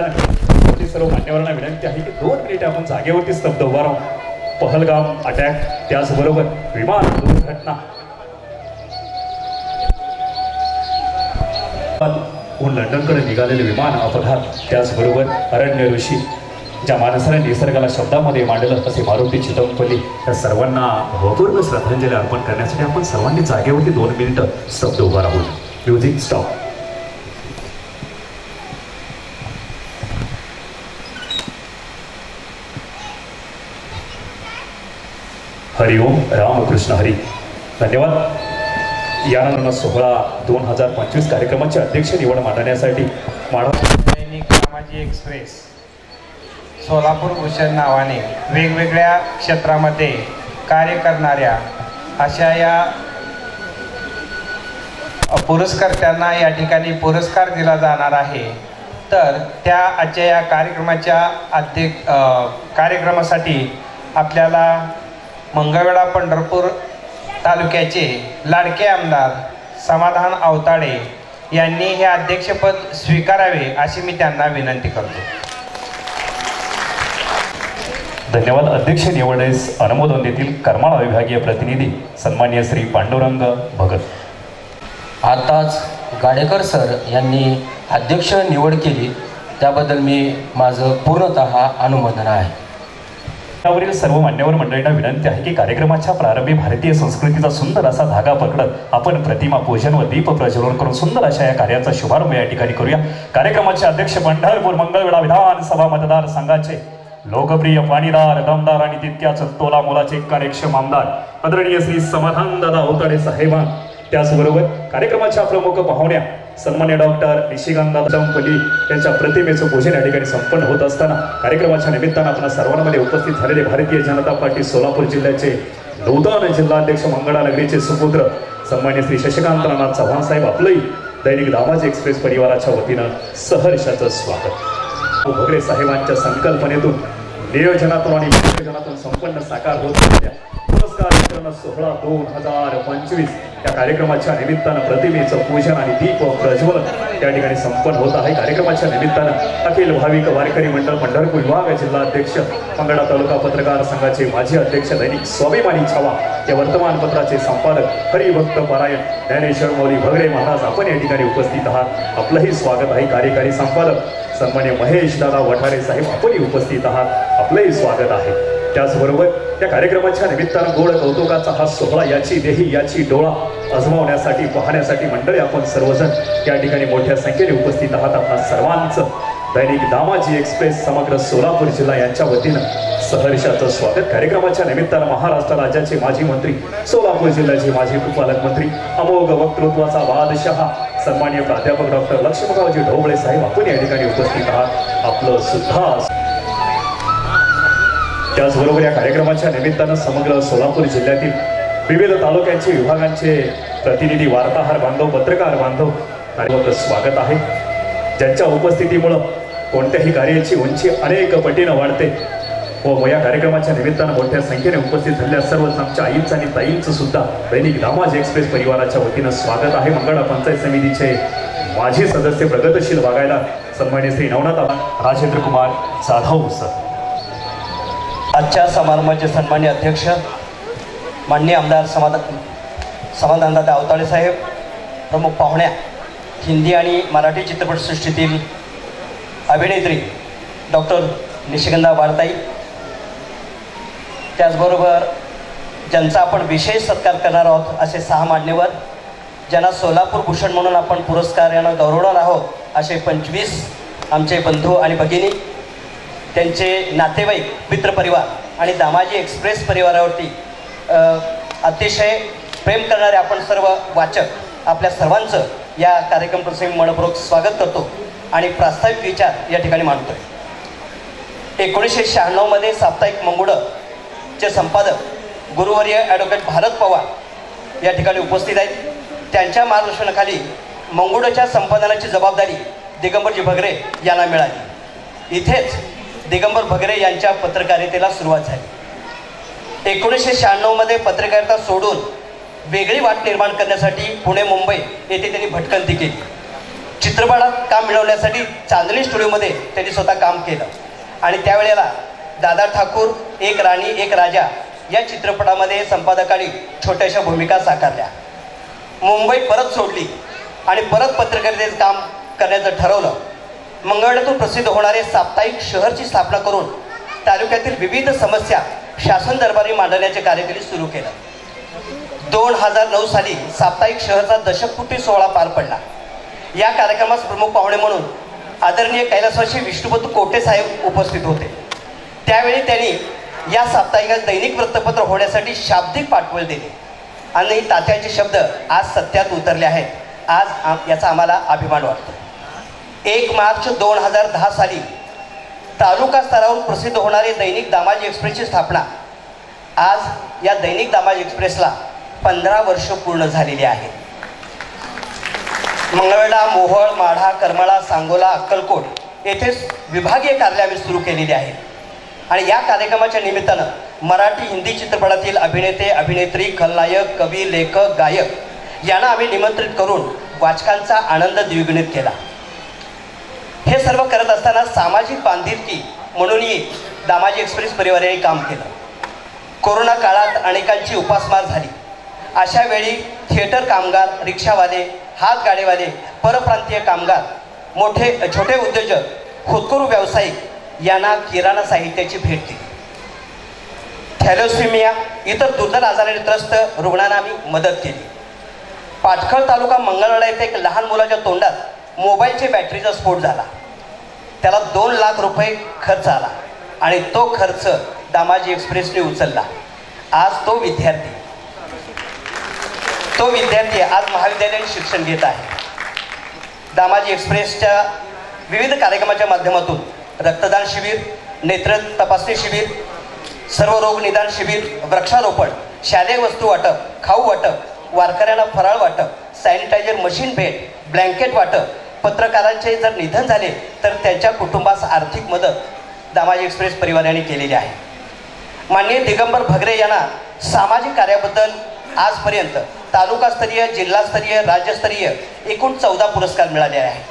निमित्ताने सर्व मान्यवरांना विनंती आहे की 2 मिनिटे आपण जागेवरती स्तब्ध उभा राहू. पहलगाम अटॅक, त्याचबरोबर विमान दुर्घटना, लंडनकडे निघालेले विमान अपघात, त्याचबरोबर अरण्य ऋषी ज्या माणसाने निसर्गाला शब्दामध्ये मांडलं असे मारुती चितमपल्ली, या सर्वांना भावपूर्ण श्रद्धांजली अर्पण करण्यासाठी आपण सर्वांनी जागेवरती 2 मिनिटं स्तब्ध उभा राहू. Music stop. हरिओम रामकृष्ण हरी. धन्यवाद. यानंतर 16/2025 कार्यक्रमाचे अध्यक्ष निवड मांडण्यासाठी दैनिक दामाजी एक्सप्रेस सोलापूर भूषण नावाने वेगवेगळ्या क्षेत्रामध्ये कार्य करणाऱ्या अशा या पुरस्कर्त्यांना या ठिकाणी पुरस्कार दिला जाणार आहे. तर त्या आजच्या या कार्यक्रमासाठी आपल्याला मंगळवेढा पंढरपूर तालुक्याचे लाडके आमदार समाधान आवताडे यांनी हे अध्यक्षपद स्वीकारावे अशी मी त्यांना विनंती करतो. धन्यवाद. अध्यक्ष निवडीस अनुमोदन देतील करमाळा विभागीय प्रतिनिधी सन्माननीय श्री पांडुरंग भगत. आताच गाडेकर सर यांनी अध्यक्ष निवड केली, त्याबद्दल मी माझं पूर्णतः अनुमोदन आहे. त्यावरील सर्व मान्यवर मंडळींना विनंती आहे की कार्यक्रमाच्या प्रारंभी भारतीय संस्कृतीचा सुंदर असा धागा पकडत आपण प्रतिमा पूजन व दीप प्रज्वलन करून सुंदर अशा या कार्याचा शुभारंभ या ठिकाणी करूया. कार्यक्रमाचे अध्यक्ष पंढरपूर मंगळवेढा विधानसभा मतदारसंघाचे लोकप्रिय पाणीदार, दमदार आणि तितक्याच तोला मोलाचे कार्यक्षम आमदार आदरणीय श्री समाधान दादा आवताडे साहेबां, त्याचबरोबर कार्यक्रमाच्या प्रमुख पाहुण्या सन्मान्य डॉक्टर निशिकांत चितमपल्ली यांच्या प्रतिमेचं पूजन या ठिकाणी संपन्न होत असताना कार्यक्रमाच्या निमित्तानं आपण सर्वांमध्ये उपस्थित झालेले भारतीय जनता पार्टी सोलापूर जिल्ह्याचे नूतन जिल्हाध्यक्ष मंगळा नगरीचे सुपुत्र सन्मान्य श्री शशिकांत नाना चव्हाण साहेब आपलंही दैनिक दामाजी एक्सप्रेस परिवाराच्या वतीनं सहर्षाचं स्वागत. भगरे साहेबांच्या संकल्पनेतून, नियोजनातून आणि नियोजनातून संपन्न साकार होत असलेल्या पुरस्कार वितरण सोहळा 2025 या कार्यक्रमाच्या निमित्तानं प्रतिमेचं पूजन आणि दीप प्रज्वलन त्या ठिकाणी संपन्न होत आहे. कार्यक्रमाच्या निमित्तानं अखिल भाविक वारकरी मंडळ पंढरपूर विभाग जिल्हा अध्यक्ष मंगळा तालुका पत्रकार संघाचे माजी अध्यक्ष दैनिक स्वाभिमानी छावा या वर्तमानपत्राचे संपादक हरिभक्त पारायण ज्ञानेश्वर मौली भगरे महाराज आपण या ठिकाणी उपस्थित आहात. आपलंही स्वागत आहे. कार्यकारी संपादक सन्मान्य महेश दादा वठारे साहेब आपणही उपस्थित आहात. आपलंही स्वागत आहे. त्याचबरोबर या कार्यक्रमाच्या निमित्तानं गोड कौतुकाचा हा सोहळा याची देही याची डोळा अजमावण्यासाठी पाहण्यासाठी मंडळी आपण सर्वजण या ठिकाणी मोठ्या संख्येने उपस्थित आहात. आपल्या सर्वांचं दैनिक दामाजी एक्सप्रेस समग्र सोलापूर जिल्हा यांच्या वतीनं सहर्षाचं स्वागत. कार्यक्रमाच्या निमित्तानं महाराष्ट्र राज्याचे माजी मंत्री, सोलापूर जिल्ह्याचे माजी पालकमंत्री, अमोघ वक्तृत्वाचा बादशहा सन्मान्य प्राध्यापक डॉक्टर लक्ष्मणरावजी ढोबळे साहेब आपण या ठिकाणी उपस्थित आहात. आपलं सुद्धा. त्याचबरोबर या कार्यक्रमाच्या निमित्तानं समग्र सोलापूर जिल्ह्यातील विविध तालुक्यांचे विभागांचे प्रतिनिधी, वार्ताहर बांधव, पत्रकार बांधव कार्यात स्वागत आहे. ज्यांच्या उपस्थितीमुळं कोणत्याही कार्याची उंची अनेक पटीनं वाढते व या कार्यक्रमाच्या निमित्तानं मोठ्या संख्येने उपस्थित झालेल्या सर्वच आमच्या आईंचं आणि ताईंचं सुद्धा दैनिक दामाजी एक्सप्रेस परिवाराच्या वतीनं स्वागत आहे. मंगळा पंचायत समितीचे माजी सदस्य प्रगतशील वागायला सन्मान्य श्री नवनाथ राजेंद्र कुमार जाधव सर. आजच्या समारंभाचे सन्मान्य अध्यक्ष माननीय आमदार समाधानदादा आवताडे साहेब, प्रमुख पाहुण्या हिंदी आणि मराठी चित्रपटसृष्टीतील अभिनेत्री डॉक्टर निशिगंधा वारताई, त्याचबरोबर ज्यांचा आपण विशेष सत्कार करणार आहोत असे 6 मान्यवर ज्यांना सोलापूर भूषण म्हणून आपण पुरस्कारानं गौरवणार आहोत असे 25 आमचे बंधू आणि भगिनी, त्यांचे नातेवाईक, मित्रपरिवार आणि दामाजी एक्सप्रेस परिवारावरती अतिशय प्रेम करणारे आपण सर्व वाचक आपल्या सर्वांचं या कार्यक्रमप्रसंगी मनपूर्वक स्वागत करतो आणि प्रास्ताविक विचार या ठिकाणी मांडतो. 1996 मध्ये साप्ताहिक मंगुडचे संपादक गुरुवर्य ॲडव्होकेट भारत पवार या ठिकाणी उपस्थित आहेत. त्यांच्या मार्गदर्शनाखाली मंगुडच्या संपादनाची जबाबदारी दिगंबरजी भगरे यांना मिळाली. इथेच दिगंबर भगरे यांच्या पत्रकारितेला सुरुवात झाली. 1996 मध्ये पत्रकारिता सोडून वेगळी वाट निर्माण करण्यासाठी पुणे मुंबई येथे त्यांनी भटकंती केली. चित्रपटात काम मिळवण्यासाठी चांदणी स्टुडिओमध्ये त्यांनी स्वतः काम केलं आणि त्यावेळेला दादा ठाकूर एक राणी एक राजा या चित्रपटामध्ये संपादकांनी छोट्याशा भूमिका साकारल्या. मुंबई परत सोडली आणि परत पत्रकारितेचं काम करण्याचं ठरवलं. मंगळवेढ्यातून प्रसिद्ध होणारे साप्ताहिक शहरची स्थापना करून तालुक्यातील विविध समस्या शासन दरबारी मांडण्याचे कार्य त्यांनी सुरू केलं. 2009 साली साप्ताहिक शहरचा दशकपूर्ती सोहळा पार पडला. या कार्यक्रमास प्रमुख पाहुणे म्हणून आदरणीय कैलासवासी विष्णुपंत कोटे साहेब उपस्थित होते. त्यावेळी त्यांनी या साप्ताहिकात दैनिक वृत्तपत्र होण्यासाठी शाब्दिक पाठबळ दिले आणि तात्यांचे शब्द आज सत्यात उतरले आहेत. आज याचा आम्हाला अभिमान वाटतो. 1 मार्च 2010 साली तालुका स्तरावर प्रसिद्ध होणारे दैनिक दामाजी एक्सप्रेसची स्थापना. आज या दैनिक दामाजी एक्सप्रेसला 15 वर्ष पूर्ण झालेली आहेत. मंगळवेढा, मोहोळ, माढा, करमाळा, सांगोला, अक्कलकोट येथे विभागीय कार्यालय आम्ही सुरू केलेली आहेत आणि या कार्यक्रमाच्या निमित्तानं मराठी हिंदी चित्रपटातील अभिनेते, अभिनेत्री, खलनायक, कवी, लेखक, गायक यांना आम्ही निमंत्रित करून वाचकांचा आनंद द्विगुणित केला. हे सर्व करत असताना सामाजिक बांधिलकी म्हणूनही दामाजी एक्सप्रेस परिवाराने काम केलं. कोरोना काळात अनेकांची उपासमार झाली. अशा वेळी थिएटर कामगार, रिक्षावाले, हातगाडेवाले, परप्रांतीय कामगार, छोटे उद्योजक, खुदकरू व्यावसायिक यांना किराणा साहित्याची भेट दिली. थॅलेसेमिया इतर दुर्धर आजाराने त्रस्त रुग्णांना आम्ही मदत केली. पाटखळ तालुका मंगळवेढा येथे एक लहान मुलाच्या तोंडात मोबाईलच्या बॅटरीचा स्फोट झाला. त्याला 2 लाख रुपये खर्च आला आणि तो खर्च दामाजी एक्सप्रेसने उचलला. आज तो विद्यार्थी आज महाविद्यालयात शिक्षण घेत आहे. दामाजी एक्सप्रेसच्या विविध कार्यक्रमाच्या माध्यमातून रक्तदान शिबिर, नेत्र तपासणी शिबिर, सर्वरोग निदान शिबिर, वृक्षारोपण, शालेय वस्तू वाटप, खाऊ वाटप, वारकऱ्यांना फराळ वाटप, सॅनिटायझर मशीन भेट, ब्लँकेट वाटप, पत्रकारांचे जर निधन झाले तर त्यांच्या कुटुंबास आर्थिक मदत दामाजी एक्सप्रेस परिवाराने केलेली आहे. माननीय दिगंबर भगरे यांना सामाजिक कार्याबद्दल आजपर्यंत तालुकास्तरीय, जिल्हास्तरीय, राज्यस्तरीय एकूण 14 पुरस्कार मिळाले आहेत.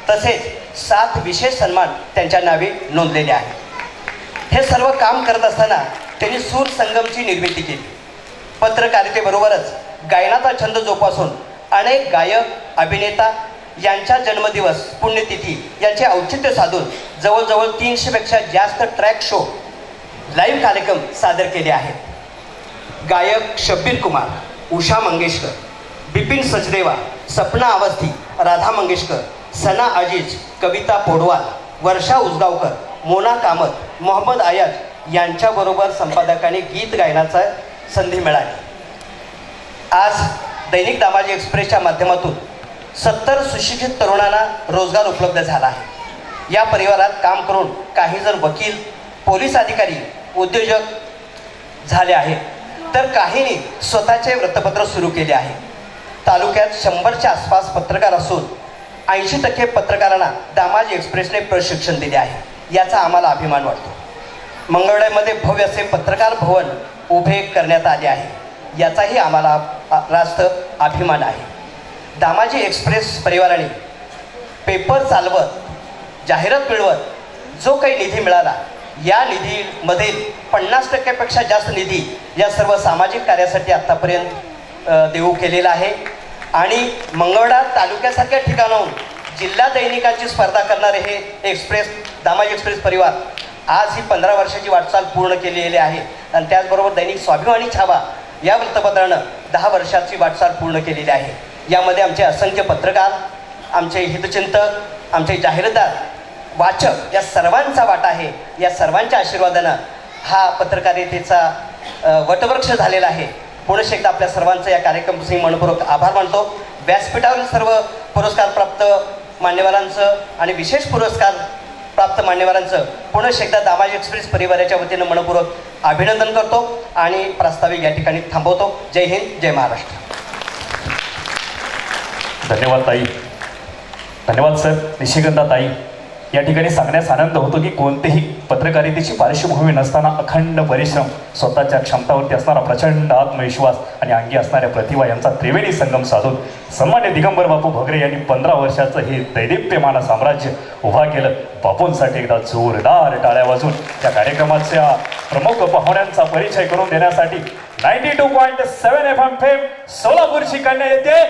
तसेच 7 विशेष सन्मान त्यांच्या नावे नोंदलेले आहेत. हे सर्व काम करत असताना त्यांनी सूर संगमची निर्मिती केली. पत्रकारितेबरोबरच गायनाचा छंद जोपासून अनेक गायक, अभिनेता यांच्या जन्मदिवस, पुण्यतिथी यांचे औचित्य साधून जवळजवळ 300पेक्षा जास्त ट्रॅक शो, लाईव्ह कार्यक्रम सादर केले आहेत. गायक शब्बीर कुमार, उषा मंगेशकर, बिपिन सचदेवा, सपना अवस्थी, राधा मंगेशकर, सना अजीज, कविता पोडवाल, वर्षा उसगावकर, मोना कामत, मोहम्मद आयाज यांच्याबरोबर संपादकांनी गीत गायनाचा संधी मिळाली. आज दैनिक दामाजी एक्सप्रेसच्या माध्यमातून 70 सुशिक्षित तरुणांना रोजगार उपलब्ध झाला आहे. या परिवारात काम करून काही जण वकील, पोलीस अधिकारी, उद्योजक झाले आहेत, तर काहींनी स्वतःचे वृत्तपत्र सुरू केले आहे. तालुक्यात 100च्या आसपास पत्रकार असून 80% पत्रकारांना दामाजी एक्सप्रेसने प्रशिक्षण दिले आहे. याचा आम्हाला अभिमान वाटतो. मंगळवेढ्यामध्ये भव्य असे पत्रकार भवन उभे करण्यात आले आहे. याचाही आम्हाला रास्त अभिमान आहे. दामाजी एक्सप्रेस परिवाराने पेपर चालवत, जाहिरात मिळवत जो काही निधी मिळाला, या निधीमधील 50%पेक्षा जास्त निधी या सर्व सामाजिक कार्यासाठी आत्तापर्यंत देऊ केलेला आहे. आणि मंगळवेढा तालुक्यासारख्या ठिकाणाहून जिल्हा दैनिकांची स्पर्धा करणारे हे एक्सप्रेस, दामाजी एक्सप्रेस परिवार आज ही 15 वर्षाची वाटचाल पूर्ण केलेली आहे. आणि त्याचबरोबर दैनिक स्वाभिमानी छावा या वृत्तपत्रानं 10 वर्षाची वाटचाल पूर्ण केलेली आहे. यामध्ये आमचे असंख्य पत्रकार, आमचे हितचिंतक, आमचे जाहीरदार, वाचक या सर्वांचा वाटा आहे. या सर्वांच्या आशीर्वादानं हा पत्रकारितेचा वटवृक्ष झालेला आहे. पुन्हा एकदा आपल्या सर्वांचं या कार्यक्रमाचे मनपूर्वक आभार मानतो. व्यासपीठावरील सर्व पुरस्कार प्राप्त मान्यवरांचं आणि विशेष पुरस्कार प्राप्त मान्यवरांचं पुन्हा एकदा दामाजी एक्सप्रेस परिवाराच्या वतीनं मनपूर्वक अभिनंदन करतो आणि प्रास्ताविक या ठिकाणी थांबवतो. जय हिंद, जय महाराष्ट्र. धन्यवाद ताई. धन्यवाद सर. निशिगंधा ताई, या ठिकाणी सांगण्यास आनंद होतो की कोणतेही पत्रकारितेची पार्श्वभूमी नसताना अखंड परिश्रम, स्वतःच्या क्षमतावरती असणारा प्रचंड आत्मविश्वास आणि अंगी असणाऱ्या प्रतिभा यांचा त्रिवेणी संगम साधून सन्मान्य दिगंबर बापू भगरे यांनी 15 वर्षाचं हे दैदिप्यमान साम्राज्य उभा केलं. बापूंसाठी एकदा जोरदार टाळ्या वाजून या कार्यक्रमाच्या प्रमुख पाहुण्यांचा परिचय करून देण्यासाठी 92.7 FM फेम सोलापूरची कन्या येते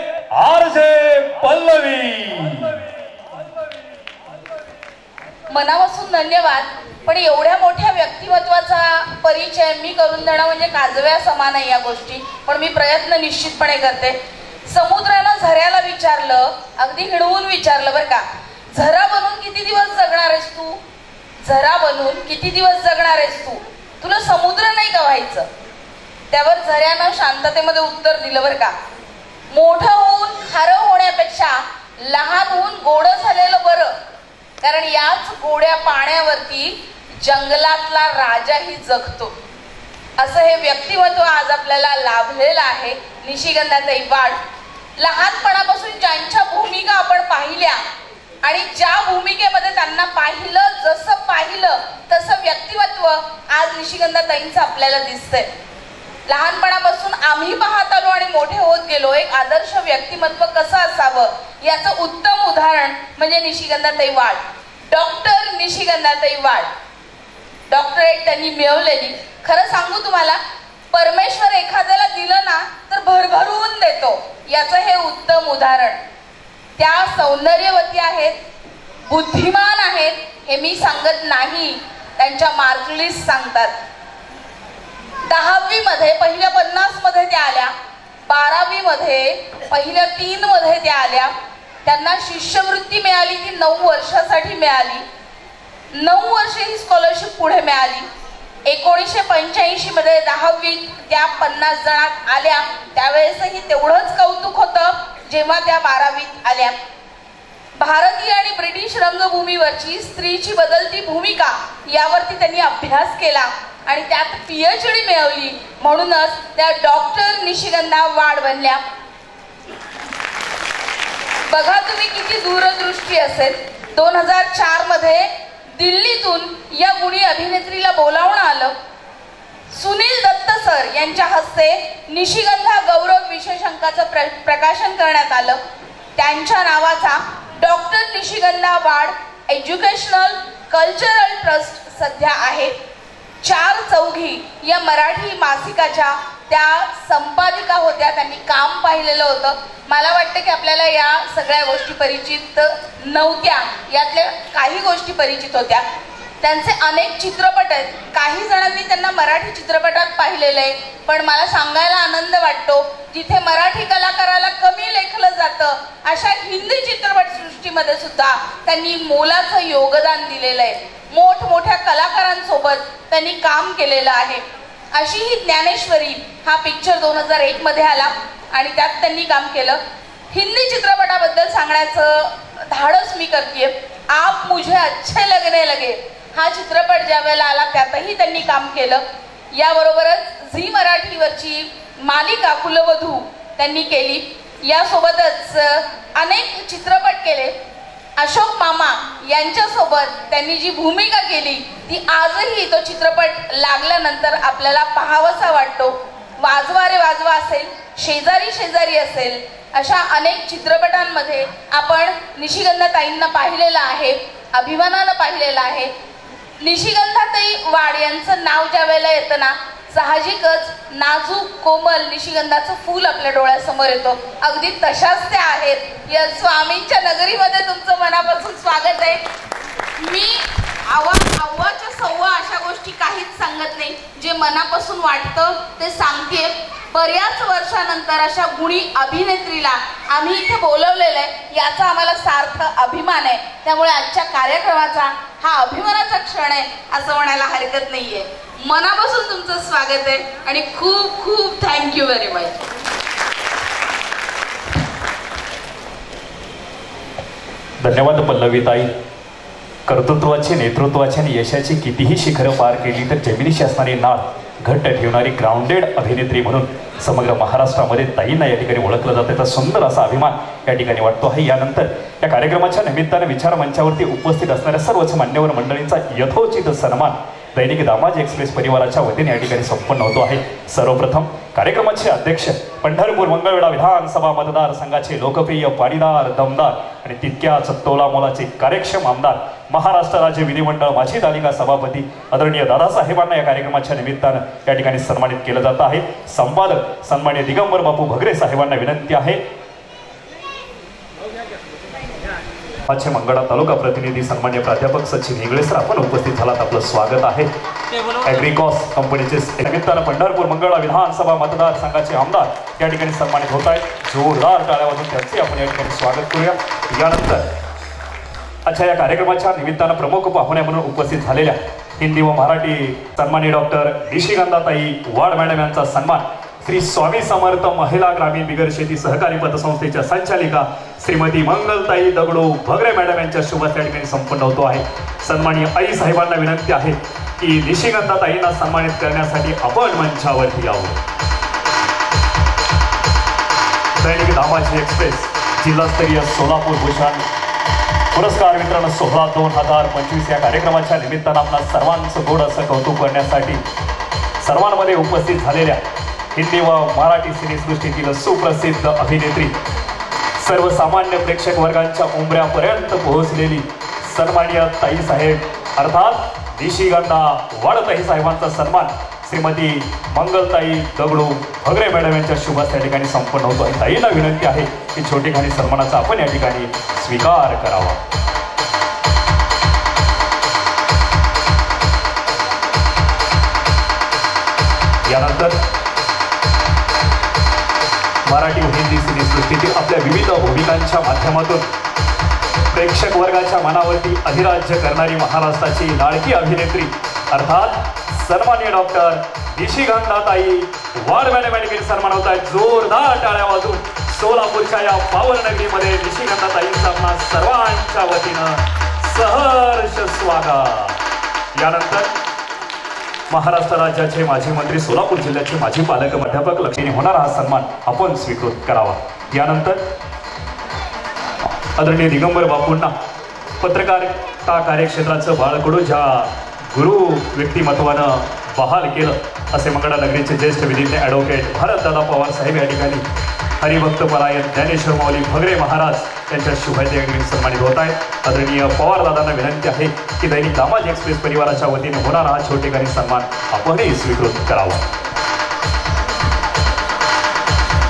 आरजे पल्लवी. मनापासून धन्यवाद. पण एवढ्या मोठ्या व्यक्तिमत्वाचा परिचय मी करून देणं म्हणजे काजव्या समान आहे या गोष्टी. पण मी प्रयत्न निश्चितपणे करते. समुद्रानं झऱ्याला विचारलं, अगदी हिडवून विचारलं बरं का, झरा बनून किती दिवस जगणार आहेस तू? झरा बनून किती दिवस जगणार आहेस तू? तुला समुद्र नाही का व्हायचं? त्यावर झऱ्यानं शांततेमध्ये उत्तर दिलं बरं का, मोठं होऊन खारं होण्यापेक्षा लहान होऊन गोड झालेलं बरं, कारण याच गोड्या पाण्यावरती जंगलातला राजाही जगतो. असं हे व्यक्तिमत्व आज आपल्याला लाभलेलं आहे. निशिगंधाताई वाड लहानपणापासून ज्यांच्या भूमिका आपण पाहिल्या आणि ज्या भूमिकेमध्ये त्यांना पाहिलं, जसं पाहिलं तसं व्यक्तिमत्व आज निशिगंधाताईंचं आपल्याला दिसतंय. लहानपणापासून आम्ही पाहत आलो आणि मोठे होत गेलो. एक आदर्श व्यक्तिमत्व कसं असावं याचं उत्तम उदाहरण म्हणजे निशिगंधाताई वाड. डॉक्टर निशिगंधाताई वाड डॉक्टरेट त्यांनी मिळवलेली. खरं सांगू तुम्हाला, परमेश्वर एखाद्याला दिलं ना तर भरभरून देतो, याचं हे उत्तम उदाहरण. त्या सौंदर्यवती आहेत, बुद्धिमान आहेत, हे मी सांगत नाही, त्यांच्या मार्कलिस्ट सांगतात. 10वी मध्ये पहिल्या 50 मध्ये त्या आल्या, 12वी मध्ये पहिल्या 3 मध्ये त्या आल्या. त्यांना शिष्यवृत्ती मिळाली ती 9 वर्षासाठी मिळाली. 9 वर्ष ही स्कॉलरशिप पुढे मिळाली. 1985 मध्ये 10वीत त्या 50 जणात आल्या. त्यावेळेसही तेवढंच कौतुक होतं जेव्हा त्या 12वीत आल्या. भारतीय आणि ब्रिटिश रंगभूमीवरची स्त्रीची बदलती भूमिका यावरती त्यांनी अभ्यास केला आणि त्यात PhD मिळवली. म्हणूनच त्या डॉक्टर निशिगंधा वाड बनल्या. बघा तुम्ही किती दूरदृष्टी असेल. 2004 मध्ये दिल्लीतून या गुणी अभिनेत्रीला बोलावणं आलं. सुनील दत्त सर यांच्या हस्ते निशिगंधा गौरव विशेषांकाचं प्रकाशन करण्यात आलं. त्यांच्या नावाचा डॉक्टर निशिगंधा वाड एज्युकेशनल कल्चरल ट्रस्ट सध्या आहे. 4 चौघी या मराठी मासिकाच्या त्या संपादिका होत्या. त्यांनी काम पाहिलेलं होतं. मला वाटतं की आपल्याला या सगळ्या गोष्टी परिचित नव्हत्या, यातल्या काही गोष्टी परिचित होत्या. त्यांचे अनेक चित्रपट आहेत. काही जणांनी त्यांना मराठी चित्रपटात पाहिलेलं आहे. पण मला सांगायला आनंद वाटतो, जिथे मराठी कलाकाराला कमी लेखलं जातं अशा हिंदी चित्रपटसृष्टीमध्ये सुद्धा त्यांनी मोलाचं योगदान दिलेलं आहे. मोठमोठ्या कलाकारांसोबत त्यांनी काम केलेलं आहे. अशी ही ज्ञानेश्वरी हा पिक्चर 2001 मध्ये आला आणि त्यात त्यांनी काम केलं. हिंदी चित्रपटाबद्दल सांगण्याचं धाडस मी करतेय. आप मुझे अच्छे लगने लगे हा चित्रपट ज्या वेळेला आला त्यातही त्यांनी काम केलं. याबरोबरच झी मराठीवरची मालिका कुलवधू त्यांनी केली. यासोबतच अनेक चित्रपट केले. अशोक मामा यांच्यासोबत त्यांनी जी भूमिका केली ती आजही तो चित्रपट लागल्यानंतर आपल्याला पाहावासा वाटतो. वाजवा रे वाजवा असेल, शेजारी शेजारी असेल, अशा अनेक चित्रपटांमध्ये आपण निशिगंधाताईंना पाहिलेलं आहे, अभिमानानं पाहिलेलं आहे. निशिगंधाताई वाड यांचं नाव ज्या वेळेला येतं ना, साहजिकच नाजूक कोमल निशिगंधाचं फूल आपल्या डोळ्यासमोर येतो. अगदी तशाच त्या आहेत. या स्वामींच्या नगरीमध्ये तुमचं मनापासून स्वागत आहे. मी अव्वाच्या सव्वा अशा गोष्टी काहीच सांगत नाही. जे मनापासून वाटतं ते सांगते. बऱ्याच वर्षानंतर अशा गुणी अभिनेत्रीला आम्ही इथे बोलवलेलं आहे, याचा आम्हाला सार्थ अभिमान आहे. त्यामुळे आजच्या कार्यक्रमाचा हा अभिमानाचा क्षण आहे असं म्हणायला हरकत नाहीये. मनापासून तुमचं स्वागत आहे आणि खूप खूप थँक्यू व्हेरी मच. धन्यवाद पल्लवीताई. कर्तृत्वाची, नेतृत्वाची आणि यशाची कितीही शिखरं पार केली तर जमिनीशी असणारी नाळ घट्ट ठेवणारी ग्राउंडेड अभिनेत्री म्हणून समग्र महाराष्ट्रामध्ये ताईंना या ठिकाणी ओळखलं जातं. तर सुंदर असा अभिमान या ठिकाणी वाटतो आहे. यानंतर या कार्यक्रमाच्या निमित्तानं विचार मंचावरती उपस्थित असणाऱ्या सर्वच मान्यवर मंडळींचा यथोचित सन्मान दैनिक दामाजी एक्सप्रेस परिवाराच्या वतीने या ठिकाणी संपन्न होतो आहे. सर्वप्रथम कार्यक्रमाचे अध्यक्ष पंढरपूर मंगळवेढा विधानसभा मतदारसंघाचे लोकप्रिय पाणीदार दमदार आणि तितक्याच तोला मोलाचे कार्यक्षम आमदार महाराष्ट्र राज्य विधिमंडळ माजी तालिका सभापती आदरणीय दादासाहेबांना या कार्यक्रमाच्या निमित्तानं या ठिकाणी सन्मानित केलं जात आहे. संपादक सन्माननीय दिगंबर बापू भगरे साहेबांना विनंती आहे. माझे मंगळा तालुका प्रतिनिधी सन्मान्य प्राध्यापक सचिन हिंगळे सर आपण उपस्थित झालात, आपलं स्वागत आहे. ॲग्रिकॉस कंपनीचे निमित्तानं पंढरपूर मंगळा विधानसभा मतदारसंघाचे आमदार या ठिकाणी सन्मानित होत आहेत. जोरदार टाळ्या वाजवून त्यांचे आपण या ठिकाणी स्वागत करूया. यानंतर या कार्यक्रमाच्या निमित्तानं प्रमुख पाहुण्या म्हणून उपस्थित झालेल्या हिंदी व मराठी सन्माननीय डॉक्टर निशिगंधाताई वाड मॅडम यांचा सन्मान श्री स्वामी समर्थ महिला ग्रामीण बिगर शेती सहकारी पतसंस्थेच्या संचालिका श्रीमती मंगलताई दगडू भगरे मॅडम यांच्या शुभ हस्ते या ठिकाणी संपन्न होतो आहे. सन्माननीय आई साहेबांना विनंती आहे की निशिगंधाताईंना सन्मानित करण्यासाठी आपण मंचावरती यावं. दैनिक दामाजी एक्सप्रेस जिल्हास्तरीय सोलापूर भूषण पुरस्कार वितरण सोहळा 2025 या कार्यक्रमाच्या निमित्तानं आपल्या सर्वांचं गोड असं कौतुक करण्यासाठी सर्वांमध्ये उपस्थित झालेल्या हिंदी व मराठी सिनेसृष्टीतील सुप्रसिद्ध अभिनेत्री सर्वसामान्य प्रेक्षक वर्गांच्या उंबऱ्यापर्यंत पोहोचलेली सन्माननीय ताईसाहेब अर्थात निशिगंधा वाडताई साहेबांचा सन्मान श्रीमती मंगलताई दगडू भगरे मॅडम यांच्या शुभ हस्ते या ठिकाणी संपन्न होतो आहे. ताईंना विनंती आहे की छोटेखानी सन्मानाचा आपण या ठिकाणी स्वीकार करावा. यानंतर मराठी व हिंदी सिनेसृष्टीतील आपल्या विविध भूमिकांच्या माध्यमातून प्रेक्षक वर्गाच्या मनावरती अधिराज्य करणारी महाराष्ट्राची लाडकी अभिनेत्री अर्थात सन्माननीय डॉक्टर निशिगंधाताई वाड मॅडम यांनी सन्मान होत आहे. जोरदार टाळ्या वाजवून सोलापूरच्या या पावन नगरीमध्ये निशिगंधाताईंचा आपणा सर्वांच्या वतीनं सहर्ष स्वागत. यानंतर महाराष्ट्र राज्याचे माजी मंत्री सोलापूर जिल्ह्याचे माजी पालक प्राध्यापक लक्ष्मी होणारा हा सन्मान आपण स्वीकृत करावा. यानंतर आदरणीय दिगंबर बापूंना पत्रकारिता कार्यक्षेत्राचं बाळकडू ज्या गुरु व्यक्तिमत्वानं बहाल केलं असे मंगळा नगरीचे ज्येष्ठ विधिज्ञ ॲडव्होकेट भारतदादा पवार साहेब या ठिकाणी हरिभक्त परायण ज्ञानेश्वर माऊली भगरे महाराज यांच्या शुभेच्छा सन्मानित होत आहेत. आदरणीय पवार दादांना विनंती आहे की दैनिक दामाजी एक्सप्रेस परिवाराच्या वतीने होणारा हा छोटेखानी सन्मान आपणही स्वीकृत करावा.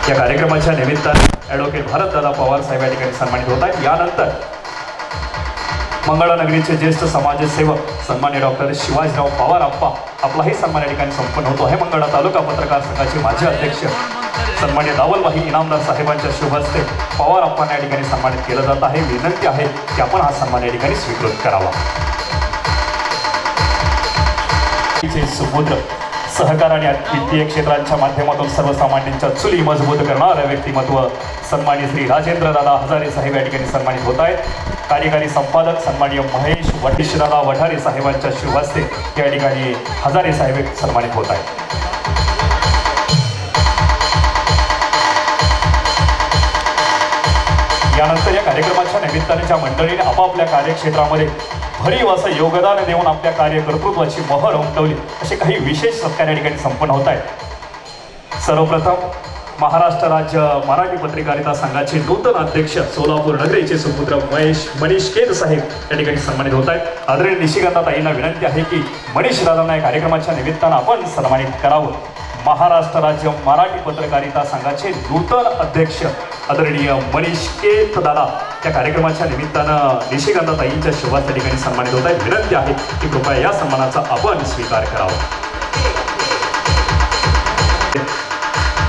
या कार्यक्रमाच्या निमित्ताने ॲडव्होकेट भारतदादा पवार साहेब या ठिकाणी सन्मानित होत आहेत. यानंतर मंगळा नगरीचे ज्येष्ठ समाजसेवक सन्मान्य डॉक्टर शिवाजीराव पवार आप्पा आपलाही सन्मान या ठिकाणी संपन्न होतो आहे. मंगळा तालुका पत्रकार संघाचे माजी अध्यक्ष सन्मान्य दावलबाई इनामदार साहेबांच्या शुभ हस्ते पवार आप्पांना या ठिकाणी सन्मानित केलं जात आहे. विनंती आहे की आपण हा सन्मान या ठिकाणी स्वीकृत करावा. सुपुत्र सहकार आणि वित्तीय क्षेत्रांच्या माध्यमातून सर्वसामान्यांच्या चुली मजबूत करणारं व्यक्तिमत्व सन्माननीय श्री राजेंद्र दादा हजारे साहेब या ठिकाणी सन्मानित होत आहेत. कार्यकारी संपादक सन्माननीय महेश वटिशदादा वठारे साहेबांच्या शुभ हस्ते या ठिकाणी हजारे साहेब सन्मानित होत आहेत. यानंतर या कार्यक्रमाच्या निमित्ताने ज्या मंडळीने आपापल्या कार्यक्षेत्रामध्ये भरीव असं योगदान देऊन आपल्या कार्यकर्तृत्वाची मोहर उमटवली असे काही विशेष सत्कार या ठिकाणी संपन्न होत आहेत. सर्वप्रथम महाराष्ट्र राज्य मराठी पत्रकारिता संघाचे नूतन अध्यक्ष सोलापूर नगरीचे सुपुत्र मनीष केद साहेब या ठिकाणी सन्मानित होत आहेत. आदरणीय निशिगंधाताईंना विनंती आहे की मनीष दादांना या कार्यक्रमाच्या निमित्तानं आपण सन्मानित करावं. महाराष्ट्र राज्य मराठी पत्रकारिता संघाचे नूतन अध्यक्ष आदरणीय मनीष केत दादा या कार्यक्रमाच्या निमित्तानं निशिगंधाताईंच्या शुभाच्या ठिकाणी सन्मानित होत आहेत. विनंती आहे की कृपया या सन्मानाचा आपण स्वीकार करावा.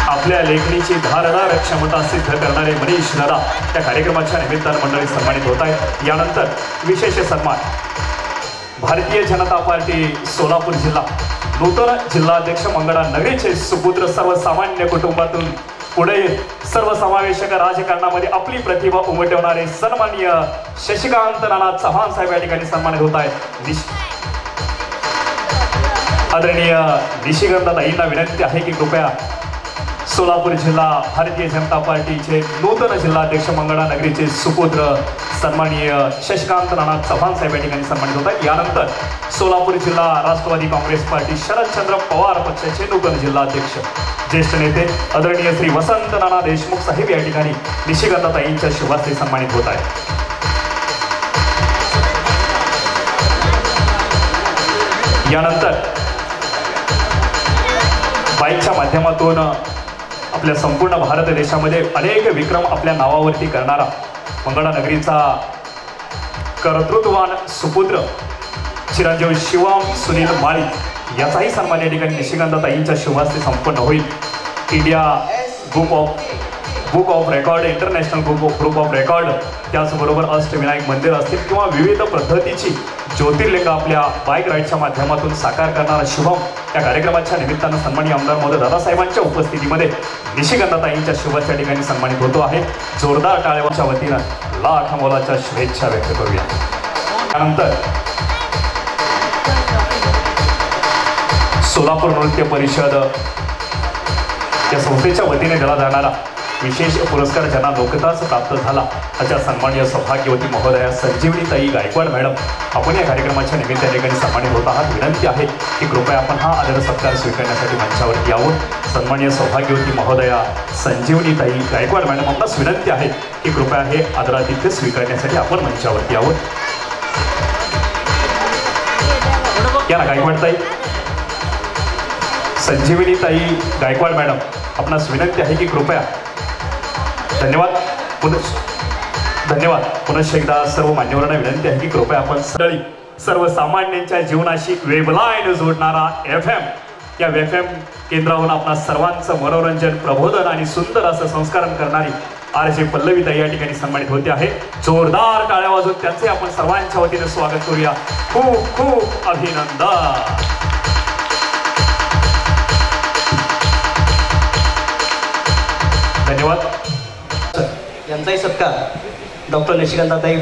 आपल्या लेखणीची धारदार क्षमता सिद्ध करणारे मनीष दादा त्या कार्यक्रमाच्या निमित्तानं मंडळी सन्मानित होत आहेत. यानंतर विशेष सन्मान भारतीय जनता पार्टी सोलापूर जिल्हा नूतन जिल्हाध्यक्ष मंगळा नगरीचे सुपुत्र सर्वसामान्य कुटुंबातून पुढे सर्वसमावेशक राजकारणामध्ये आपली प्रतिभा उमटवणारे सन्माननीय शशिकांत नाना चव्हाण साहेब या ठिकाणी सन्मानित होत आहेत. आदरणीय निशिगंधाताईंना विनंती आहे की कृपया सोलापूर जिल्हा भारतीय जनता पार्टीचे नूतन जिल्हाध्यक्ष मंगळा नगरीचे सुपुत्र सन्माननीय शशिकांत राणा चव्हाण साहेब या ठिकाणी सन्मानित होत आहेत। यानंतर सोलापूर जिल्हा राष्ट्रवादी काँग्रेस पार्टी शरदचंद्र पवार पक्षाचे नूतन जिल्हाध्यक्ष ज्येष्ठ नेते आदरणीय श्री वसंत नाना देशमुख साहेब या ठिकाणी निशिगंधाताईंच्या शुभास्ते सन्मानित होत आहेत। यानंतर बाईकच्या माध्यमातून आपल्या संपूर्ण भारत देशामध्ये अनेक विक्रम आपल्या नावावरती करणारा मंगळा नगरीचा कर्तृत्ववान सुपुत्र चिरंजीव शिवम सुनील माळी याचाही सन्मान या ठिकाणी निशिगंधाताईंच्या शुभास्ते संपन्न होईल। India book of record, international group of record, त्याचबरोबर अष्टविनायक मंदिर असतील किंवा विविध पद्धतीची ज्योतिर्लिंग आपल्या बाईक राईडच्या माध्यमातून साकार करणारा शुभम या कार्यक्रमाच्या निमित्तानं सन्माननीय आमदार महोदय दादासाहेबांच्या उपस्थितीमध्ये निशिगंधाताईंच्या शुभाच्या ठिकाणी सन्मानित होतो आहे। जोरदार टाळ्यांच्या वतीनं लाख मोलाच्या शुभेच्छा व्यक्त करूया। त्यानंतर सोलापूर नृत्य परिषद या संस्थेच्या वतीने दिला जाणारा विशेष पुरस्कार ज्यांना नुकताच प्राप्त झाला अशा सन्माननीय सौभाग्यवती महोदया संजीवनीताई गायकवाड मॅडम आपण या कार्यक्रमाच्या निमित्ताने ठिकाणी सन्मानित होत आहात। विनंती आहे की कृपया आपण हा आदर सत्कार स्वीकारण्यासाठी मंचावरती यावं। सन्माननीय सौभाग्यवती महोदया संजीवनीताई गायकवाड मॅडम आपणास विनंती आहे की कृपया हे आदरातिथ्य स्वीकारण्यासाठी आपण मंचावरती यावं। या ना गायकवाडताई, संजीवनीताई गायकवाड मॅडम आपणास विनंती आहे की कृपया धन्यवाद पुनश्च एकदा सर्व मान्यवरांना विनंती आहे की कृपया आपण सगळी सर्वसामान्यांच्या जीवनाशी वेबलाईन जोडणारा FM या FM केंद्रावरून आपणा सर्वांचं मनोरंजन, प्रबोधन आणि सुंदर असं संस्करण करणारी RJ पल्लवीताई या ठिकाणी सन्मानित होते आहे। जोरदार टाळ्या वाजवून त्यांचे आपण सर्वांच्या वतीने स्वागत करूया। खूप खूप अभिनंदन। धन्यवाद। यांचाही सत्कार डॉक्टर निशिगंधाताई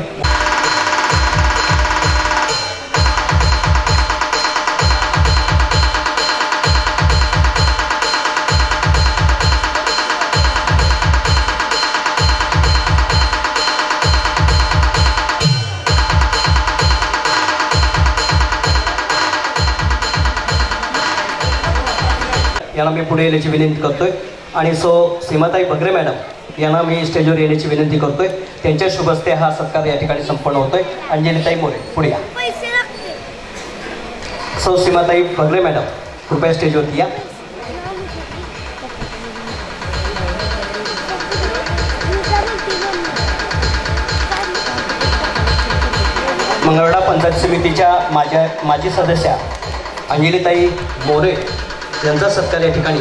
यांना मी पुढे येण्याची विनंती करतोय आणि सीमाताई बगरे मॅडम यांना मी स्टेजवर येण्याची विनंती करतोय। त्यांच्या शुभ हस्ते हा सत्कार या ठिकाणी संपन्न होतोय। अंजलीताई मोरे पुढे या। सीमाताई बगरे मॅडम कृपया स्टेजवरती या। मंगळवेढा पंचायत समितीच्या माजी सदस्या अंजलीताई मोरे यांचा सत्कार या ठिकाणी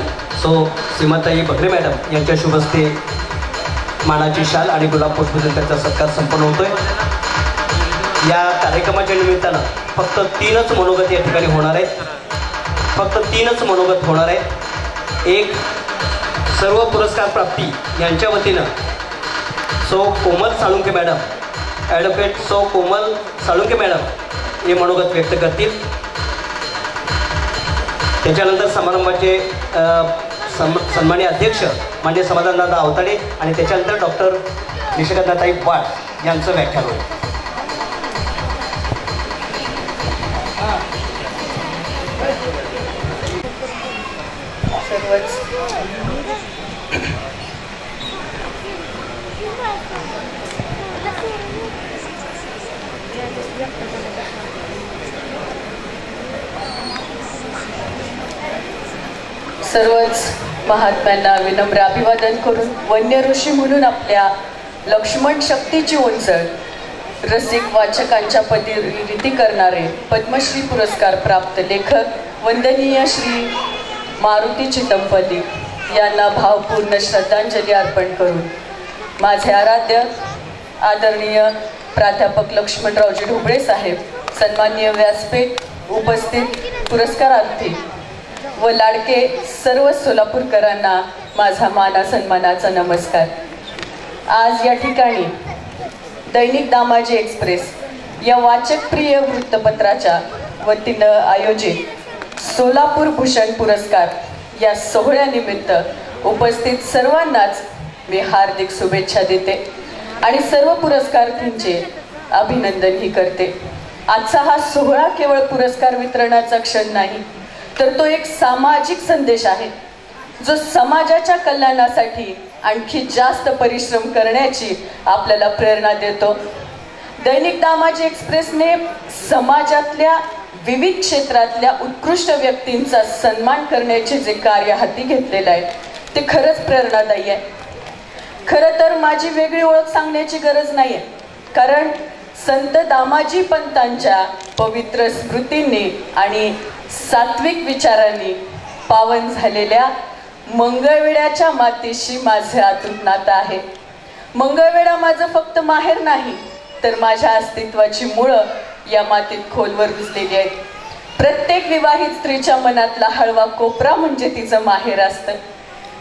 सीमाताई बगरे मॅडम यांच्या शुभ हस्ते मानाची शाल आणि गुलाब पुष्प देऊन त्यांचा सत्कार संपन्न होतोय। या कार्यक्रमाच्या निमित्तानं फक्त 3च मनोगत या ठिकाणी होणार आहेत। फक्त 3च मनोगत होणार आहेत। एक सर्व पुरस्कार प्राप्ती यांच्या वतीनं कोमल साळुंके मॅडम, ॲडव्होकेट कोमल साळुंके मॅडम हे मनोगत व्यक्त करतील। त्याच्यानंतर समारंभाचे सन्माननीय अध्यक्ष माननीय समाधानदादा अवताडे आणि त्याच्यानंतर डॉक्टर निशिगंधाताई वाड यांचं व्याख्यान होईल। सर्वच महात्म्यांना विनम्र अभिवादन करून वन्य ऋषी म्हणून आपल्या लक्ष्मण शक्तीची उंचळ रसिक वाचकांच्या पदरीती करणारे पद्मश्री पुरस्कार प्राप्त लेखक वंदनीय श्री मारुती चितमपल्ली यांना भावपूर्ण श्रद्धांजली अर्पण करून माझे आराध्य आदरणीय प्राध्यापक लक्ष्मणरावजी ढोबळे साहेब, सन्माननीय व्यासपीठ उपस्थित पुरस्कारार्थी व लाडके सर्व सोलापूरकरांना माझा माना सन्मानाचा नमस्कार। आज या ठिकाणी दैनिक दामाजी एक्सप्रेस या वाचकप्रिय वृत्तपत्राच्या वतीनं आयोजित सोलापूर भूषण पुरस्कार या सोहळ्यानिमित्त उपस्थित सर्वांनाच मी हार्दिक शुभेच्छा देते आणि सर्व पुरस्कारार्थींचे अभिनंदनही करते. आजचा हा सोहळा केवळ पुरस्कार वितरणाचा क्षण नाही, तर तो एक सामाजिक संदेश आहे, जो समाजाच्या कल्याणासाठी आणखी जास्त परिश्रम करण्याची आपल्याला प्रेरणा देतो. दैनिक दामाजी एक्सप्रेसने समाजातल्या विविध क्षेत्रातल्या उत्कृष्ट व्यक्तींचा सन्मान करण्याचे जे कार्य हाती घेतलेलं आहे ते खरंच प्रेरणादायी आहे. खरं तर माझी वेगळी ओळख सांगण्याची गरज नाही आहे, कारण संत दामाजी पंतांच्या पवित्र स्मृतींनी आणि सात्विक विचारांनी पावन झालेल्या मंगळवेढ्याच्या मातीशी माझे अतूट नातं आहे. मंगळवेढा माझं फक्त माहेर नाही, तर माझ्या अस्तित्वाची मुळं या मातीत खोलवर रुजलेली आहेत. प्रत्येक विवाहित स्त्रीच्या मनातला हळवा कोपरा म्हणजे तिचं माहेर असतं.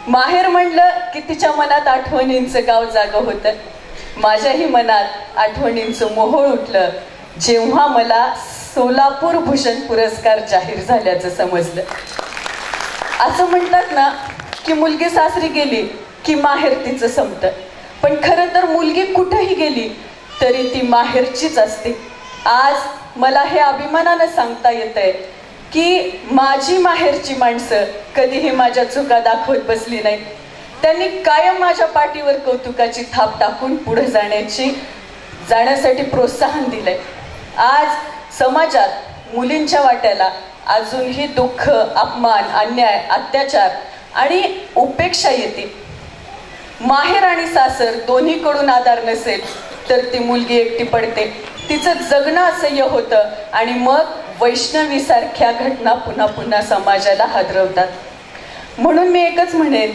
माहेर म्हणलं की तिच्या मनात आठवणींचं गाव जागं होतं. माझ्याही मनात आठवणींचं मोहोळ उठलं जेव्हा मला सोलापूर भूषण पुरस्कार जाहीर झाल्याचं समजलं. असं म्हणतात ना की मुलगी सासरी गेली की माहेर तिचं संपतं, पण खरं तर मुलगी कुठेही गेली तरी ती माहेरचीच असते. आज मला हे अभिमानानं सांगता येतंय की माझी माहेरची माणसं कधीही माझ्या चुका दाखवत बसली नाहीत. त्यांनी कायम माझ्या पाठीवर कौतुकाची थाप टाकून पुढे जाण्यासाठी प्रोत्साहन दिलंय. आज समाजात मुलींच्या वाट्याला अजूनही दुःख, अपमान, अन्याय, अत्याचार आणि उपेक्षा येते. माहेर आणि सासर दोन्हीकडून आधार नसेल तर ती मुलगी एकटी पडते, तिचं जगणं असह्य होतं आणि मग वैष्णवी सारख्या घटना पुन्हा पुन्हा समाजाला हादरवतात. म्हणून मी एकच म्हणेन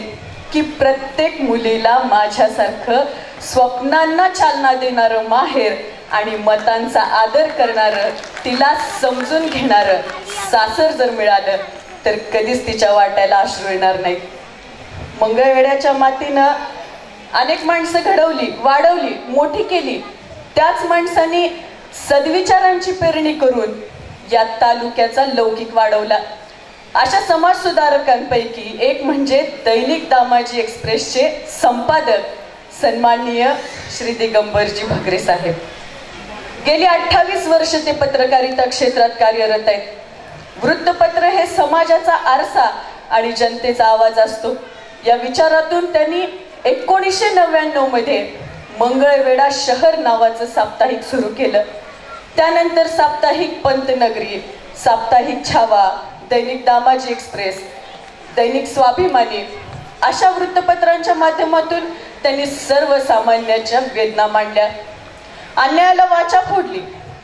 की प्रत्येक मुलीला माझ्यासारखं स्वप्नांना चालना देणारं माहेर आणि मतांचा आदर करणारं, तिला समजून घेणारं सासर जर मिळालं तर कधीच तिच्या वाट्याला अश्रू येणार नाही. मंगळवेढ्याच्या मातीनं अनेक माणसं घडवली, वाढवली, मोठी केली. त्याच माणसांनी सद्विचारांची पेरणी करून या तालुक्याचा लौकिक वाढवला. अशा समाज सुधारकांपैकी एक म्हणजे दैनिक दामाजी एक्सप्रेसचे संपादक सन्माननीय श्री दिगंबरजी भगरे साहेब. गेली 28 वर्ष ते पत्रकारिता क्षेत्रात कार्यरत आहेत. वृत्तपत्र हे समाजाचा आरसा आणि जनतेचा आवाज असतो. या विचारातून त्यांनी 1999 मध्ये मंगळवेढा शहर नावाचं साप्ताहिक सुरू केलं. त्यानंतर साप्ताहिक पंतनगरी, साप्ताहिक छावा, दैनिक दामाजी एक्सप्रेस, दैनिक स्वाभिमानी अशा वृत्तपत्रांच्या माध्यमातून त्यांनी सर्वसामान्यांच्या वेदना मांडल्या. अन्यायाला वाचा फोडली,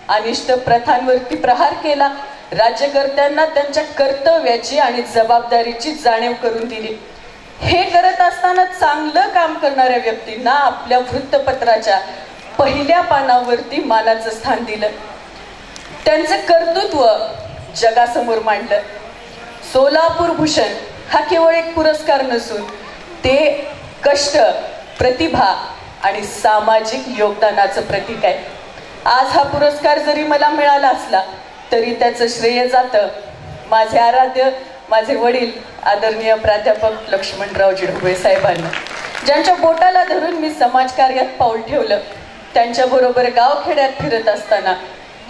अनिष्ट प्रथांवरती प्रहार केला, राज्यकर्त्यांना त्यांच्या कर्तव्याची आणि जबाबदारीची जाणीव करून दिली. हे करत असताना चांगलं काम करणाऱ्या व्यक्तींना आपल्या वृत्तपत्राच्या पहिल्या पानावरती मानाचं स्थान दिलं. त्यांचं कर्तृत्व जगासमोर मांडलं. सोलापूर भूषण हा केवळ एक पुरस्कार नसून ते कष्ट, प्रतिभा आणि सामाजिक योगदानाचं प्रतीक आहे. आज हा पुरस्कार जरी मला मिळाला असला तरी त्याचं श्रेय जातं माझे आराध्य, माझे वडील आदरणीय प्राध्यापक लक्ष्मणरावजी ढोबळे साहेबांना, ज्यांच्या बोटाला धरून मी समाजकार्यात पाऊल ठेवलं. त्यांच्याबरोबर गावखेड्यात फिरत असताना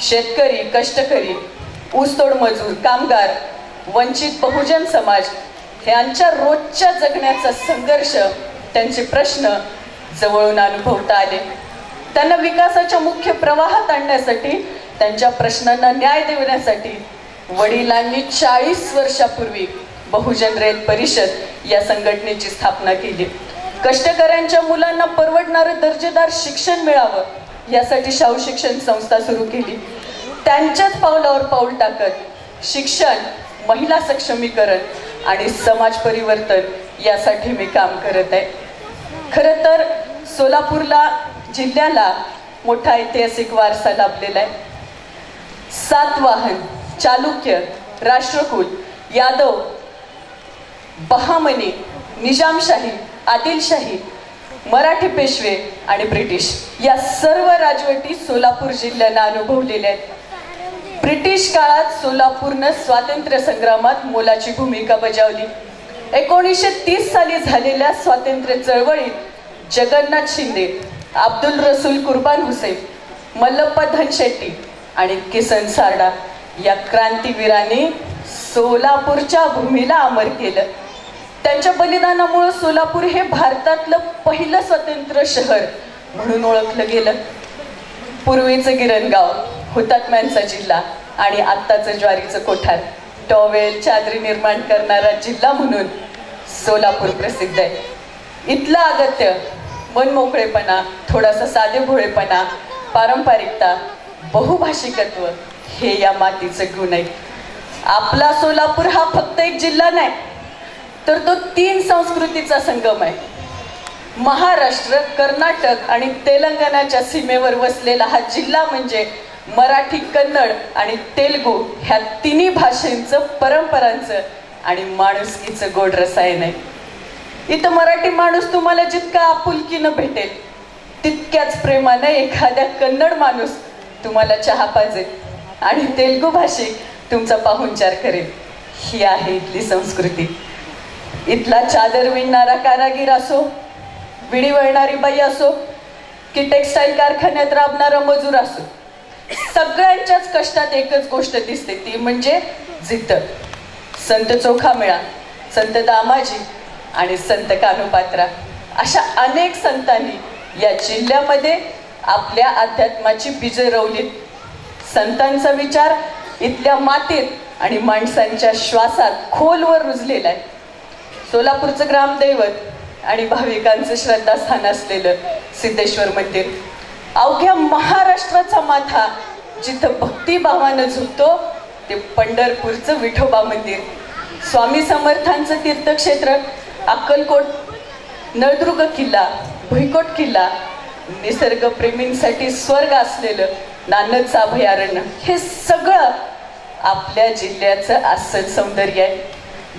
शेतकरी, कष्टकरी, ऊसतोड मजूर, कामगार, वंचित बहुजन समाज यांच्या रोजच्या जगण्याचा संघर्ष, त्यांचे प्रश्न जवळून अनुभवता आले. त्यांना विकासाच्या मुख्य प्रवाहात आणण्यासाठी, त्यांच्या प्रश्नांना न्याय देण्यासाठी वडिलांनी 40 वर्षापूर्वी बहुजन रयत परिषद या संघटनेची स्थापना केली. कष्टकऱ्यांच्या मुलांना परवडणारं दर्जेदार शिक्षण मिळावं यासाठी शाहू शिक्षण संस्था सुरू केली. त्यांच्याच पावलावर पाऊल टाकत शिक्षण, महिला सक्षमीकरण आणि समाज परिवर्तन यासाठी मी काम करत आहे. खरं तर सोलापूरला, जिल्ह्याला मोठा ऐतिहासिक वारसा लाभलेला आहे. सातवाहन, चालुक्य, राष्ट्रकूट, यादव, बहामनी, निजामशाही, आदिलशाही, मराठी पेशवे आणि ब्रिटिश या सर्व राजवटी सोलापूर जिल्ह्यानं अनुभवलेल्या आहेत. ब्रिटिश काळात सोलापूरनं स्वातंत्र्य संग्रामात मोलाची भूमिका बजावली. 1930 साली झालेल्या स्वातंत्र्य चळवळीत जगन्नाथ शिंदे, अब्दुल रसूल कुर्बान हुसेन, मल्लप्पा धनशेट्टी आणि किसन सारडा या क्रांतीवीरांनी सोलापूरच्या भूमीला अमर केलं. त्यांच्या बलिदानामुळे सोलापूर हे भारतातलं पहिलं स्वतंत्र शहर म्हणून ओळखलं गेलं. पूर्वीचं गिरणगाव हुतात्म्यांचा जिल्हा आणि आत्ताचं ज्वारीचं कोठार, टॉवेल चादरी निर्माण करणारा जिल्हा म्हणून सोलापूर प्रसिद्ध आहे. इथलं अगत्य, मनमोकळेपणा, थोडासा साधेभोळेपणा, पारंपरिकता, बहुभाषिकत्व हे या मातीचे गुण आहेत. आपला सोलापूर हा फक्त एक जिल्हा नाही, तर तो 3 संस्कृतीचा संगम आहे. महाराष्ट्र, कर्नाटक आणि तेलंगणाच्या सीमेवर वसलेला हा जिल्हा म्हणजे मराठी, कन्नड आणि तेलुगू ह्या 3 भाषांचं, परंपरांचं आणि माणुसकीचं गोड रसायन आहे. इथं मराठी माणूस तुम्हाला जितका आपुलकीनं भेटेल, तितक्याच प्रेमानं एखाद्या कन्नड माणूस तुम्हाला चहा पाजेल आणि तेलुगू भाषिक तुमचा पाहुणचार करेल. ही आहे इथली संस्कृती. इथला चादर विणणारा कारागीर असो, विडी वळणारी बाई असो की टेक्स्टाईल कारखान्यात राबणारा मजूर असो, सगळ्यांच्याच कष्टात एकच गोष्ट दिसते, ती म्हणजे जिद्द. संत चोखामेळा, संत दामाजी आणि संत कान्होपात्रा अशा अनेक संतांनी या जिल्ह्यामध्ये आपल्या अध्यात्माची बीजे रोवलीत. संतांचा विचार इथल्या मातीत आणि माणसांच्या श्वासात खोलवर रुजलेला आहे. सोलापूरचं ग्रामदैवत आणि भाविकांचं श्रद्धास्थान असलेलं सिद्धेश्वर मंदिर, अवघ्या महाराष्ट्राचा माथा जिथं भक्तिभावानं झुकतो ते पंढरपूरचं विठोबा मंदिर, स्वामी समर्थांचं तीर्थक्षेत्र अक्कलकोट, नळदुर्ग किल्ला, भुईकोट किल्ला, निसर्गप्रेमींसाठी स्वर्ग असलेलं नानदचं अभयारण्य, हे सगळं आपल्या जिल्ह्याचं अस्सल सौंदर्य आहे,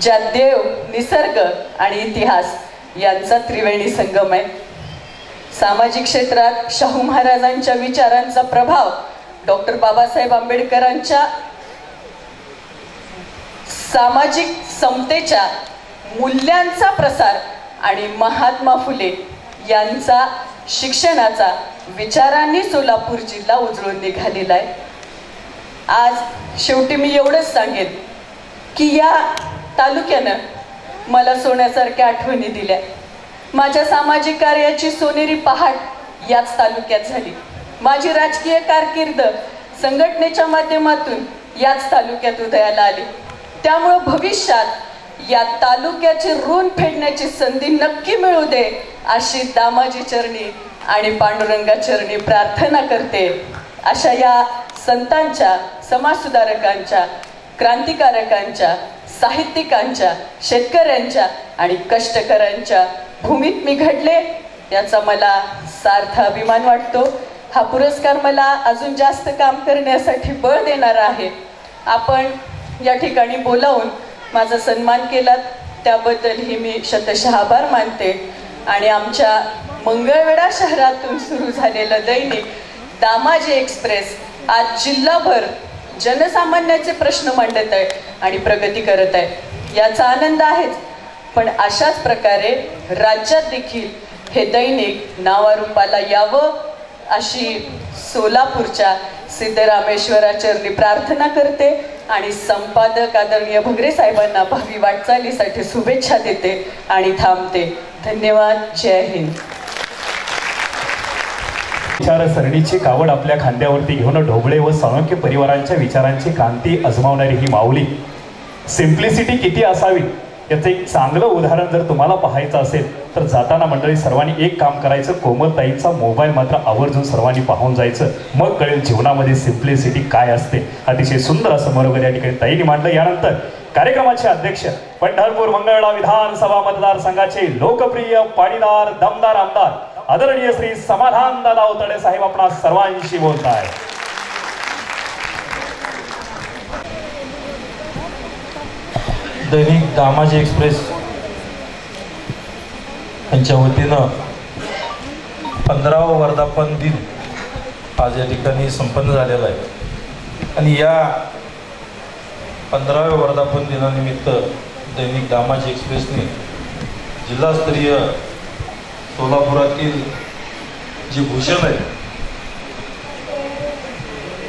ज्यात देव, निसर्ग आणि इतिहास यांचा त्रिवेणी संगम आहे. सामाजिक क्षेत्रात शाहू महाराजांच्या विचारांचा प्रभाव, डॉक्टर बाबासाहेब आंबेडकरांच्या सामाजिक समतेच्या मूल्यांचा प्रसार आणि महात्मा फुले यांचा शिक्षणाचा विचारांनी सोलापूर जिल्हा उजळून निघालेला आहे. आज शेवटी मी एवढंच सांगेन की या तालुक्यानं मला सोन्यासारख्या आठवणी दिल्या. माझ्या सामाजिक कार्याची सोनेरी पहाट याच तालुक्यात झाली. माझी राजकीय कारकीर्द संघटनेच्या माध्यमातून याच तालुक्यात उदयाला आली. त्यामुळं भविष्यात या तालुक्याचे ऋण फेडण्याची संधी नक्की मिळू दे अशी दामाजी चरणी आणि पांडुरंगा चरणी प्रार्थना करते. अशा या संतांच्या, समाजसुधारकांच्या, क्रांतिकारकांच्या, साहित्यिकांच्या, शेतकऱ्यांच्या आणि कष्टकऱ्यांच्या भूमीत मी घडले, याचा मला सार्थ अभिमान वाटतो. हा पुरस्कार मला अजून जास्त काम करण्यासाठी बळ देणारा आहे. आपण या ठिकाणी बोलावून माझा सन्मान केलात त्याबद्दलही मी शतशः आभार मानते. आणि आमच्या मंगळवेढा शहरातून सुरू झालेलं दैनिक दामाजी एक्सप्रेस आज जिल्हाभर जनसामान्याचे प्रश्न मांडत आहे आणि प्रगती करत आहे, याचा आनंद आहेच. पण अशाच प्रकारे राज्यात देखील हे दैनिक नावारूपाला यावं अशी सोलापूरच्या सिद्धरामेश्वराचरणी प्रार्थना करते आणि संपादक आदरणीय भगरे साहेबांना भावी वाटचालीसाठी शुभेच्छा देते आणि थांबते. धन्यवाद. जय हिंद. विचारसरणीची कावड आपल्या खांद्यावरती घेऊन ढोबळे व साळुंखे परिवारांच्या विचारांची कांती अजमावणारी ही माऊली. सिम्प्लिसिटी किती असावी याचं एक चांगलं उदाहरण जर तुम्हाला पाहायचं असेल तर जाताना मंडळी सर्वांनी एक काम करायचं, कोमलताईंचा मोबाईल मात्र आवर्जून सर्वांनी पाहून जायचं, मग कळेल जीवनामध्ये सिम्प्लिसिटी काय असते. अतिशय सुंदर असं बरोबर या ठिकाणी ताईंनी मांडलं. यानंतर कार्यक्रमाचे अध्यक्ष, पंढरपूर मंगळवेढा विधानसभा मतदारसंघाचे लोकप्रिय पाणीदार दमदार आमदार आदरणीय श्री समाधान दादा उतडे साहेब आपणा सर्वांशी बोलताय. दैनिक दामाजी एक्सप्रेस यांच्या वतीनं 15वा वर्धापन दिन आज या ठिकाणी संपन्न झालेला आहे. आणि या 15व्या वर्धापन दिनानिमित्त दैनिक दामाजी एक्सप्रेसने जिल्हास्तरीय सोलापुरातील जे भूषण आहे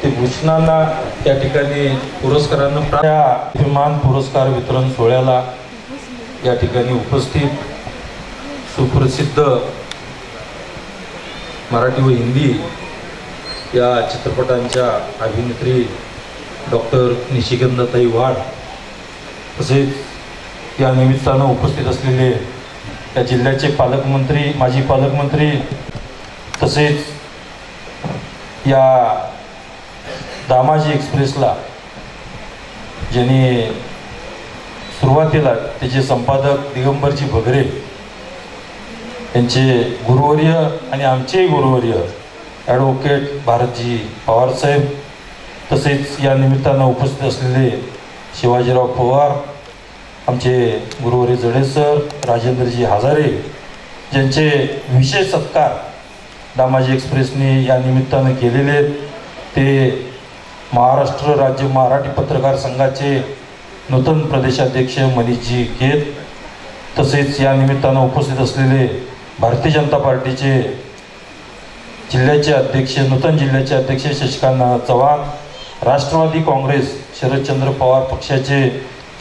ते भूषणांना त्या ठिकाणी पुरस्कारांना त्या अभिमान पुरस्कार वितरण सोहळ्याला या ठिकाणी उपस्थित सुप्रसिद्ध मराठी व हिंदी या चित्रपटांच्या अभिनेत्री डॉक्टर निशिगंधाताई वाड तसेच या निमित्तानं उपस्थित असलेले या जिल्ह्याचे पालकमंत्री माजी पालकमंत्री तसेच या दामाजी एक्सप्रेसला ज्यांनी सुरुवातीला त्याचे संपादक दिगंबरजी भगरे यांचे गुरुवर्य आणि आमचेही गुरुवर्य ॲडव्होकेट भारतजी पवारसाहेब तसेच या निमित्तानं उपस्थित असलेले शिवाजीराव पवार आमचे गुरुवर्य जडे सर राजेंद्रजी हजारे ज्यांचे विशेष सत्कार दामाजी एक्सप्रेसने या निमित्तानं केलेले आहेत ते महाराष्ट्र राज्य मराठी पत्रकार संघाचे नूतन प्रदेशाध्यक्ष मनीषजी केत तसेच या निमित्तानं उपस्थित असलेले भारतीय जनता पार्टीचे जिल्ह्याचे अध्यक्ष नूतन जिल्ह्याचे अध्यक्ष शशिकांत चव्हाण राष्ट्रवादी काँग्रेस शरदचंद्र पवार पक्षाचे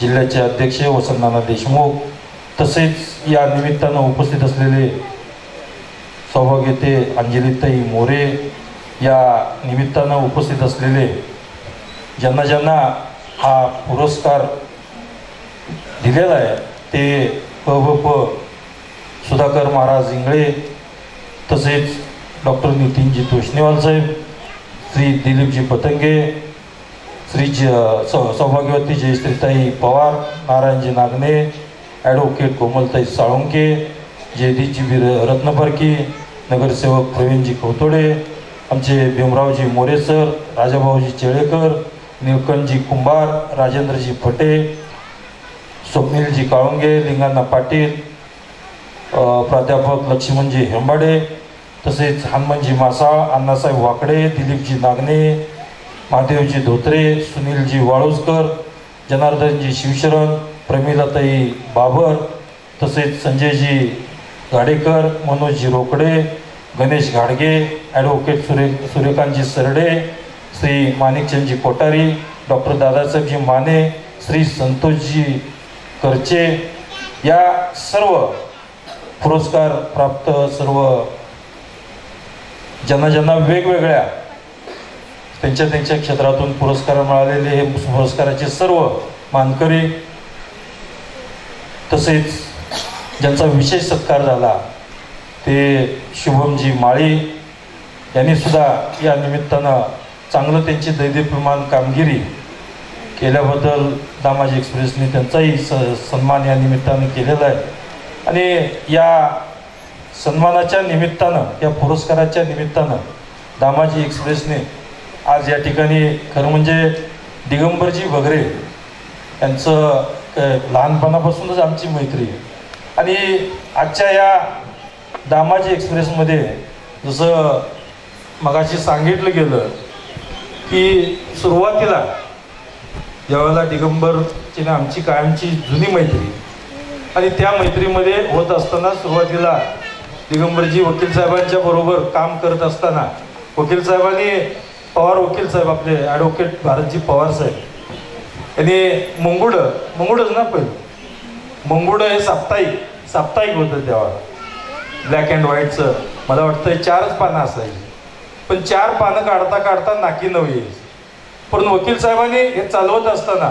जिल्ह्याचे अध्यक्ष वसंतनाना देशमुख तसेच या निमित्तानं उपस्थित असलेले सौभाग्यते अंजलीताई मोरे या निमित्तानं उपस्थित असलेले ज्यांना हा पुरस्कार दिलेला आहे ते प सुधाकर महाराज इंगळे तसेच डॉक्टर नितीनजी तोष्णेवाल साहेब श्री दिलीपजी पतंगे श्री सौभाग्यवती जयश्रीताई पवार नारायणजी नागणे ॲडव्होकेट कोमलताई साळुंके जयदीपजी रत्नपर्की नगरसेवक प्रवीणजी कौतोडे आमचे भीमरावजी मोरे सर राजाभाऊजी चेळेकर निलकंठजी कुंभार राजेंद्रजी फटे स्वप्नीलजी काळुंगे लिंगाणा पाटील प्राध्यापक लक्ष्मणजी हेंबाडे तसेच हनुमानजी मासाळ अण्णासाहेब वाकडे दिलीपजी नागणे महादेवजी धोत्रे सुनीलजी वाळुसकर जनार्दनजी शिवशरण प्रमिलाताई बाबर तसेच संजयजी गाडेकर मनोजजी रोकडे गणेश घाडगे ॲडव्होकेट सूर्यकांतजी सरडे श्री माणिकचंदजी कोठारी डॉक्टर दादासाहेबजी माने श्री संतोषजी करचे या सर्व पुरस्कार प्राप्त सर्व ज्यांना वेगवेगळ्या त्यांच्या क्षेत्रातून पुरस्कार मिळालेले हे पुरस्काराचे सर्व मानकरी तसेच ज्यांचा विशेष सत्कार झाला ते शुभमजी माळी यांनी सुद्धा या निमित्तानं चांगलं त्यांची दैदिप्यमान कामगिरी केल्याबद्दल दामाजी एक्सप्रेसने त्यांचाही सन्मान या निमित्तानं केलेला आहे आणि या सन्मानाच्या निमित्तानं या पुरस्काराच्या निमित्तानं दामाजी एक्सप्रेसने आज या ठिकाणी खरं म्हणजे दिगंबरजी भगरे यांचं लहानपणापासूनच आमची मैत्री आणि आजच्या या दामाजी एक्सप्रेसमध्ये जसं मगाशी सांगितलं गेलं की सुरुवातीला ज्यावेळेला दिगंबरची आमची कायमची जुनी मैत्री आणि त्या मैत्रीमध्ये होत असताना सुरुवातीला दिगंबरजी वकील साहेबांच्या बरोबर काम करत असताना वकील साहेबांनी पवार वकील साहेब आपले ॲडव्होकेट भारतजी पवार साहेब यांनी मंगुडच ना पहिलं मंगुडं हे साप्ताहिक होतं तेव्हा ब्लॅक अँड व्हाईटचं मला वाटतं 4च पानं असायची पण 4 पानं काढता नाकी नवी यायची पण वकील साहेबांनी हे चालवत असताना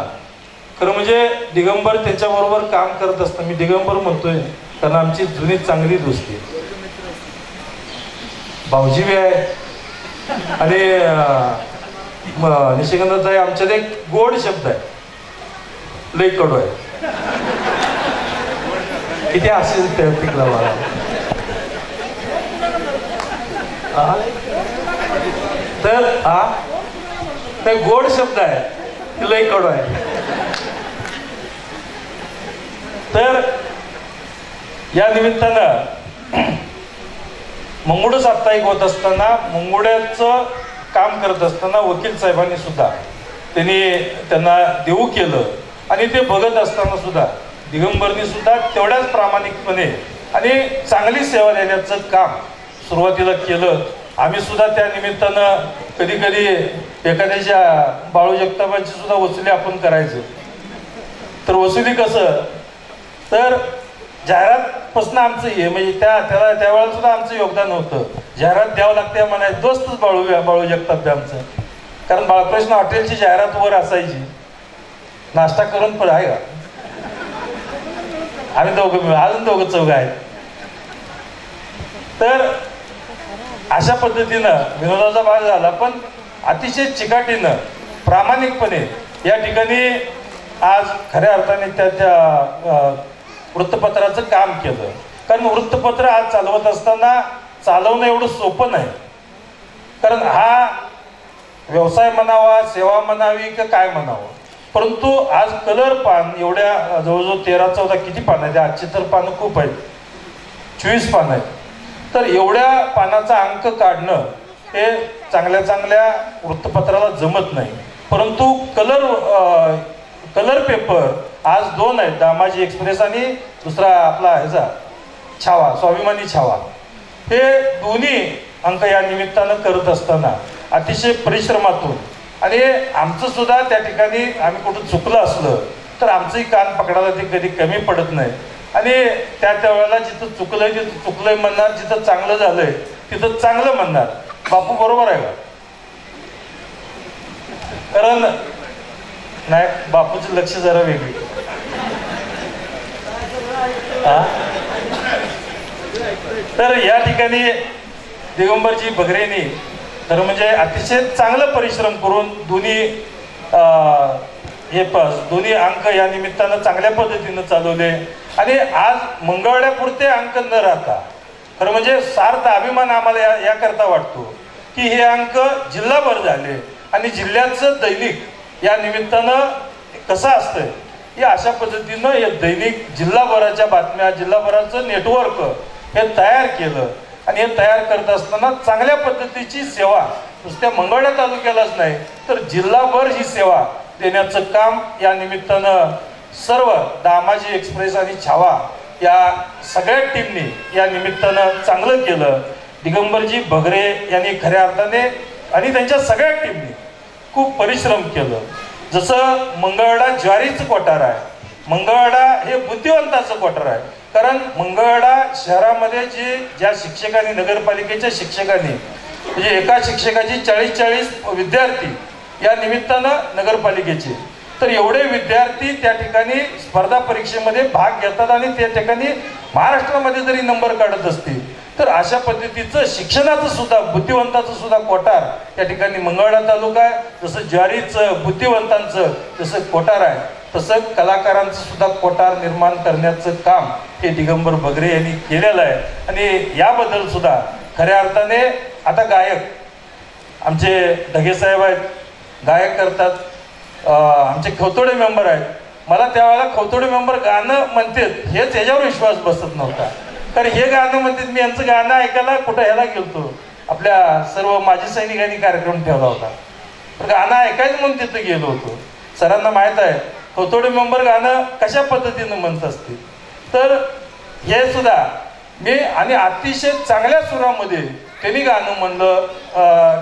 खरं म्हणजे दिगंबर त्यांच्याबरोबर काम करत असताना मी दिगंबर म्हणतोय कारण आमची जुनी चांगली दोस्ती भाऊजी बी आहे आणि निशिगंधाताई आमच्यात एक गोड शब्द आहे लई कडू आहे किती असेल तिकला मला तर हा गोड शब्द आहे लई कडू आहे तर या निमित्तानं मंगुड साप्ताहिक होत असताना मंगुड्याचं काम करत असताना वकील साहेबांनी सुद्धा त्यांना देऊ केलं आणि ते बघत असताना सुद्धा दिगंबरनी सुद्धा तेवढ्याच प्रामाणिकपणे आणि चांगली सेवा देण्याचं काम सुरुवातीला केलं. आम्ही सुद्धा त्या निमित्तानं कधी कधी एखाद्याच्या बाळू जगतापांची सुद्धा वसुली आपण करायचो. तर वसुली कसं तर जाहिरातपासून आमचं हे म्हणजे त्यावेळेला सुद्धा आमचं योगदान होतं. जाहिरात द्यावं लागते म्हणायचं दोस्तच बाळू जगताप आमचं. कारण बाळकृष्ण हॉटेलची जाहिरात वर असायची. नाश्ता करून पण आहे का आम्ही अजून दोघं चौघ आहेत. तर अशा पद्धतीनं विनोदाचा भाग झाला. पण अतिशय चिकाटीनं प्रामाणिकपणे या ठिकाणी आज खऱ्या अर्थाने त्या वृत्तपत्राचं काम केलं. कारण वृत्तपत्र आज चालवत असताना चालवणं एवढं सोपं नाही. कारण हा व्यवसाय म्हणावा सेवा म्हणावी का काय म्हणावं. परंतु आज कलर पान एवढ्या जवळजवळ 13-14 किती पानं आहेत आजची तर पानं खूप आहेत 24 पानं आहेत. तर एवढ्या पानाचा अंक काढणं हे चांगल्या वृत्तपत्राला जमत नाही. परंतु कलर पेपर आज 2 आहेत दामाजी एक्सप्रेस आणि दुसरा आपला ह्याचा छावा स्वाभिमानी छावा. हे दोन्ही अंक या निमित्तानं करत असताना अतिशय परिश्रमातून आणि आमचं सुद्धा त्या ठिकाणी आम्ही कुठं चुकलं असलं तर आमचंही कान पकडायला ते कधी कमी पडत नाही. आणि त्या वेळेला जिथं चुकलंय म्हणणार, जिथं चांगलं झालंय तिथं चांगलं म्हणणार. बापू बरोबर आहे का? कारण नाही बापूचं लक्ष जरा वेगळी. तर या ठिकाणी दिगंबरजी बगरेंनी तर म्हणजे अतिशय चांगलं परिश्रम करून दोन्ही अंक या निमित्तानं चांगल्या पद्धतीनं चालवले. आणि आज मंगळवाड्यापुरते अंक न राहता खरं म्हणजे सार्थ अभिमान आम्हाला याकरता वाटतो की हे अंक जिल्हाभर झाले. आणि जिल्ह्याचं दैनिक या निमित्तानं कसं असतंय या अशा पद्धतीनं हे दैनिक जिल्हाभराच्या बातम्या जिल्हाभराचं नेटवर्क हे तयार केलं. आणि हे तयार करत असताना चांगल्या पद्धतीची सेवा नुसत्या मंगळवेढा तालुक्यालाच नाही तर जिल्हाभर ही सेवा देण्याचं काम या निमित्तानं सर्व दामाजी एक्सप्रेस आणि छावा या सगळ्या टीमनी या निमित्तानं चांगलं केलं. दिगंबरजी बगरे यांनी खऱ्या अर्थाने आणि त्यांच्या सगळ्या टीमनी खूप परिश्रम केलं. जसं मंगळवेढा ज्वारीचं कोठार आहे, मंगळवेढा हे बुद्धिवंताचं कोठार आहे. कारण मंगळवेढा शहरामध्ये ज्या शिक्षकांनी नगरपालिकेच्या शिक्षकांनी म्हणजे एका शिक्षकाची 40 विद्यार्थी या निमित्तानं नगरपालिकेचे तर एवढे विद्यार्थी त्या ठिकाणी स्पर्धा परीक्षेमध्ये भाग घेतात आणि त्या ठिकाणी महाराष्ट्रामध्ये जरी नंबर काढत असतील तर अशा पद्धतीचं शिक्षणाचं सुद्धा बुद्धिवंताचं सुद्धा कोठार त्या ठिकाणी मंगळवेढा तालुका आहे. जसं ज्वारीचं बुद्धिवंतांचं जसं कोठार आहे तसं कलाकारांचं सुद्धा कोठार निर्माण करण्याचं काम हे दिगंबर बगरे यांनी केलेलं आहे. आणि याबद्दल सुद्धा खऱ्या अर्थाने आता गायक आमचे ढगे साहेब आहेत, गायक करतात. आमचे खवतोडे मेंबर आहेत. मला त्यावेळेला खवतोडे मेंबर गाणं म्हणतात हेच ह्याच्यावर विश्वास बसत नव्हता. कारण हे गाणं म्हणतात मी यांचं गाणं ऐकायला कुठं ह्याला गेलतो आपल्या सर्व माजी सैनिकांनी कार्यक्रम ठेवला होता तर गाणं ऐकायचं म्हणून तिथं गेलो होतो. सरांना माहीत आहे खवतोडे मेंबर गाणं कशा पद्धतीनं म्हणत असते. तर हे सुद्धा मी आणि अतिशय चांगल्या सुरामध्ये त्यांनी गाणं म्हणलं,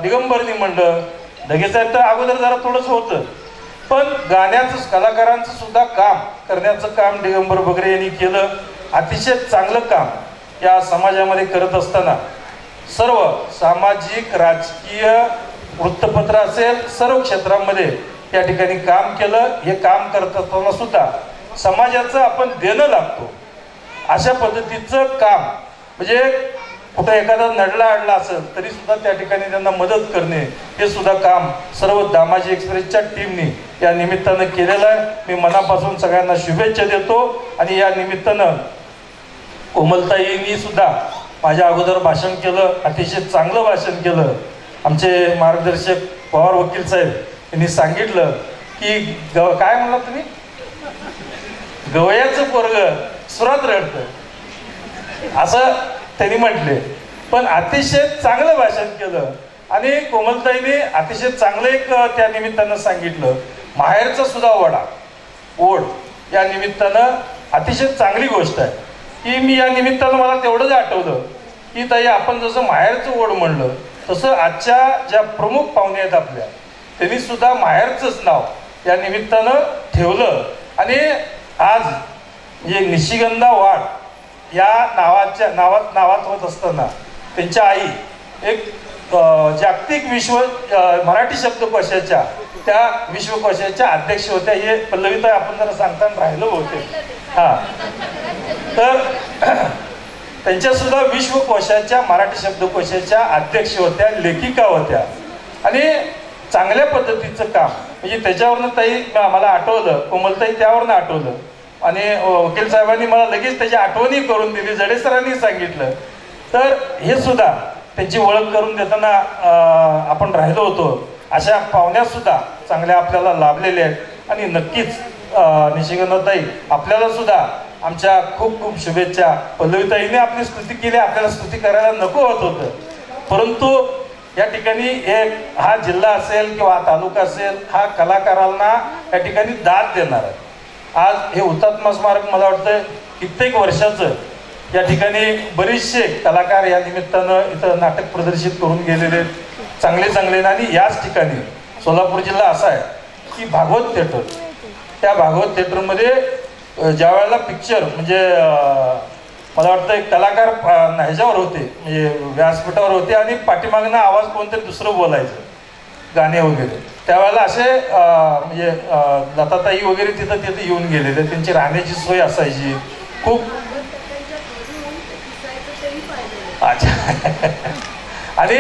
दिगंबरनी म्हणलं. ढगेसाहेब तर अगोदर जरा थोडंसं होतं पण गाण्याचं कलाकारांचं सुद्धा काम करण्याचं काम दिगंबर बगरे यांनी केलं. अतिशय चांगलं काम या समाजामध्ये करत असताना सर्व सामाजिक राजकीय वृत्तपत्र असेल सर्व क्षेत्रामध्ये या ठिकाणी काम केलं. हे काम करत असताना सुद्धा समाजाचं आपण देणं लागतो अशा पद्धतीचं काम म्हणजे कुठं एखादा नडला अडला असेल तरी सुद्धा त्या ठिकाणी त्यांना मदत करणे हे सुद्धा काम सर्व दामाजी एक्सप्रेसच्या टीमनी या निमित्तानं केलेलं आहे. मी मनापासून सगळ्यांना शुभेच्छा देतो. आणि या निमित्तानं कोमलताईंनी सुद्धा माझ्या अगोदर भाषण केलं, अतिशय चांगलं भाषण केलं. आमचे मार्गदर्शक पवार वकील साहेब यांनी सांगितलं की काय म्हणला तुम्ही गवयाचं पोरग सुरात रडतं असं त्यांनी म्हटले. पण अतिशय चांगलं भाषण केलं. आणि कोमलताईने अतिशय चांगलं एक त्या निमित्तानं सांगितलं माहेरचा सुद्धा ओढ या निमित्तानं अतिशय चांगली गोष्ट आहे की मी या निमित्तानं मला तेवढंच आठवलं की ताई आपण जसं माहेरचं ओढ म्हणलं तसं आजच्या ज्या प्रमुख पाहुणे आहेत आपल्या त्यांनी सुद्धा माहेरचंच नाव या निमित्तानं ठेवलं आणि आज म्हणजे निशिगंधा वाड या नावात होत असताना त्यांच्या आई एक जागतिक मराठी शब्दकोशाच्या त्या विश्वकोशाच्या अध्यक्ष होत्या. हे पल्लवीताई आपण जरा सांगताना राहिलं होते. हां, तर त्यांच्या सुद्धा विश्वकोशाच्या मराठी शब्दकोशाच्या अध्यक्ष होत्या, लेखिका होत्या आणि चांगल्या पद्धतीचं काम म्हणजे त्याच्यावरनं ताई मला आठवलं, कोमलताई त्यावरनं आठवलं आणि वकील साहेबांनी मला लगेच त्याची आठवणी करून दिली, जडे सरांनी सांगितलं. तर हे सुद्धा त्यांची ओळख करून देताना आपण राहिलो होतो. अशा पाहुण्या सुद्धा चांगल्या आपल्याला लाभलेल्या आहेत आणि नक्कीच निशिगंधाताई आपल्याला सुद्धा आमच्या खूप खूप शुभेच्छा. पल्लवीताईने आपली स्तुती केली, आपल्याला स्तुती करायला नको होत होतं, परंतु या ठिकाणी हा जिल्हा असेल किंवा हा तालुका असेल हा कलाकारांना या ठिकाणी दाद देणार आहे. आज हे हुतात्मा स्मारक मला वाटतं कित्येक वर्षाचं या ठिकाणी बरेचसे कलाकार या निमित्तानं इथं नाटक प्रदर्शित करून गेलेले आहेत, चांगले आणि याच ठिकाणी सोलापूर जिल्हा असा आहे की भागवत थिएटर, त्या भागवत थिएटरमध्ये ज्या वेळेला पिक्चर म्हणजे मला वाटतं एक कलाकार ह्याच्यावर होते म्हणजे व्यासपीठावर होते आणि पाठीमागनं आवाज कोणतरी दुसरं बोलायचं गाणे वगैरे, त्यावेळेला असे म्हणजे लताताई वगैरे तिथं येऊन गेलेले, त्यांची राहण्याची सोय असायची खूप. अच्छा आणि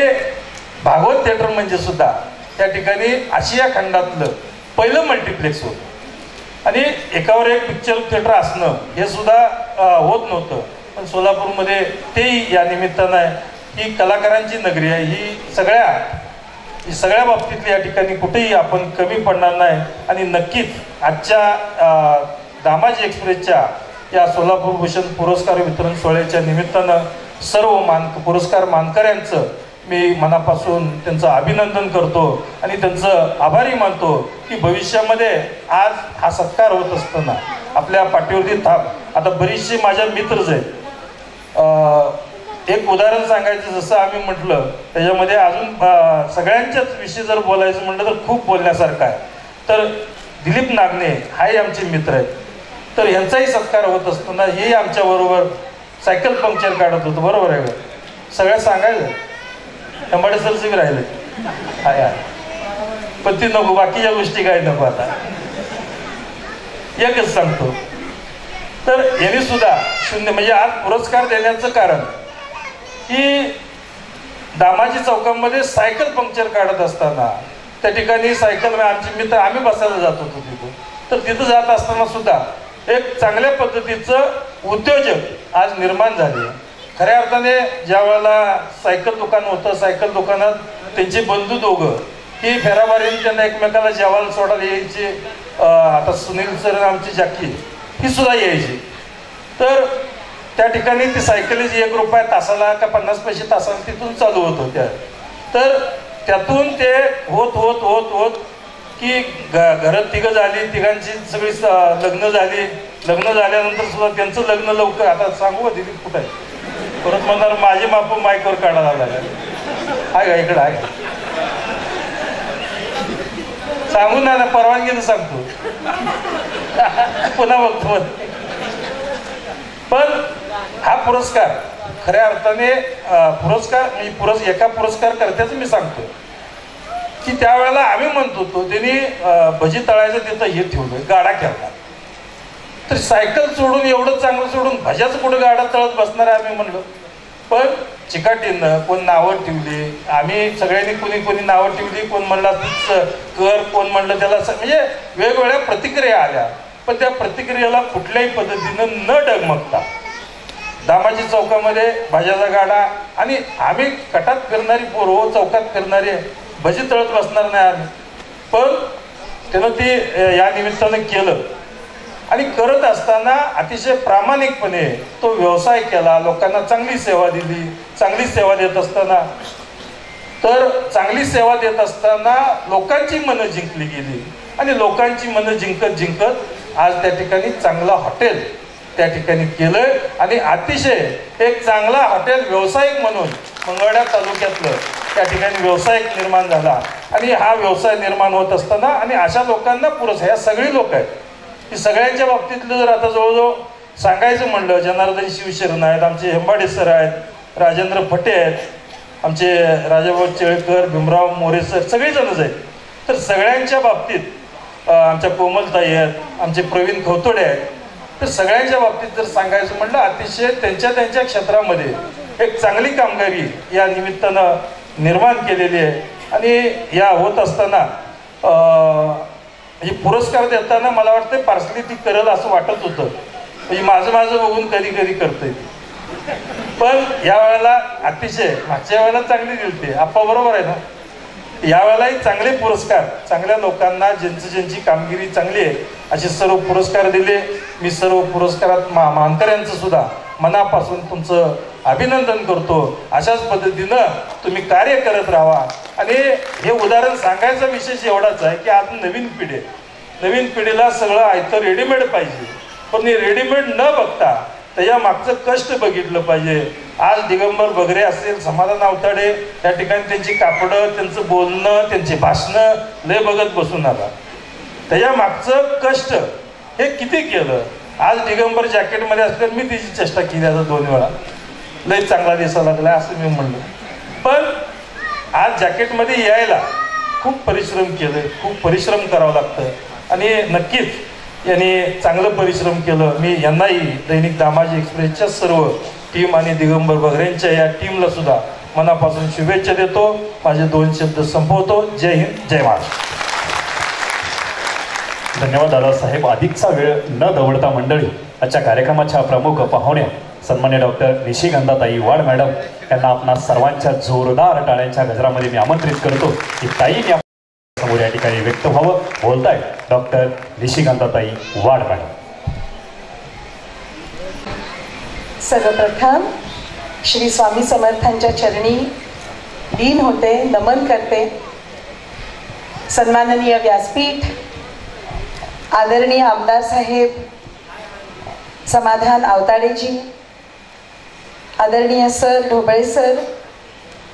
भागवत थिएटर म्हणजे सुद्धा त्या ठिकाणी आशिया खंडातलं पहिलं मल्टिप्लेक्स होतं आणि एकावर एक पिक्चर थिएटर असणं हे सुद्धा होत नव्हतं. पण सोलापूरमध्ये तेही या निमित्तानं आहे. ही कलाकारांची नगरी आहे, ही सगळ्या बाबतीतली या ठिकाणी कुठेही आपण कमी पडणार नाही आणि नक्कीच आजच्या दामाजी एक्सप्रेसच्या या सोलापूर भूषण पुरस्कार वितरण सोहळ्याच्या निमित्तानं सर्व पुरस्कार मानकऱ्यांचं मी मनापासून त्यांचं अभिनंदन करतो आणि त्यांचं आभारी मानतो की भविष्यामध्ये आज हा सत्कार होत असताना आपल्या पाठीवरती थाप. आता बरीचशी माझ्या मित्रच आहेत. एक उदाहरण सांगायचं जसं आम्ही म्हटलं त्याच्यामध्ये अजून सगळ्यांच्याच विषयी जर बोलायचं म्हटलं तर खूप बोलण्यासारखं आहे. तर दिलीप नागणे हाही आमचे मित्र आहेत. तर ह्यांचाही सत्कार होत असताना हेही आमच्याबरोबर सायकल पंक्चर काढत होतं, बरोबर आहे का? सगळ्यात सांगायचं टमाटे सरचे बी राहिले हाय पण ती नको, बाकीच्या गोष्टी काही नको. आता एकच सांगतो, तर यांनी सुद्धा शून्य म्हणजे आज पुरस्कार देण्याचं कारण की दामाजी चौकामध्ये सायकल पंक्चर काढत असताना त्या ठिकाणी सायकल आमचे मित्र आम्ही बसायला जात होतो तिथं, तर तिथं जात असताना सुद्धा एक चांगल्या पद्धतीचं उद्योजक आज निर्माण झाले. खऱ्या अर्थाने ज्या वेळेला सायकल दुकान होतं, सायकल दुकानात त्यांचे बंधू दोघं ही फेरामारीने त्यांना एकमेकाला जेवायला सोडायला यायची. आता सुनील सर आमची जाकी ही सुद्धा यायची. तर त्या ठिकाणी ती सायकलीची 1 रुपया तासाला का 50 पैसे तासाला तिथून चालू होत होत्या. तर त्यातून ते होत होत होत होत की घरात तिघं झाली, तिघांची सगळी लग्न झाली. लग्न झाल्यानंतर सुद्धा त्यांचं लग्न लवकर, आता सांगू का दिलीप कुठं आहे परत म्हणणार माझे माप माईकवर काढायला लागला आहे का इकडं आहे सांगू ना परवानगीनं सांगतो पुन्हा बघतो. पण हा पुरस्कार खऱ्या अर्थाने एका पुरस्कार करत्याचं मी सांगतो की त्यावेळेला आम्ही म्हणत होतो त्यांनी भजी तळायचं तिथं हे ठेवलं, गाडा केला. तर सायकल सोडून एवढं चांगलं सोडून भज्याचं कुठं गाडा तळत बसणार आहे आम्ही म्हणलो. पण चिकाटीनं कोण नावं ठेवली, आम्ही सगळ्यांनी कोणी नावं ठेवली, कोण म्हणला कर, कोण म्हणलं त्याला, म्हणजे वेगवेगळ्या प्रतिक्रिया आल्या. पण त्या प्रतिक्रियेला कुठल्याही पद्धतीनं न डगमगता दामाजी चौकामध्ये भाज्याचा गाडा आणि आम्ही कटात फिरणारी पोरं, चौकात फिरणारी भजी तळत बसणार नाही आम्ही. पण त्यानं ते या निमित्तानं केलं आणि करत असताना अतिशय प्रामाणिकपणे तो व्यवसाय केला, लोकांना चांगली सेवा दिली. चांगली सेवा देत असताना लोकांची मनं जिंकली गेली आणि लोकांची मनं जिंकत आज त्या ठिकाणी चांगलं हॉटेल त्या ठिकाणी केलंय आणि अतिशय एक चांगला हॉटेल व्यावसायिक म्हणून मंगळवेढा तालुक्यातलं त्या ठिकाणी व्यवसाय निर्माण झाला. आणि हा व्यवसाय निर्माण होत असताना आणि अशा लोकांना पुरस्कार, ह्या सगळी लोक आहेत की सगळ्यांच्या बाबतीतलं जर आता जवळजवळ सांगायचं म्हणलं, जनार्दन शिवशरण आहेत, आमचे हेंबाडे सर आहेत, राजेंद्र फटे आहेत, आमचे राजाभाऊ चेळकर, भीमराव मोरे सर, सगळेजणच आहेत. तर सगळ्यांच्या बाबतीत आमच्या कोमलताई आहेत, आमचे प्रवीण खवतोडे आहेत. तर सगळ्यांच्या बाबतीत जर सांगायचं म्हटलं अतिशय त्यांच्या क्षेत्रामध्ये एक चांगली कामगिरी या निमित्तानं निर्माण केलेली आहे. आणि या होत असताना म्हणजे पुरस्कार देताना मला वाटतं पार्सली ती करेल असं वाटत होतं, म्हणजे माझं बघून कधी कधी करतंय. पण या वेळेला अतिशय मागच्या वेळेला चांगली दिलते आप्पा, बरोबर आहे ना. यावेळेलाही चांगले पुरस्कार चांगल्या लोकांना ज्यांची कामगिरी चांगली आहे असे सर्व पुरस्कार दिले. मी सर्व पुरस्कारात मानकऱ्यांचं सुद्धा मनापासून तुमचं अभिनंदन करतो. अशाच पद्धतीनं तुम्ही कार्य करत राहा. आणि हे उदाहरण सांगायचा विशेष एवढाच आहे की आज नवीन पिढीला सगळं आयतं रेडीमेड पाहिजे, पण हे रेडीमेड न बघता त्याच्या मागचं कष्ट बघितलं पाहिजे. आज दिगंबर बगरे असेल, समाधान आवताडे, या ठिकाणी त्यांची कापडं, त्यांचं बोलणं, त्यांची भाषणं लय बघत बसू नका. त्याच्या मागचं कष्ट हे किती केलं. आज दिगंबर जॅकेटमध्ये असल्यावर मी त्याची चेष्टा केली आता 2 वेळा, लय चांगला दिसायला लागला असं मी म्हणलं. पण आज जॅकेटमध्ये यायला खूप परिश्रम केले, खूप परिश्रम करावं लागतं. आणि नक्कीच यांनी चांगलं परिश्रम केलं. मी यांनाही दैनिक दामाजी एक्सप्रेसच्या सर्व टीम आणि दिगंबर बगरेंच्या या टीमला सुद्धा मनापासून शुभेच्छा देतो. माझे 2 शब्द संपवतो. जय हिंद, जय महाराष्ट्र. धन्यवाद दादासाहेब. अधिकचा वेळ न दवडता मंडळी आजच्या कार्यक्रमाच्या प्रमुख पाहुण्या सन्मान्य डॉक्टर निशिगंधाताई वाड मॅडम यांना आपणा सर्वांच्या जोरदार टाळ्यांच्या गजरामध्ये मी आमंत्रित करतो की ताई या समोर या ठिकाणी व्यक्त व्हावं. बोलताय डॉक्टर निशिगंधाताई वाड मॅडम. सर्वप्रथम श्री स्वामी समर्थांच्या चरणी लीन होते, नमन करते. सन्माननीय व्यासपीठ, आदरणीय आमदार साहेब समाधान आवताडेजी, आदरणीय sir Dhoble sir,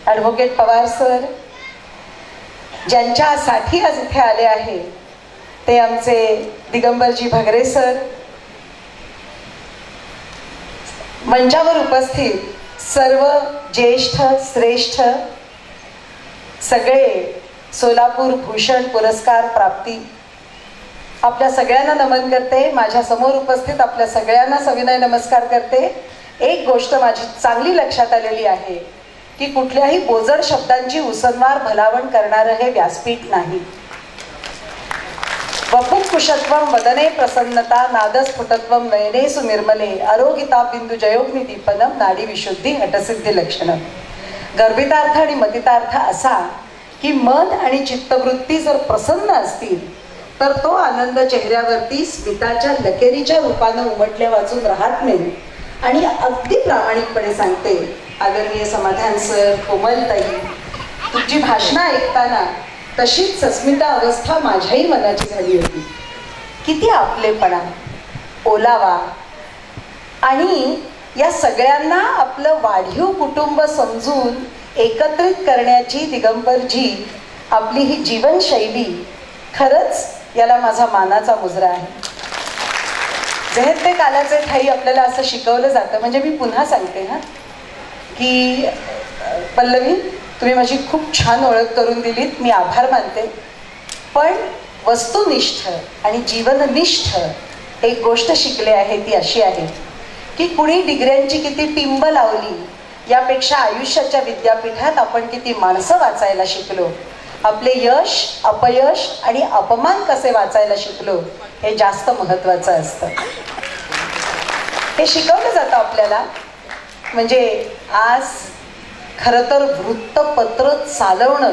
advocate Pawar sir, ज्यांच्यासाठी आज इथे आले आहे ते आमचे दिगंबरजी भगरे सर, मंचावर उपस्थित सर्व ज्येष्ठ श्रेष्ठ सगळे सोलापूर भूषण पुरस्कार प्राप्ती, आपल्या सगळ्यांना नमन करते. माझ्या समोर उपस्थित आपल्या सगळ्यांना सविनय नमस्कार करते. एक गोष्ट माझी चांगली लक्षात आलेली आहे की कुठल्याही बोजड शब्दांची उसनवार भलावण करणारं हे व्यासपीठ नाही. वपुकुशत्वम वदने प्रसन्नता नादस्फुटत्वम नयने सुनिर्मले आरोगिता बिंदू जयोग्नि दीपनम नाडी विशुद्धी हटसिद्धी लक्षणम. गर्भितार्थ आणि मतितार्थ असा की मन आणि चित्तवृत्ती जर प्रसन्न असतील तर तो आनंद चेहऱ्यावरती स्मिताच्या लकेरीच्या रूपानं उमटल्या वाचून राहत नाही. आणि अगदी प्रामाणिकपणे सांगते आदरणीय समाधान सर, कोमलताई, तुमची भाषणं ऐकताना तशीच सस्मिता अवस्था माझ्याही मनाची झाली होती. किती आपलेपणा, ओलावा आणि या सगळ्यांना आपलं वाढीव कुटुंब समजून एकत्रित करण्याची दिगंबरजी आपली ही जीवनशैली खरंच याला माझा मानाचा मुजरा आहे. जहेर ते कालाचे ठाई आपल्याला असं शिकवलं जातं. म्हणजे मी पुन्हा सांगते ना की पल्लवी, तुम्ही माझी खूप छान ओळख करून दिलीत, मी आभार मानते. पण वस्तुनिष्ठ आणि जीवननिष्ठ एक गोष्ट शिकले आहे ती अशी आहे की कुणी डिग्र्यांची किती टिंब लावली यापेक्षा आयुष्याच्या विद्यापीठात आपण किती माणसं वाचायला शिकलो, आपले यश अपयश आणि अपमान कसे वाचायला शिकलो हे जास्त महत्त्वाचं असतं. हे शिकवलं जातं आपल्याला. म्हणजे आज खरं तर वृत्तपत्र चालवणं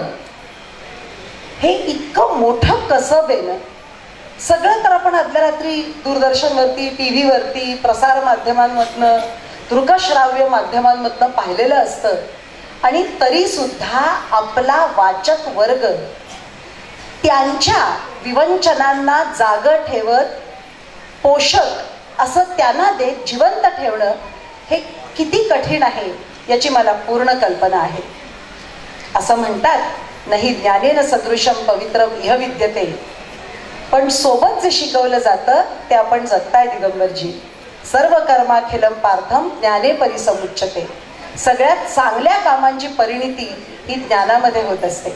हे इतकं मोठं कसब आहे ना. सगळं तर आपण आदल्या रात्री दूरदर्शनवरती, टी व्हीवरती, प्रसार माध्यमांमधनं, दृकश्राव्य माध्यमांमधनं पाहिलेलं असतं. आणि तरी सुद्धा आपला वाचक वर्ग त्यांच्या विवंचनांना जागं ठेवत पोषक असं त्यांना देत जिवंत ठेवणं हे किती कठीण आहे याची मला पूर्ण कल्पना आहे. असं म्हणतात नाही ज्ञानेन सदृशम पवित्रम इह विद्यते, पण सोबत जे शिकवलं जातं ते आपण जगताय दिगंबरजी. सर्व कर्माखिलम पार्थम ज्ञाने परिसमुच्यते. सगळ्यात चांगल्या कामांची परिणिती ही ज्ञानामध्ये होत असते.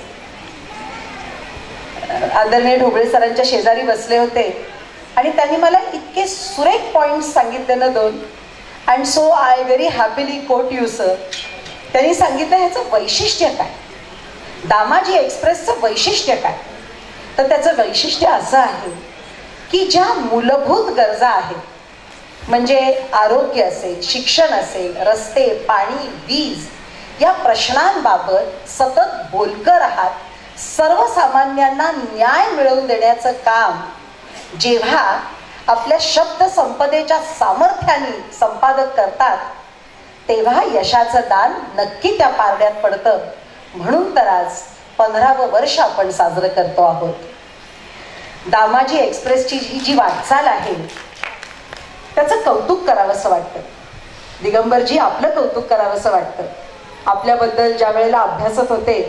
आदरणीय ढोबळे सरांच्या शेजारी बसले होते आणि त्यांनी मला इतके सुरेख पॉइंट्स सांगितले ना 2, and so I very happily quote you sir. त्यांनी सांगितलं ह्याचं वैशिष्ट्य काय, दामाजी एक्सप्रेसचं वैशिष्ट्य काय. तर त्याचं वैशिष्ट्य असं आहे की ज्या मूलभूत गरजा आहेत म्हणजे आरोग्य असेल, शिक्षण असेल, रस्ते, पाणी, वीज या प्रश्नांबाबत सतत बोलकर आहात. सर्वसामान्यांना न्याय मिळवून देण्याचं काम जेव्हा आपल्या शब्द संपदेच्या सामर्थ्याने संपादक करतात तेव्हा यशाचं दान नक्की त्या पारड्यात पडतं. म्हणून तर आज 15वं वर्ष आपण साजरं करतो आहोत. दामाजी एक्सप्रेसची ही जी वाटचाल आहे त्याचं कौतुक करावंसं वाटतं. दिगंबरजी आपलं कौतुक करावंसं वाटतं. आपल्याबद्दल ज्या वेळेला अभ्यासत होते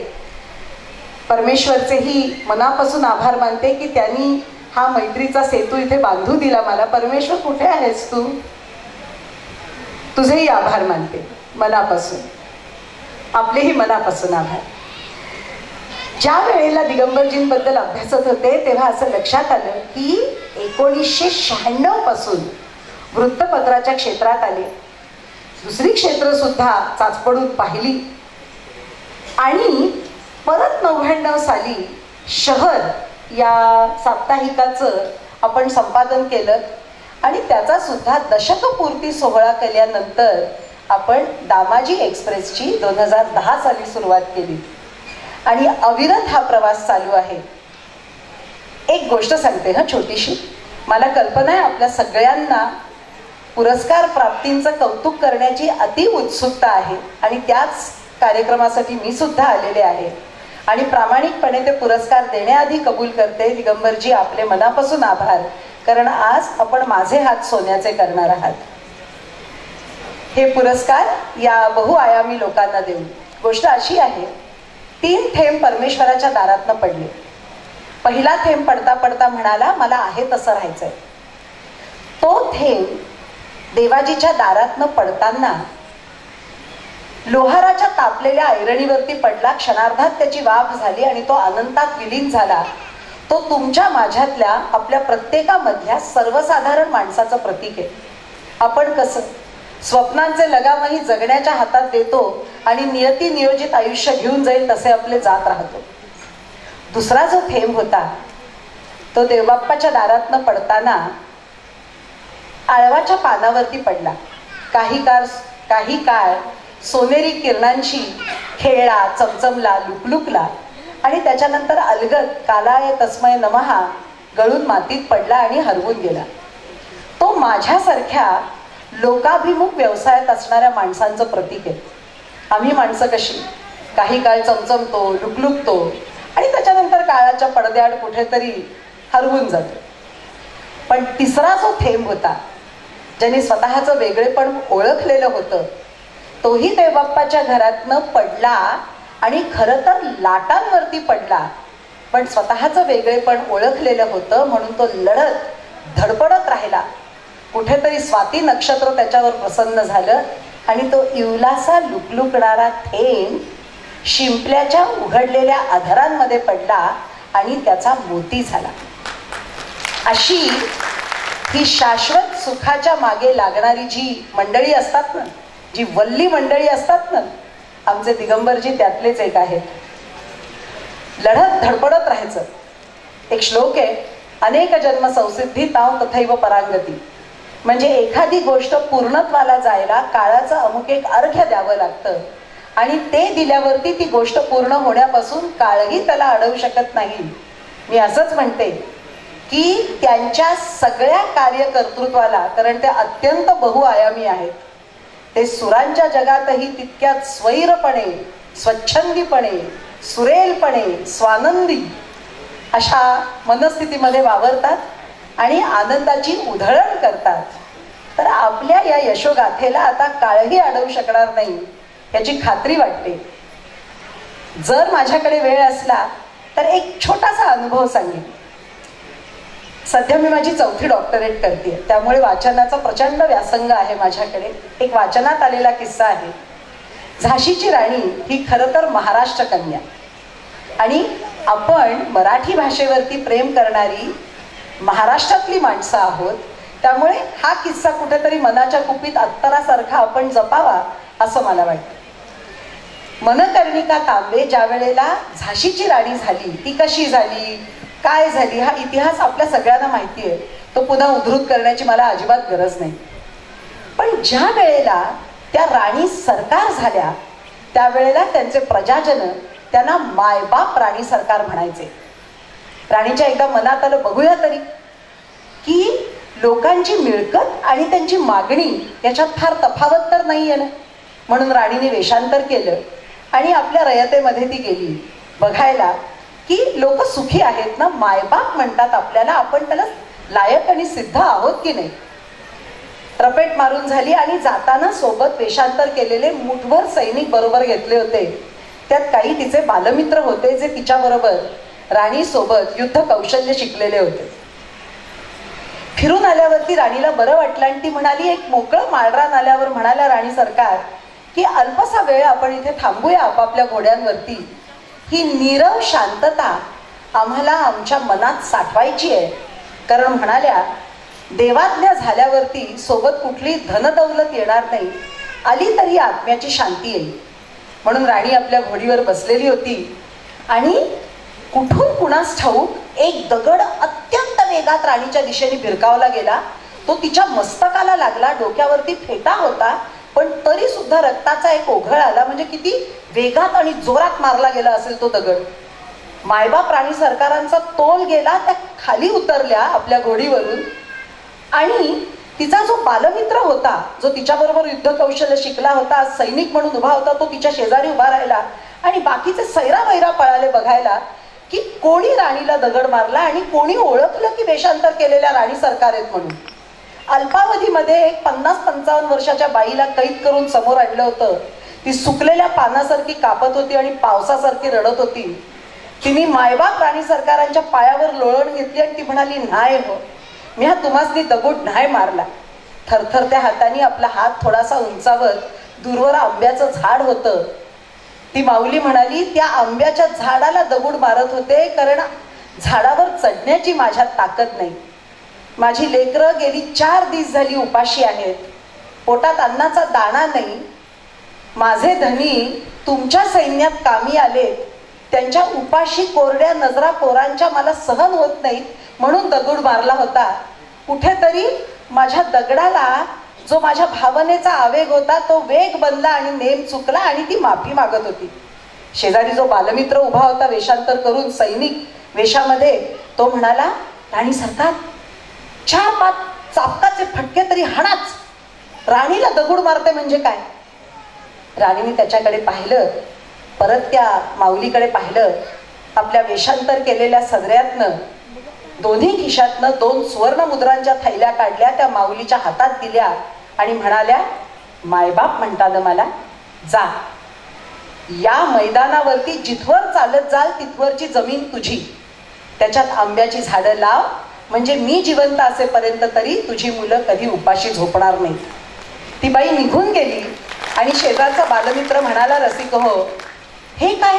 परमेश्वरचेही मनापासून आभार मानते की त्यांनी हा मैत्रीचा सेतू इथे बांधू दिला मला. परमेश्वर कुठे आहेस तू, तुझेही आभार मानते मनापासून, आपलेही मनापासून आभार. ज्या वेळेला दिगंबरजींबद्दल अभ्यासत होते तेव्हा असं लक्षात आलं की 1996 पासून वृत्तपत्राच्या क्षेत्रात आले. दुसरी क्षेत्र सुद्धा चाचपडून पाहिली आणि परत 99 साली शहर या साप्ताहिकाचं आपण संपादन केलं आणि त्याचा सुद्धा दशकपूर्ती सोहळा केल्यानंतर आपण दामाजी एक्सप्रेसची 2010 साली सुरुवात केली आणि अविरत हा प्रवास चालू आहे. एक गोष्ट सांगते हा छोटीशी. मला कल्पना आहे आपल्या सगळ्यांना पुरस्कार प्राप्तींचं कौतुक करण्याची अति उत्सुकता आहे आणि त्याच कार्यक्रमासाठी मी सुद्धा आलेले आहे आणि प्रामाणिकपणे ते पुरस्कार देण्याआधी कबूल करते दिगंबरजी आपले मनापासून आभार, कारण आज आपण माझे हात सोन्याचे करणार आहात. हे पुरस्कार या बहुआयामी लोकांना देऊ. गोष्ट अशी आहे 3 थेंब परमेश्वराच्या दारातनं पडले. पहिला थेंब पडता पडता म्हणाला मला आहे तसं राहायचंय. तो थेंब देवाजीच्या दारातनं पडताना लोहाराच्या तापलेल्या ऐरणीवरती पडला. क्षणार्धात त्याची वाफ झाली आणि तो अनंतात विलीन झाला. तो तुमच्या माझ्यातल्या आपल्या प्रत्येकामधल्या सर्वसाधारण माणसाचं प्रतीक आहे. आपण कसं स्वप्नांचे लगामही जगण्याच्या हातात देतो आणि नियती नियोजित आयुष्य घेऊन जाईल तसे आपले जात राहतो. दुसरा जो थेंब होता तो देवबाप्पाच्या दारातनं पडताना आळवाच्या पानावरती पडला. काही काळ सोनेरी किरणांशी खेळला, चमचमला, लुकलुकला आणि त्याच्यानंतर अलगद कालाय तस्मय नमहा गळून मातीत पडला आणि हरवून गेला. तो माझ्यासारख्या लोकाभिमुख व्यवसायात असणाऱ्या माणसांचं प्रतीक आहे. आम्ही माणसं कशी काही काळ चमचमतो, लुकलुकतो आणि त्याच्यानंतर काळाच्या पडद्याआड कुठेतरी हरवून जातो. पण तिसरा जो थेंब होता ज्याने स्वतःचं वेगळेपण ओळखलेलं होतं तोही देवबाप्पाच्या घरातनं पडला आणि खरं तर लाटांवरती पडला, पण स्वतःचं वेगळेपण ओळखलेलं होतं म्हणून तो लढत धडपडत राहिला. कुठेतरी स्वाती नक्षत्र त्याच्यावर प्रसन्न झालं आणि तो इवलासा लुकलुकणारा थेंब शिंपल्याच्या उघडलेल्या अधरांमध्ये पडला आणि त्याचा मोती झाला. अशी ही शाश्वत सुखाच्या मागे लागणारी जी मंडळी असतात ना, जी वल्ली मंडळी असतात ना, आमचे दिगंबरजी त्यातलेच एक आहेत. लढत धडपडत राहायचं. एक श्लोक आहे, अनेक जन्म संसिद्धी ताव तथैव परांगती. म्हणजे एखादी गोष्ट पूर्णत्वाला जायला काळाचं अमुक एक अर्घ्य द्यावं लागतं आणि ते दिल्यावरती ती गोष्ट पूर्ण होण्यापासून काळही त्याला अडवू शकत नाही. मी असंच म्हणते की त्यांच्या सगळ्या कार्यकर्तृत्वाला, कारण ते अत्यंत बहुआयामी आहेत, ते सुरांच्या जगातही तितक्यात स्वैरपणे, स्वच्छंदीपणे, सुरेलपणे, स्वानंदी अशा मनस्थितीमध्ये वावरतात आणि आनंदाची उधळण करतात. तर आपल्या या यशोगाथेला आता काळही अडवू शकणार नाही याची खात्री वाटते. जर माझ्याकडे वेळ असला तर एक छोटासा अनुभव सांगेन. सध्या मी माझी 4थी डॉक्टरेट करते, त्यामुळे वाचनाचा प्रचंड व्यासंग आहे माझ्याकडे. एक वाचनात आलेला किस्सा आहे. झाशीची राणी ही खरं तर महाराष्ट्र कन्या, आणि आपण मराठी भाषेवरती प्रेम करणारी महाराष्ट्रातली माणसं आहोत. त्यामुळे हा किस्सा कुठेतरी मनाच्या कुपीत अत्तरासारखा आपण जपावा असं मला वाटतं. मनकर्णिका तांबे ज्या वेळेला झाशीची राणी झाली, ती कशी झाली, काय झाली, हा इतिहास आपल्या सगळ्यांना माहिती आहे. तो पुन्हा उद्धृत करण्याची मला अजिबात गरज नाही. पण ज्या वेळेला त्या राणी सरकार झाल्या त्यावेळेला त्यांचे प्रजाजन त्यांना मायबाप राणी सरकार म्हणायचे. राणीच्या एकदा मनात आलं, बघूया तरी की लोकांची मिळकत आणि त्यांची मागणी याच्यात फार तफावत तर नाहीये ना. म्हणून राणीने वेषांतर केलं आणि आपल्या रयतेमध्ये ती गेली बघायला की लोक सुखी आहेत ना, मायबाप म्हणतात आपल्याला, आपण त्याला लायक आणि सिद्ध आहोत की नाही. रपेट मारून झाली आणि जाताना सोबत वेषांतर केलेले मुठभर सैनिक बरोबर घेतले होते. त्यात काही तिचे बालमित्र होते जे तिच्या बरोबर राणी सोबत युद्ध कौशल्य शिकलेले होते. फिरून आल्यावरती राणीला बरं वाटलं आणि ती म्हणाली, एक मोकळं माळरान आल्यावर म्हणाल्या राणी सरकार की अल्पसा वेळ आपण इथे थांबूया आपापल्या घोड्यांवरती. ही नीरव शांतता आम्हाला आमच्या मनात साठवायची आहे. कारण म्हणाल्या देवाज्ञा झाल्यावरती सोबत कुठली धनदौलत येणार नाही, आली तरी आत्म्याची शांती येईल. म्हणून राणी आपल्या घोडीवर बसलेली होती आणि कुठून कुणास ठाऊक एक दगड अत्यंत वेगात राणीच्या दिशेने भिरकावला गेला. तो तिच्या मस्तकाला लागला. डोक्यावरती फेटा होता पण तरी सुद्धा रक्ताचा एक ओघळ आला. म्हणजे किती वेगात आणि जोरात मारला गेला असेल तो दगड. मायबाप राणी सरकारांचा तोल गेला. त्या खाली उतरल्या आपल्या घोडीवरून आणि तिचा जो बालमित्र होता, जो तिच्याबरोबर युद्ध कौशल्य शिकला होता, सैनिक म्हणून उभा होता, तो तिच्या शेजारी उभा राहिला आणि बाकीचे सैरा वैरा पळाले बघायला की कोणी राणीला दगड मारला आणि कोणी ओळखलं की वेषांतर केलेल्या राणी सरकार आहेत म्हणून. अल्पावधीमध्ये एक 50-55 वर्षाच्या बाईला कैद करून समोर आणलं होतं. ती सुकलेल्या पानासारखी कापत होती आणि पावसासारखी रडत होती. तिने मायबाप राणी सरकारांच्या पायावर लोळण घेतली आणि ती म्हणाली, नाही हो, मी हा तुम्हासनी दगड नाही मारला. थरथरत्या हाताने आपला हात थोडासा उंचावर दूरवर आंब्याचं झाड होतं. ती माऊली म्हणाली, त्या आंब्याच्या झाडाला दगड मारत होते कारण झाडावर चढण्याची माझ्यात ताकद नाही. माझी लेकरं गेली 4 दिवस झाली उपाशी आहेत. पोटात अन्नाचा दाणा नाही. माझे धनी तुमच्या सैन्यात कामी आलेत. त्यांच्या उपाशी कोरड्या नजरा पोरांच्या मला सहन होत नाहीत म्हणून दगड मारला होता. कुठेतरी माझ्या दगडाला जो माझ्या भावनेचा आवेग होता तो वेग बनला आणि नेम चुकला आणि ती माफी मागत होती. शेजारी जो बालमित्र उभा होता वेषांतर करून सैनिक वेशामध्ये, तो म्हणाला, राणी सरकार 4-5 चापकाचे फटके तरी हाणाच, राणीला दगड मारते म्हणजे काय. राणीने त्याच्याकडे पाहिलं, परत त्या माऊलीकडे पाहिलं. आपल्या वेषांतर केलेल्या सदऱ्यातनं दोन्ही खिशातनं 2 सुवर्ण मुद्रांच्या थैल्या काढल्या, त्या माऊलीच्या हातात दिल्या आणि म्हणाल्या, मायबाप म्हणतात मला, जा या मैदानावरती जिथवर चालत जाल तिथवरची जमीन तुझी. त्याच्यात आंब्याची झाडं लाव म्हणजे मी जिवंत असेपर्यंत तरी तुझी मुलं कधी उपाशी झोपणार नाही. ती बाई निघून गेली आणि शेजारचा बालमित्र म्हणाला, रसिक हो, हे काय,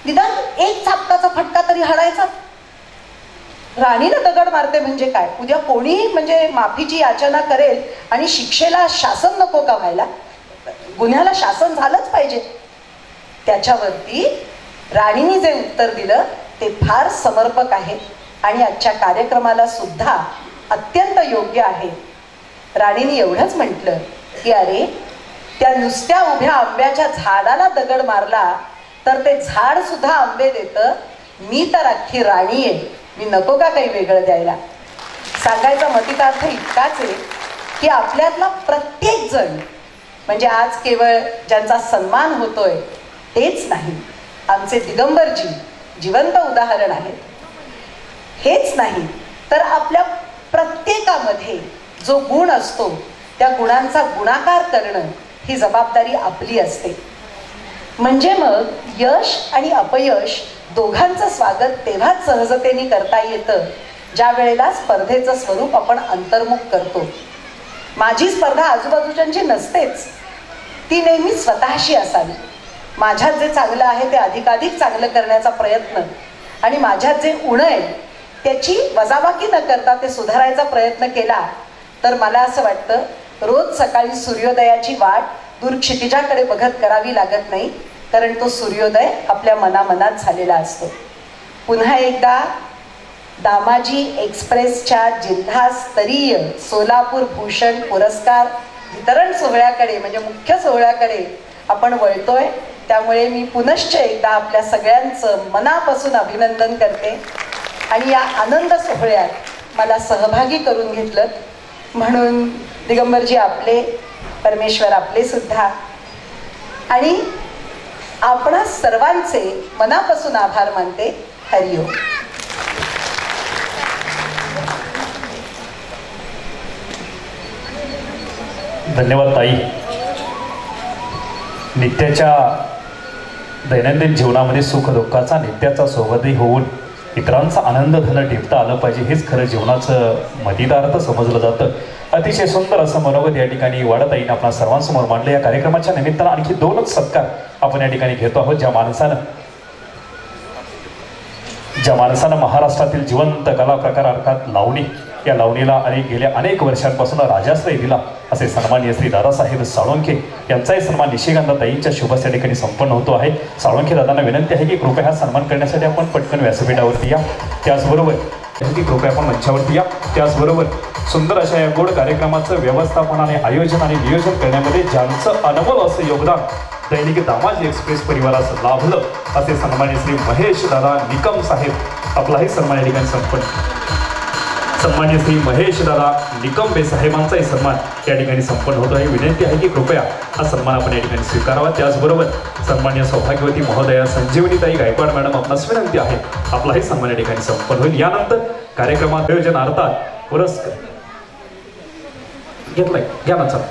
निदान एक चापकाचा फटका तरी हाणायचा. राणीला दगड मारते म्हणजे काय. उद्या कोणीही म्हणजे माफीची याचना करेल आणि शिक्षेला शासन नको का व्हायला. गुन्ह्याला शासन झालंच पाहिजे. त्याच्यावरती राणीने जे उत्तर दिलं ते फार समर्पक आहे आणि आजच्या कार्यक्रमाला सुद्धा अत्यंत योग्य आहे. राणीने एवढंच म्हटलं की अरे, त्या नुसत्या उभ्या आंब्याच्या झाडाला दगड मारला तर ते झाड सुद्धा आंबे देतं. मी तर अख्खी राणी आहे, मी नको का काही वेगळं द्यायला. सांगायचा मतितार्थ इतकाच आहे की आपल्यातला प्रत्येक जण म्हणजे आज केवळ ज्यांचा सन्मान होतोय तेच नाही, आमचे दिगंबरजी जिवंत उदाहरण आहेत. हेच नाही तर आपल्या प्रत्येकामध्ये जो गुण असतो त्या गुणांचा गुणाकार करणं ही जबाबदारी आपली असते. म्हणजे मग यश आणि अपयश दोघांचं स्वागत तेव्हाच सहजतेने करता येतं ज्या वेळेला स्पर्धेचं स्वरूप आपण अंतर्मुख करतो. माझी स्पर्धा आजूबाजूच्यांची नसतेच, ती नेहमी स्वतःशी असावी. माझ्यात जे चांगलं आहे ते अधिकाधिक चांगलं करण्याचा प्रयत्न आणि माझ्यात जे उणं आहे त्याची वजाबाकी न करता ते सुधारायचा प्रयत्न केला तर मला असं वाटतं रोज सकाळी सूर्योदयाची वाट दूरक्षितिजाकडे बघत करावी लागत नाही, कारण तो सूर्योदय आपल्या मनामनात झालेला असतो. पुन्हा एकदा दामाजी एक्सप्रेसच्या जिल्हास्तरीय सोलापूर भूषण पुरस्कार वितरण सोहळ्याकडे म्हणजे मुख्य सोहळ्याकडे आपण वळतोय. त्यामुळे मी पुनश्च एकदा आपल्या सगळ्यांचं मनापासून अभिनंदन करते आणि या आनंद सोहळ्यात मला सहभागी करून घेतलं म्हणून दिगंबरजी आपले, परमेश्वर आपले सुद्धा आणि आपणा सर्वांचे मनापासून आभार मानते. हरिओम. धन्यवाद ताई. नित्याच्या दैनंदिन जीवनामध्ये सुख दुःखाचा नित्याचा सोबतही होऊन इतरांचा आनंद धन टिपता आलं पाहिजे, हेच खरं जीवनाचं मतिदार्थ समजलं जातं. अतिशय सुंदर असं मनोगत या ठिकाणी वाढताईने आपल्या सर्वांसमोर मांडलं. या कार्यक्रमाच्या निमित्तानं आणखी 2च सत्कार आपण या ठिकाणी घेतो आहोत. ज्या माणसानं महाराष्ट्रातील जिवंत कला प्रकार अर्थात लावणी, या लावणीला गेल्या अनेक वर्षांपासून राजाश्रय दिला असे सन्माननीय श्री दादासाहेब साळुंखे यांचाही सन्मान निशिगंधाताईंच्या शुभस या ठिकाणी संपन्न होतो आहे. साळुंखे दादांना विनंती आहे की कृपया हा सन्मान करण्यासाठी आपण पटकन व्यासपीठावरती या. त्याचबरोबर कृपया आपण मंचावरती या. त्याचबरोबर सुंदर अशा या गोड कार्यक्रमाचं व्यवस्थापन आणि आयोजन आणि नियोजन करण्यामध्ये ज्यांचं अनमोल असं योगदान दैनिक दामाजी एक्सप्रेस परिवारास लाभलं असे सन्माननीय श्री महेश दादा निकम साहेब, आपलाही सन्मान या ठिकाणी संपन्न. सन्मान्य श्री महेश दादा निकंबे साहेबांचाही सन्मान या ठिकाणी संपन्न होतो आहे. विनंती आहे की कृपया हा सन्मान आपण या ठिकाणी स्वीकारावा. त्याचबरोबर सन्मान्य सौभाग्यवती महोदया संजीवनीताई गायकवाड मॅडम आपणास विनंती आहे, आपलाही सन्मान या ठिकाणी संपन्न होईल. यानंतर कार्यक्रमात आयोजन अर्थात पुरस्कार घेतलाय घ्या ना. चला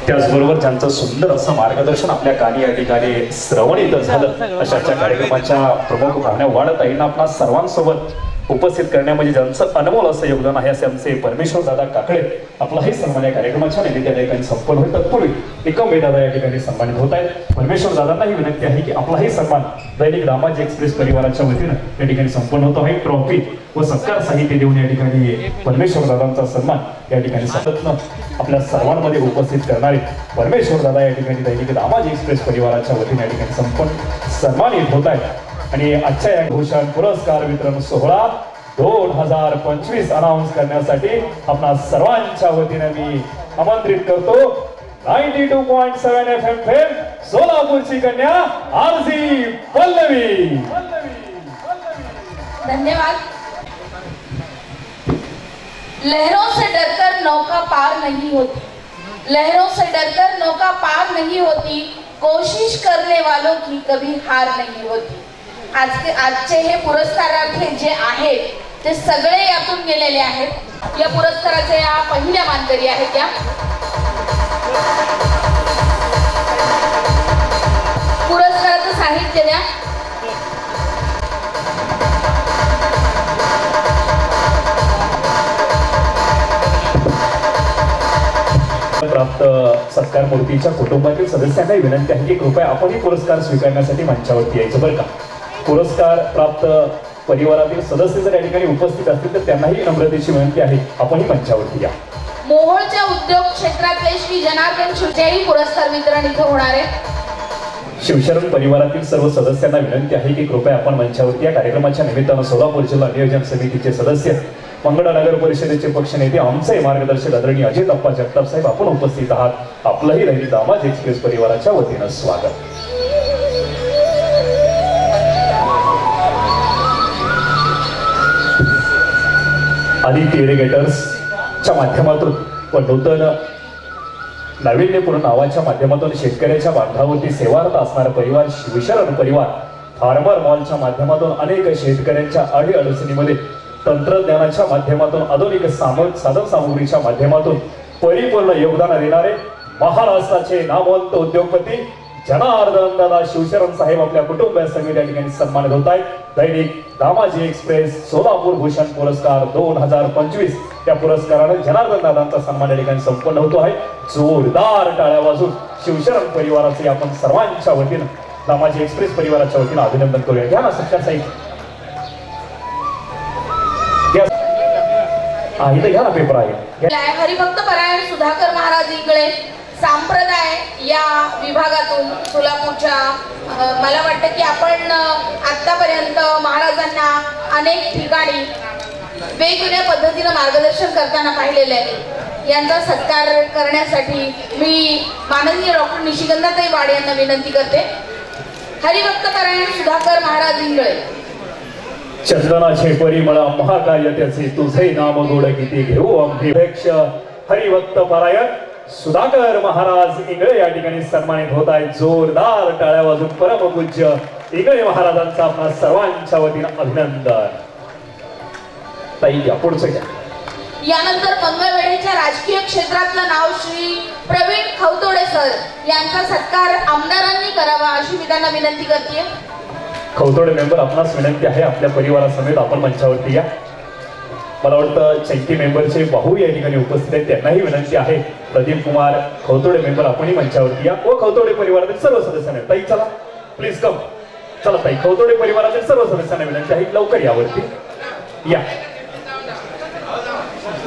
त्याचबरोबर ज्यांचं सुंदर असं मार्गदर्शन आपल्या कानी या ठिकाणी श्रवणीत झालं अशाच्या कार्यक्रमाच्या प्रमुख पाहुण्या वाढताईंना आपल्या सर्वांसोबत उपस्थित करण्यामध्ये ज्यांचं अनमोल असं योगदान आहे असे आमचे परमेश्वर दादा काकडे, आपलाही सन्मान या कार्यक्रमाच्या निमित्ताने या ठिकाणी संपन्न होईल. तत्पूर्वी निकंबे दादा या ठिकाणी सन्मानित होत आहेत. परमेश्वर दादांनाही विनंती आहे की आपलाही सन्मान दैनिक दामाजी एक्सप्रेस परिवाराच्या वतीनं या ठिकाणी संपन्न होतो आहे. ट्रॉफी व सत्कार साहित्य देऊन या ठिकाणी परमेश्वर दादांचा सन्मान या ठिकाणी सातत्यानं आपल्या सर्वांमध्ये उपस्थित करणारे परमेश्वर दादा या ठिकाणी दैनिक दामाजी एक्सप्रेस परिवाराच्या वतीने या ठिकाणी संपन्न सन्मानित होत आहेत. आणि आजच्या या भूषण पुरस्कार वितरण सोहळा 2025 अनाउन्स करण्यासाठी आपणा सर्वांच्या वतीने मी आमंत्रित करतो 92.7 FM फेम सोलापूरची कन्या आरजी पल्लवी. धन्यवाद. लहरों से डरकर नौका पार नहीं होती, लहरों से डरकर नौका पार नहीं होती, कोशिश करने वालों की कभी हार नहीं होती. आजचे हे पुरस्कारार्थी जे आहेत ते सगळे यातून गेलेले आहेत. या पुरस्काराचे या पहिल्या मानकरी आहेत. त्या पुरस्काराचं साहित्य द्या. प्राप्त सत्कार मूर्तीच्या कुटुंबातील सदस्यांनाही विनंती आहे की कृपया आपणही पुरस्कार स्वीकारण्यासाठी मंचावरती यायचं बरं का. पुरस्कार प्राप्त परिवारातील सदस्य जर या ठिकाणी उपस्थित असतील तर त्यांनाही नम्रतेची विनंती आहे, आपणही मंचावरती या. मोहोळच्या उद्योग क्षेत्रातले श्री जनार्दन शिवचेही पुरस्कार वितरण इथं होणार आहे. शिवशरण परिवारातील सर्व सदस्यांना विनंती आहे की कृपया आपण मंचावरती या. कार्यक्रमाच्या निमित्तानं सोलापूर जिल्हा नियोजन समितीचे सदस्य, मंगळा नगर परिषदेचे पक्षनेते, आमचे मार्गदर्शक आदरणीय अजित अप्पा जगताप साहेब आपण उपस्थित आहात. आपलंही दैनिक दामाजी एक्सप्रेस परिवाराच्या वतीनं स्वागत. आदित्य इरिगेटर्सच्या माध्यमातून व नूतन नाविन्यपूर्ण नावाच्या माध्यमातून शेतकऱ्याच्या बांधावरती सेवार्थ असणारा परिवार शिवशरण परिवार फार्मर मॉलच्या माध्यमातून अनेक शेतकऱ्यांच्या अडीअडचणीमध्ये तंत्रज्ञानाच्या माध्यमातून आधुनिक साधन सामुग्रीच्या माध्यमातून परिपूर्ण योगदान देणारे महाराष्ट्राचे नामवंत उद्योगपती जनार्दन दादा शिवशरण साहेब आपल्या कुटुंबियांसहित या ठिकाणी सन्मानित होत आहेत. दैनिक दामाजी एक्सप्रेस सोलापूर भूषण पुरस्कार 2025 या पुरस्काराने जनार्दन दादांचा सन्मान या ठिकाणी संपन्न होतो आहे. जोरदार टाळ्या वाजून शिवशरण परिवाराचे आपण सर्वांच्या वतीनं दामाजी एक्सप्रेस परिवाराच्या वतीनं अभिनंदन करूया. घ्या ना सत्कार साहेब, इथं घ्या ना पेपर आहे. हरिभक्त परायण सुधाकर महाराज इंगळे संप्रदाय या विभागातून सोलापूरच्या मला वाटतं की आपण आतापर्यंत महाराजांना अनेक ठिकाणी वेगवेगळ्या पद्धतीनं मार्गदर्शन करताना पाहिलेलं आहे. यांचा सत्कार करण्यासाठी मी माननीय डॉक्टर निशिगंधाताई वाड यांना विनंती करते. हरिभक्त परायण सुधाकर महाराज इंगळे. चंदनाचे परिमळ महाकार्य त्याचे तुझे नाम गोड किती घेऊ अभिपेक्ष हरिभक्त परायण सुधाकर महाराज इंगळे या ठिकाणी सन्मानित होत आहेत. जोरदार टाळ्या वाजून परमपूज्य इंगळे महाराजांचा आपणा सर्वांच्या वतीनं अभिनंदन. ताई घ्या, पुढचं घ्या. यानंतर मंगळवेढ्याच्या राजकीय क्षेत्रातलं नाव श्री प्रवीण खवतोडे सर यांचा सत्कार आमदारांनी करावा अशी मी त्यांना विनंती करते. खवतोडे मेंबर आपणास विनंती आहे आपल्या परिवारासमेत आपण मंचावरती या. मला वाटतं चैती मेंबरचे भाऊ या ठिकाणी उपस्थित आहेत, त्यांनाही विनंती आहे. प्रदीप कुमार खवतोडे मेंबर आपणही मंचावरती या व खवतोडे परिवारातील सर्व सदस्यांना. ताई चला प्लीज कम. चला ताई, खवतोडे परिवारातील सर्व सदस्यांना विनंती आहे लवकर यावरती या.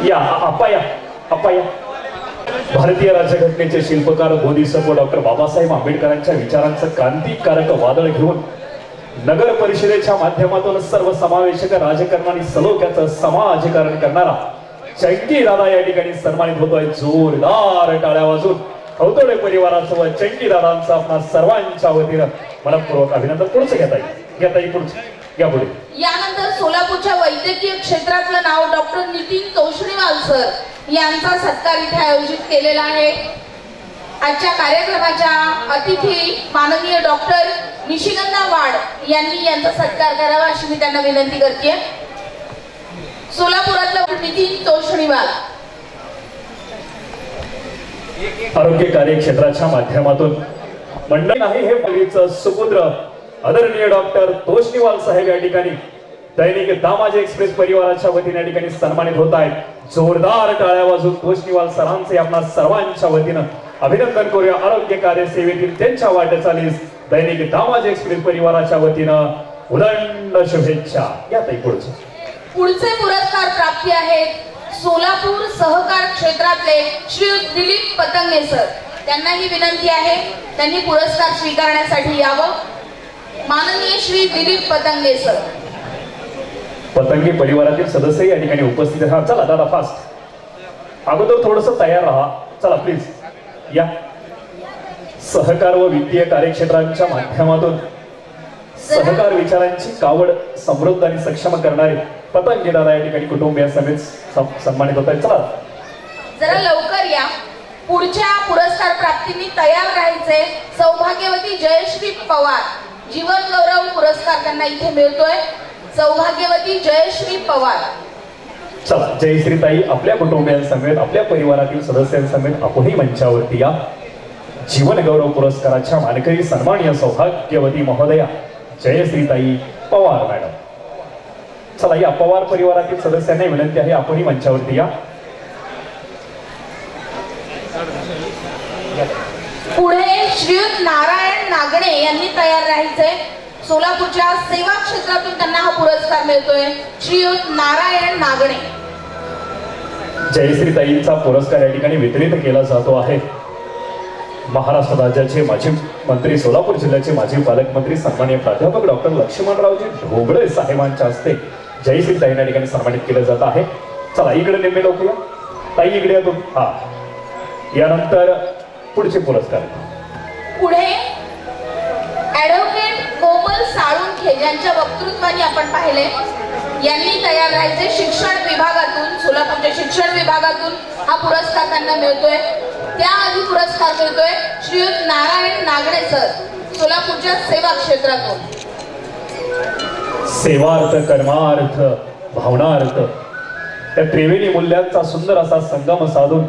या आप्पा या, आप्पा या. भारतीय राज्यघटनेचे शिल्पकार बोधिसत्व डॉक्टर बाबासाहेब आंबेडकरांच्या विचारांचं क्रांतिकारक वादळ घेऊन नगर परिषदेच्या माध्यमातून सर्वसमावेशक राजकारण आणि सलोख्याचं समाजकारण करणारा चंकी दादा या ठिकाणी सन्मानित होतोय. जोरदार टाळ्या वाजून खवतोडे परिवारासोबत चंकी दादांचा आपणा सर्वांच्या वतीनं मनपूर्वक अभिनंदन. पुढचं घेता येईल, घेता येईल, पुढचं या पुढे. यानंतर सोलापूरच्या वैद्यकीय क्षेत्रातलं नाव डॉक्टर नितीन तोष्णीवाल सर यांचा सत्कार इथे आयोजित केलेला आहे. आजच्या कार्यक्रमाच्या अतिथी माननीय डॉक्टर निशिगंधा वाड यांनी यांचा सत्कार करावा अशी मी त्यांना विनंती करते. सोलापुरातलं नितीन तोष्णीवाल. आरोग्य कार्यक्षेत्राच्या माध्यमातून मंडळ नाही हे मुलीचं सुपुत्र आदरणीय डॉक्टर तोष्णीवाल साहेब या ठिकाणी दैनिक दामाजी एक्सप्रेस परिवाराच्या वतीने या ठिकाणी सन्मानित होत आहेत. जोरदार टाळ्या वाजून तोष्णीवाल सरांचे आपणा सर्वांच्या वतीनं अभिनंदन करूया. आरोग्य कार्य सेवेतील त्यांच्या वाटचालीस दैनिक दामाजी एक्सप्रेस परिवाराच्या वतीनं उदंड शुभेच्छा. या ताई पुढचं. पुढचे पुरस्कार प्राप्ती आहेत सोलापूर सहकार क्षेत्रातले श्री दिलीप पतंगे सर. त्यांनाही विनंती आहे त्यांनी पुरस्कार स्वीकारण्यासाठी यावं. माननीय श्री दिलीप पतंगे सर. पतंगी परिवारातील सदस्य या ठिकाणी उपस्थित आहेत. चला दादा फास्ट, अगोदर थोडस तयार राहा. चला प्लीज या. सहकार व वित्तीय कार्यक्षेत्रांच्या माध्यमातून सहकार विचारांची कावड समृद्ध आणि सक्षम करणारे पतंगी दादा या ठिकाणी कुटुंबियांसमेत सन्मानित होत आहेत. चला जरा लवकर या. पुढच्या पुरस्कार प्राप्तींनी तयार राहायचे. सौभाग्यवती जयश्री पवार जीवन गौरव पुरस्कार त्यांना इथे मिळतोय. सौभाग्यवती जयश्री पवार. चला जयश्रीताई आपल्या कुटुंबियांसमेत आपल्या परिवारातील सदस्यांसमेत आपणही मंचावरती या. जीवन गौरव पुरस्काराच्या मानकरी सन्माननीय सौभाग्यवती महोदया जयश्रीताई पवार मॅडम. चला या पवार परिवारातील सदस्यांना विनंती आहे आपणही मंचावरती या. पुढे श्रीयुत नारायण नागणे यांनी तयार राहायचे. सोलापूरच्या सेवा क्षेत्रातून त्यांना हा पुरस्कार मिळतोय. श्रीयुत नारायण नागणे. जयश्रीताईंचा पुरस्कार या ठिकाणी वितरित केला जातो आहे. महाराष्ट्र राज्याचे माजी मंत्री सोलापूर जिल्ह्याचे माजी पालकमंत्री सन्माननीय प्राध्यापक डॉक्टर लक्ष्मणरावजी ढोबळे साहेबांच्या हस्ते जयश्रीताईंना ठिकाणी सन्मानित केलं जात आहे. चला इकडे नेमके लोक या. ताई इकडे या तुम्ही. हा यानंतर पुढचे पुरस्कार. पुढे ऍडव्होकेट कोमल साळुंखे ज्यांच्या वक्तृत्वाने आपण पाहिले यांनी तयार राहायचे. शिक्षण विभागातून सोलापूरच्या शिक्षण विभागातून हा पुरस्कार त्यांना मिळतोय. त्याआधी पुरस्कार मिळतोय श्रीयुत नारायण नागणे सर सोलापूरच्या सेवा क्षेत्रातून. सेवार्थ, कर्मार्थ, भावनार्थ या त्रिवेणी मूल्यांचा सुंदर असा संगम साधून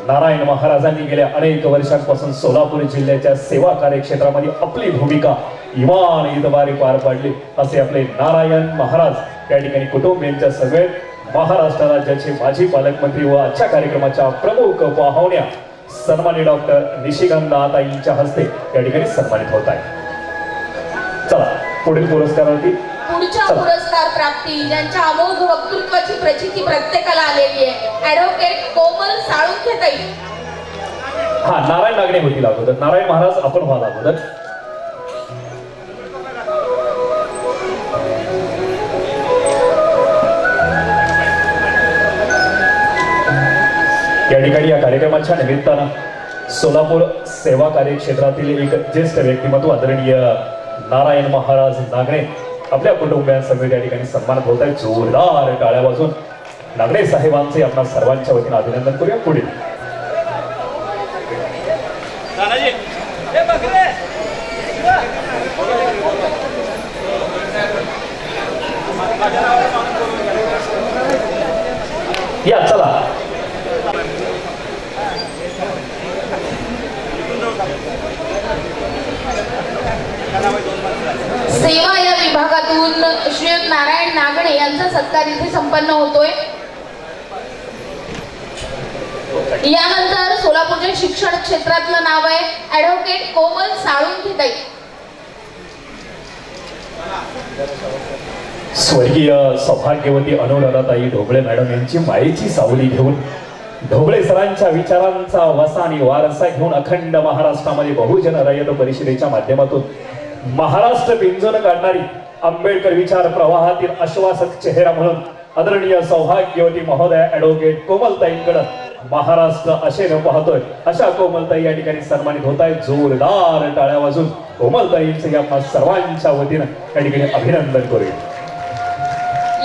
नारायण महाराजांनी गेल्या अनेक वर्षांपासून सोलापूर जिल्ह्याच्या सेवा कार्यक्षेत्रामध्ये आपली भूमिका इमान इतबारी पार पाडली असे आपले नारायण महाराज या ठिकाणी कुटुंबियांच्या सगळे महाराष्ट्र राज्याचे माजी पालकमंत्री व आजच्या कार्यक्रमाच्या प्रमुख पाहुण्या सन्माननीय डॉक्टर निशिकांत ताईंच्या हस्ते या ठिकाणी सन्मानित होत आहे. चला पुढील पुरस्कारार्थी पुढच्या पुरस्कार प्राप्ती ज्यांच्या अमोघ वक्तृत्वाची प्रचिती प्रत्येकाला आलेली आहे ॲडव्होकेट कोमल साळुंखेताई. हा नारायण नागणे होतील अगोदर. नारायण महाराज आपण व्हाल अगोदर. या ठिकाणी या कार्यक्रमाच्या निमित्तानं सोलापूर सेवा कार्यक्षेत्रातील एक ज्येष्ठ व्यक्तिमत्व आदरणीय नारायण महाराज नागणे आपल्या कुटुंबियांसमवेत या ठिकाणी सन्मानित होत आहेत. जोरदार टाळ्या वाजून नागणे साहेबांचे आपण सर्वांच्या वतीने अभिनंदन करूया. पुढील या चला सेवा या विभागातून श्रीयुत नारायण नागणे यांचा सत्कार इथे संपन्न होतोय. यानंतर सोलापूरच्या शिक्षण क्षेत्रातलं नाव आहे ॲडव्होकेट कोमल साळुंखेताई. स्वर्गीय सौभाग्यवती अनुराधाताई ढोबळे मॅडम यांची मायेची सावली घेऊन ढोबळे सरांच्या विचारांचा वसा आणि वारसा घेऊन अखंड महाराष्ट्रामध्ये बहुजन रयत परिषदेच्या माध्यमातून महाराष्ट्र पिंजून काढणारी आंबेडकर विचार प्रवाहातील आश्वासक चेहरा म्हणून आदरणीय सौभाग्यवती महोदया ॲडव्होकेट कोमलताईंकडे महाराष्ट्र आशेने पाहतोय. अशा कोमलताई या ठिकाणी सन्मानित होत आहेत. जोरदार टाळ्या वाजून कोमलताईंचे आपण सर्वांच्या वतीनं या ठिकाणी अभिनंदन करूया.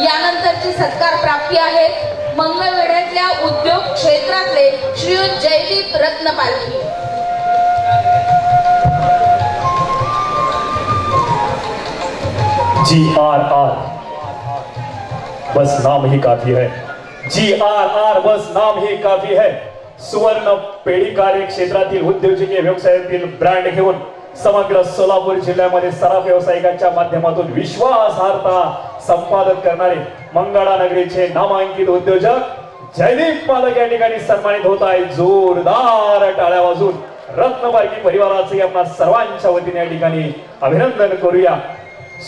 यानंतरची सत्कार प्राप्ती आहेत मंगळवेढ्यातल्या उद्योग क्षेत्रातले श्रीयुत जयदीप रत्नपारखी. GRR बस नाम ही काफी है. GRR बस नाम ही काफी है. सुवर्ण पेढी कार्य क्षेत्रातील उद्योजकीय व्यवसायातील ब्रँड घेऊन समग्र सोलापूर जिल्ह्यामध्ये सराफ व्यावसायिकांच्या माध्यमातून विश्वासार्हता संपादक करणारे मंगळा नगरीचे नामांकित उद्योजक जयदीप पालक या ठिकाणी सन्मानित होत आहे. जोरदार टाळ्या वाजून रत्नपारखी परिवाराचे आपण सर्वांच्या वतीने या ठिकाणी अभिनंदन करूया.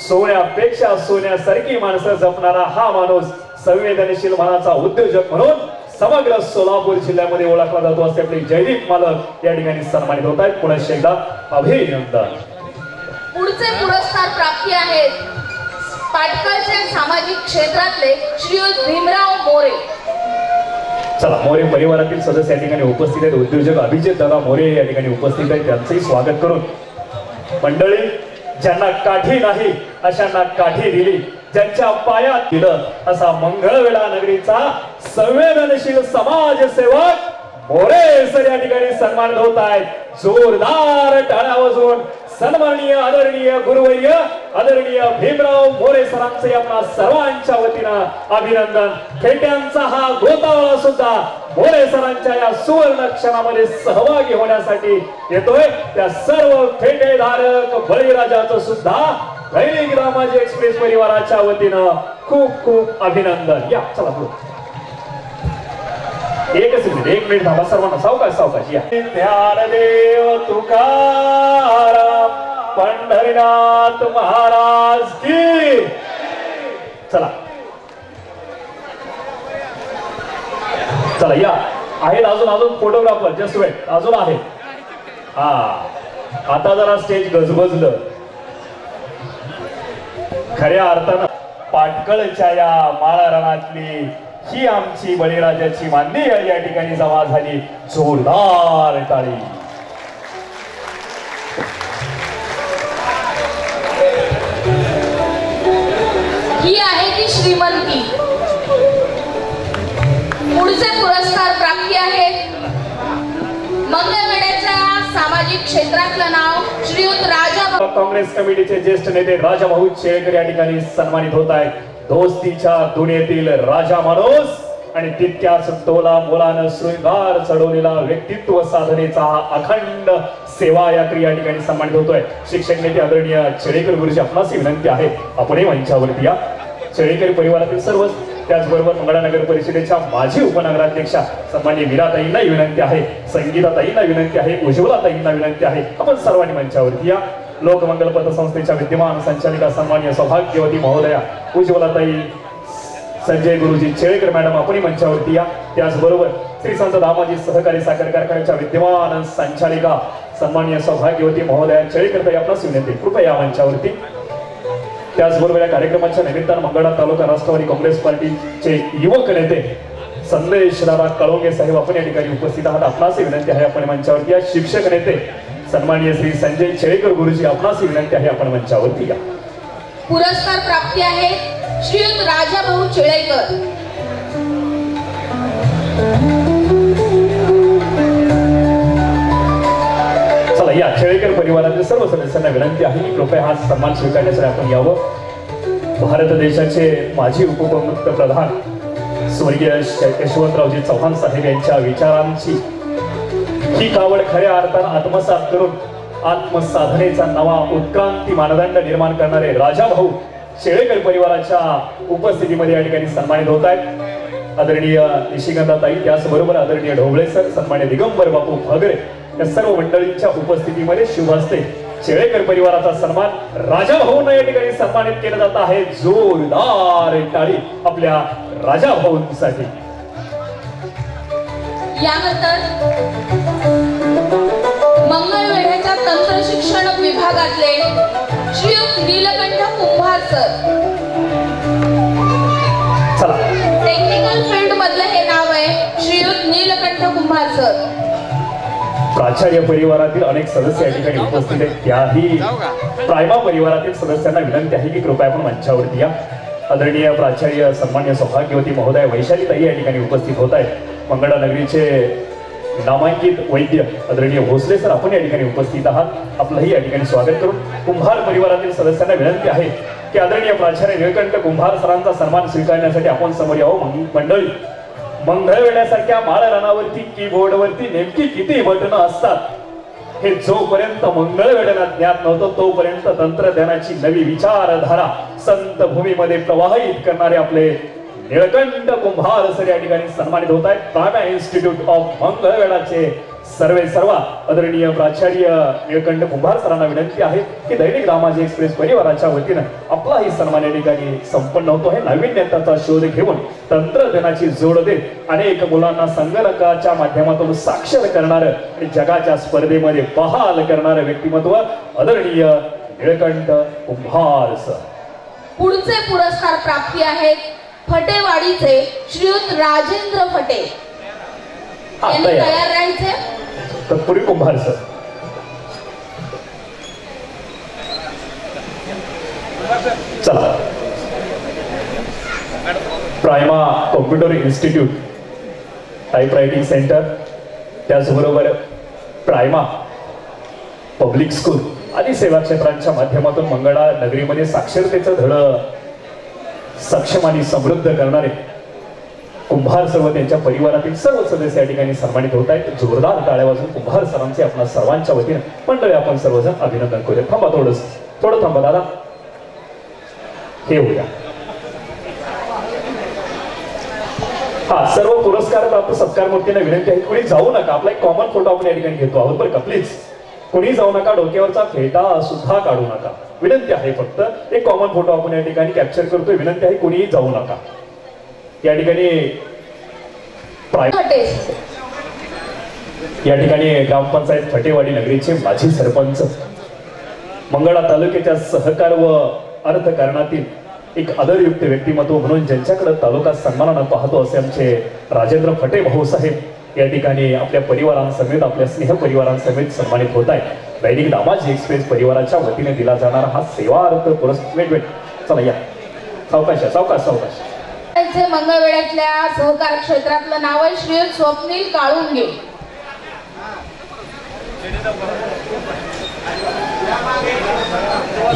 सोन्यापेक्षा सोन्यासारखी माणसं जपणारा हा माणूस संवेदनशील मनाचा उद्योजक म्हणून समग्र सोलापूर जिल्ह्यामध्ये ओळखला जातो असे आपले जयदीप मालक या ठिकाणी सन्मानित होत आहेत. पुन्हा एकदा अभिनंदन. पुढचे पुरस्कार प्राप्ती आहेत पाटकळच्या सामाजिक क्षेत्रातले श्रीयुत भीमराव मोरे. चला मोरे परिवारातील सदस्य या ठिकाणी उपस्थित आहेत. उद्योजक अभिजित दादा मोरे या ठिकाणी उपस्थित आहेत. त्यांचंही स्वागत करून मंडळी ज्यांना काठी नाही अशांना काठी दिली, ज्यांच्या पायात दिलं असा मंगळवेढा नगरीचा संवेदनशील समाजसेवक मोरे सर या ठिकाणी सन्मानित होत आहेत. जोरदार टाळ्या वाजवून सन्माननीय आदरणीय गुरुवर्य आदरणीय भीमराव मोरे सरांचे आपल्या सर्वांच्या वतीनं अभिनंदन. खेट्यांचा हा गोतावळा सुद्धा मोरे सरांच्या या सुवर्ण क्षणामध्ये सहभागी होण्यासाठी येतोय. त्या सर्व खेटेधारक बळीराजाचं सुद्धा दैनिक रामाजी एक्सप्रेस परिवाराच्या वतीनं खूप खूप अभिनंदन. या चला पुढे. एकच मिनिट, एक मिनिट थांबा सर्वांना. सावकाश सावकाश या. ज्ञानदेव तुकाराम पंढरीनाथ महाराज की. चला चला या. आहेत अजून फोटोग्राफर जस्ट वेट अजून आहे. हा आता जरा स्टेज गजबजलं. खऱ्या अर्थानं पाटकळच्या या माळरानातली ही आमची बळीराजाची मांदी या ठिकाणी जमा झाली. जोरदार टाळी. ही आहे ती श्रीमंती. पुढचे पुरस्कार प्राप्ती आहेत मंगळवेढ्याच्या सामाजिक क्षेत्रातलं नाव श्रीयुत राजा काँग्रेस कमिटीचे ज्येष्ठ नेते राजाभाऊ शेळकर या ठिकाणी सन्मानित होत आहेत. दोस्तीच्या दुनियेतील राजा माणूस आणि तितक्याच तोला मोलानं शृंगार चढवलेला व्यक्तित्व साधनेचा हा अखंड सेवा यात्री या ठिकाणी सन्मानित होतोय. शिक्षक नेते आदरणीय शेळेकर गुरुजी आपणास विनंती आहे आपणही मंचावरती या. शेळेकर परिवारातील सर्वच, त्याचबरोबर मंगळा नगर परिषदेच्या माजी उपनगराध्यक्षा सन्माननीय मीराताईंना विनंती आहे, संगीताताईंना विनंती आहे, उज्ज्वलाताईंना विनंती आहे आपण सर्वांनी मंचावरती या. लोकमंगल पतसंस्थेच्या विद्यमान संचालिका सन्माननीय सौभाग्यवती महोदया उज्ज्वलाताई, संजय गुरुजी शेळेकर मॅडम आपणही मंचावरती या. त्याचबरोबर श्री संत दामाजी सहकारी साखर कारखान्याच्या विद्यमान संचालिका सन्माननीय सौभाग्यवती महोदया शेळेकर ताई आपणास विनंती कृपया या मंचावरती. त्याचबरोबर या कार्यक्रमाच्या निमित्तानं मंगळा तालुका राष्ट्रवादी काँग्रेस पार्टीचे युवक नेते संदेश दादा कळोगे साहेब आपण या ठिकाणी उपस्थित आहात. आपणास विनंती आहे आपण मंचावरती या. शिक्षक नेते सन्माननीय श्री संजय शेळेकर गुरुजी आपणास विनंती आहे आपण मंचावरती या. पुरस्कार प्राप्ती आहे श्रीयुत राजाभाऊ शेळेकर. चला या. शेळेकर परिवारातील सर्व सदस्यांना विनंती आहे की कृपया हा सन्मान स्वीकारण्यासाठी आपण यावं. भारत देशाचे माजी उपप्रधान स्वर्गीय यशवंतरावजी चव्हाण साहेब यांच्या विचारांची ही कावड खऱ्या अर्थानं आत्मसात करून आत्मसाधनेचा नवा उत्क्रांती मानदंड निर्माण करणारे राजाभाऊ शेळेकर परिवाराच्या उपस्थितीमध्ये या ठिकाणी सन्मानित होत आहेत. आदरणीय निशिगंधाताई, त्याचबरोबर आदरणीय ढोबळे सर, सन्मान्य दिगंबर बापू भगरे या सर्व मंडळींच्या उपस्थितीमध्ये शुभ हस्ते शेळेकर परिवाराचा सन्मान राजाभाऊंना या ठिकाणी सन्मानित केलं जात आहे. जोरदार टाळी आपल्या राजाभाऊंसाठी. यानंतर मंगळवेढ्याच्या तंत्र शिक्षण विभागातले श्रीयुत नीलकंठ कुंभार सर. चला. टेक्निकल फील्ड मधलं हे नाव आहे श्रीयुत नीलकंठ कुंभार सर. प्राचार्य परिवारातील अनेक सदस्य या ठिकाणी उपस्थित आहेत. त्याही प्रायमा परिवारातील सदस्यांना विनंती आहे की कृपया आपण मंचावरती या. आदरणीय प्राचार्य सन्मान्य सौभाग्यवती महोदय वैशालीताई या ठिकाणी उपस्थित होत आहेत. मंगळा नगरीचे नामांकित वैद्य आदरणीय भोसले सर आपण या ठिकाणी उपस्थित आहात. आपलंही या ठिकाणी स्वागत करून कुंभार परिवारातील सदस्यांना विनंती आहे की आदरणीय प्राचार्य नीलकंठ कुंभार सरांचा सन्मान स्वीकारण्यासाठी आपण समोर यावं. मंडळी, मंगळवेढ्यासारख्या माळ रानावरती कीबोर्डवरती नेमकी किती बटणं असतात हे जोपर्यंत मंगळवेढ्याला ज्ञात नव्हतं तोपर्यंत तंत्रज्ञानाची नवी विचारधारा संत भूमीमध्ये प्रवाहित करणारे आपले नीलकंठ कुंभार सर या ठिकाणी सन्मानित होत आहेत. प्रायमा इन्स्टिट्यूट ऑफ मंगळवेढाचे सर्व आदरणीय प्राचार्य नीलकंठ कुंभार सरांना विनंती आहे की दैनिक रामाजी एक्सप्रेस परिवाराच्या वतीनं आपलाही सन्मान या ठिकाणी संपन्न होतो. हे नाविन्यताचा शोध घेऊन तंत्रज्ञानाची जोड देत अनेक मुलांना संगणकाच्या माध्यमातून साक्षर करणारं आणि जगाच्या स्पर्धेमध्ये बहाल करणारं व्यक्तिमत्व आदरणीय नीलकंठ कुंभार सर. पुढचे पुरस्कार प्राप्ती आहेत फटेवाडीचे श्रीयुत राजेंद्र फटे. यांनी तयार राहायचे. तत्पुरी कुंभार सर. चला. Prima computer institute type writing centre, त्याचबरोबर प्रायमा पब्लिक स्कूल आदी सेवा क्षेत्रांच्या माध्यमातून मंगळा नगरीमध्ये साक्षरतेचं धडं सक्षम आणि समृद्ध करणारे कुंभार सर्व त्यांच्या परिवारातील सर्व सदस्य या ठिकाणी सन्मानित होत आहेत. जोरदार टाळ्या वाजून कुंभार सरांचे आपल्या सर्वांच्या वतीने मंडळी आपण सर्वजण अभिनंदन करूया. थांबा थोडं थांबा दादा, हे होऊया. हा, सर्व पुरस्कार प्राप्त सत्कार मूर्तींना विनंती आहे कोणी जाऊ नका. आपला एक कॉमन फोटो आपण या ठिकाणी घेतो आहोत बरं का. प्लीज कोणी जाऊ नका. डोक्यावरचा फेटा सुद्धा काढू नका. विनंती आहे फक्त एक कॉमन फोटो आपण या ठिकाणी कॅप्चर करतोय. विनंती आहे कोणीही जाऊ नका. या ठिकाणी ग्रामपंचायत फटेवाडी नगरीचे माजी सरपंच, मंगळा तालुक्याच्या सहकार व अर्थकारणातील एक आदरयुक्त व्यक्तिमत्व म्हणून ज्यांच्याकडे तालुका सन्मानानं पाहतो असे आमचे राजेंद्र फटे भाऊ साहेब या ठिकाणी आपल्या परिवारांसमेत आपल्या स्नेह परिवारांसमेत सन्मानित होत आहेत. दैनिक दामाजी एक्सप्रेस परिवाराच्या वतीने दिला जाणारा हा सेवार्थ पुरस्कार. चला या. सावकाश. मंगळवेढ्यातल्या सहकार क्षेत्रातलं नाव आहे श्रीयुत स्वप्नील काळुंगे.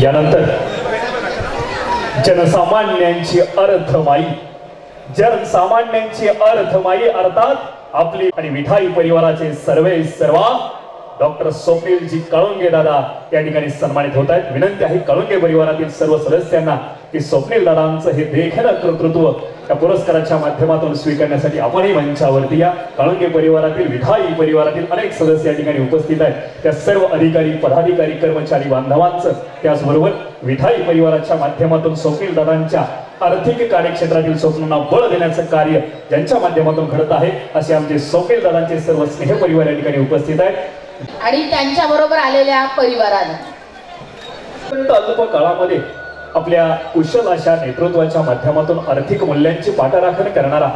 यानंतर जनसामान्यांची अर्थमाई, जनसामान्यांची अर्थमाई अर्थात आपली आणि विठाई परिवाराचे सर्वे सर्वा डॉक्टर स्वप्नीलजी काळुंगे दादा या ठिकाणी सन्मानित होत आहेत. विनंती आहे काळुंगे परिवारातील सर्व सदस्यांना की स्वप्नील दादांचं हे देखणं कर्तृत्व या पुरस्काराच्या माध्यमातून स्वीकारण्यासाठी आपणही मंचावरती या. काळुंगे परिवारातील विठाई परिवारातील अनेक सदस्य या ठिकाणी उपस्थित आहेत. त्या सर्व अधिकारी पदाधिकारी कर्मचारी बांधवांचं त्याचबरोबर विठाई परिवाराच्या माध्यमातून स्वप्नील दादांच्या आर्थिक कार्यक्षेत्रातील स्वप्नांना बळ देण्याचं कार्य ज्यांच्या माध्यमातून घडत आहे असे आमचे स्वप्नील दादांचे सर्व स्नेह परिवार या ठिकाणी उपस्थित आहेत आणि त्यांच्या बरोबर आलेल्या परिवाराला अल्प काळामध्ये आपल्या कुशल अशा नेतृत्वाच्या माध्यमातून आर्थिक मूल्यांची पाठराखण करणारा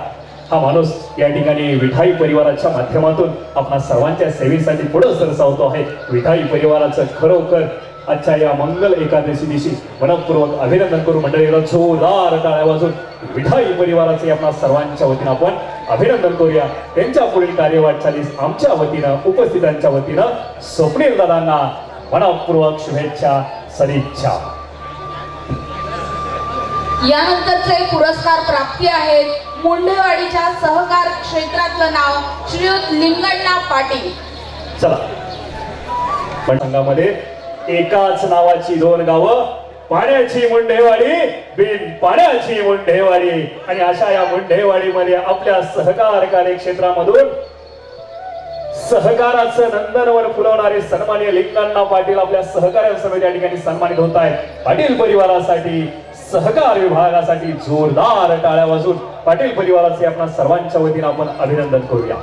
हा माणूस या ठिकाणी विठाई परिवाराच्या माध्यमातून आपल्या सर्वांच्या सेवेसाठी पुढे सरसावतो आहे. विठाई परिवाराचं खरोखर आजच्या या मंगल एकादशी दिवशी मनपूर्वक अभिनंदन करू. मंडळीला जोरदार टाळ्या वाजून विठाई परिवाराचे आपल्या सर्वांच्या वतीनं आपण अभिनंदन करूया. त्यांच्या पुढील कार्यवाटचालीस आमच्या वतीनं उपस्थितांच्या वतीनं स्वप्नील दादांना मनपूर्वक शुभेच्छा सदिच्छा. यानंतरचे पुरस्कार प्राप्ती आहेत मुंडेवाडीच्या सहकार क्षेत्रातलं नाव श्रीयुत लिंगण्णा पाटील. चला पण संघामध्ये एकाच नावाची दोन गावं, पाण्याची मुंडेवाडी बिन पाण्याची मुंडेवाडी आणि अशा या मुंडेवाडीमध्ये आपल्या सहकार कार्यक्षेत्रामधून सहकाराचं नंदनवन फुलवणारे सन्माननीय लिंगण्णा पाटील आपल्या सहकार्य समिती या ठिकाणी सन्मानित होत आहेत. पाटील परिवारासाठी सहकार विभागासाठी जोरदार टाळ्या वाजून पाटील परिवाराचे आपल्या सर्वांच्या वतीनं आपण अभिनंदन करूया.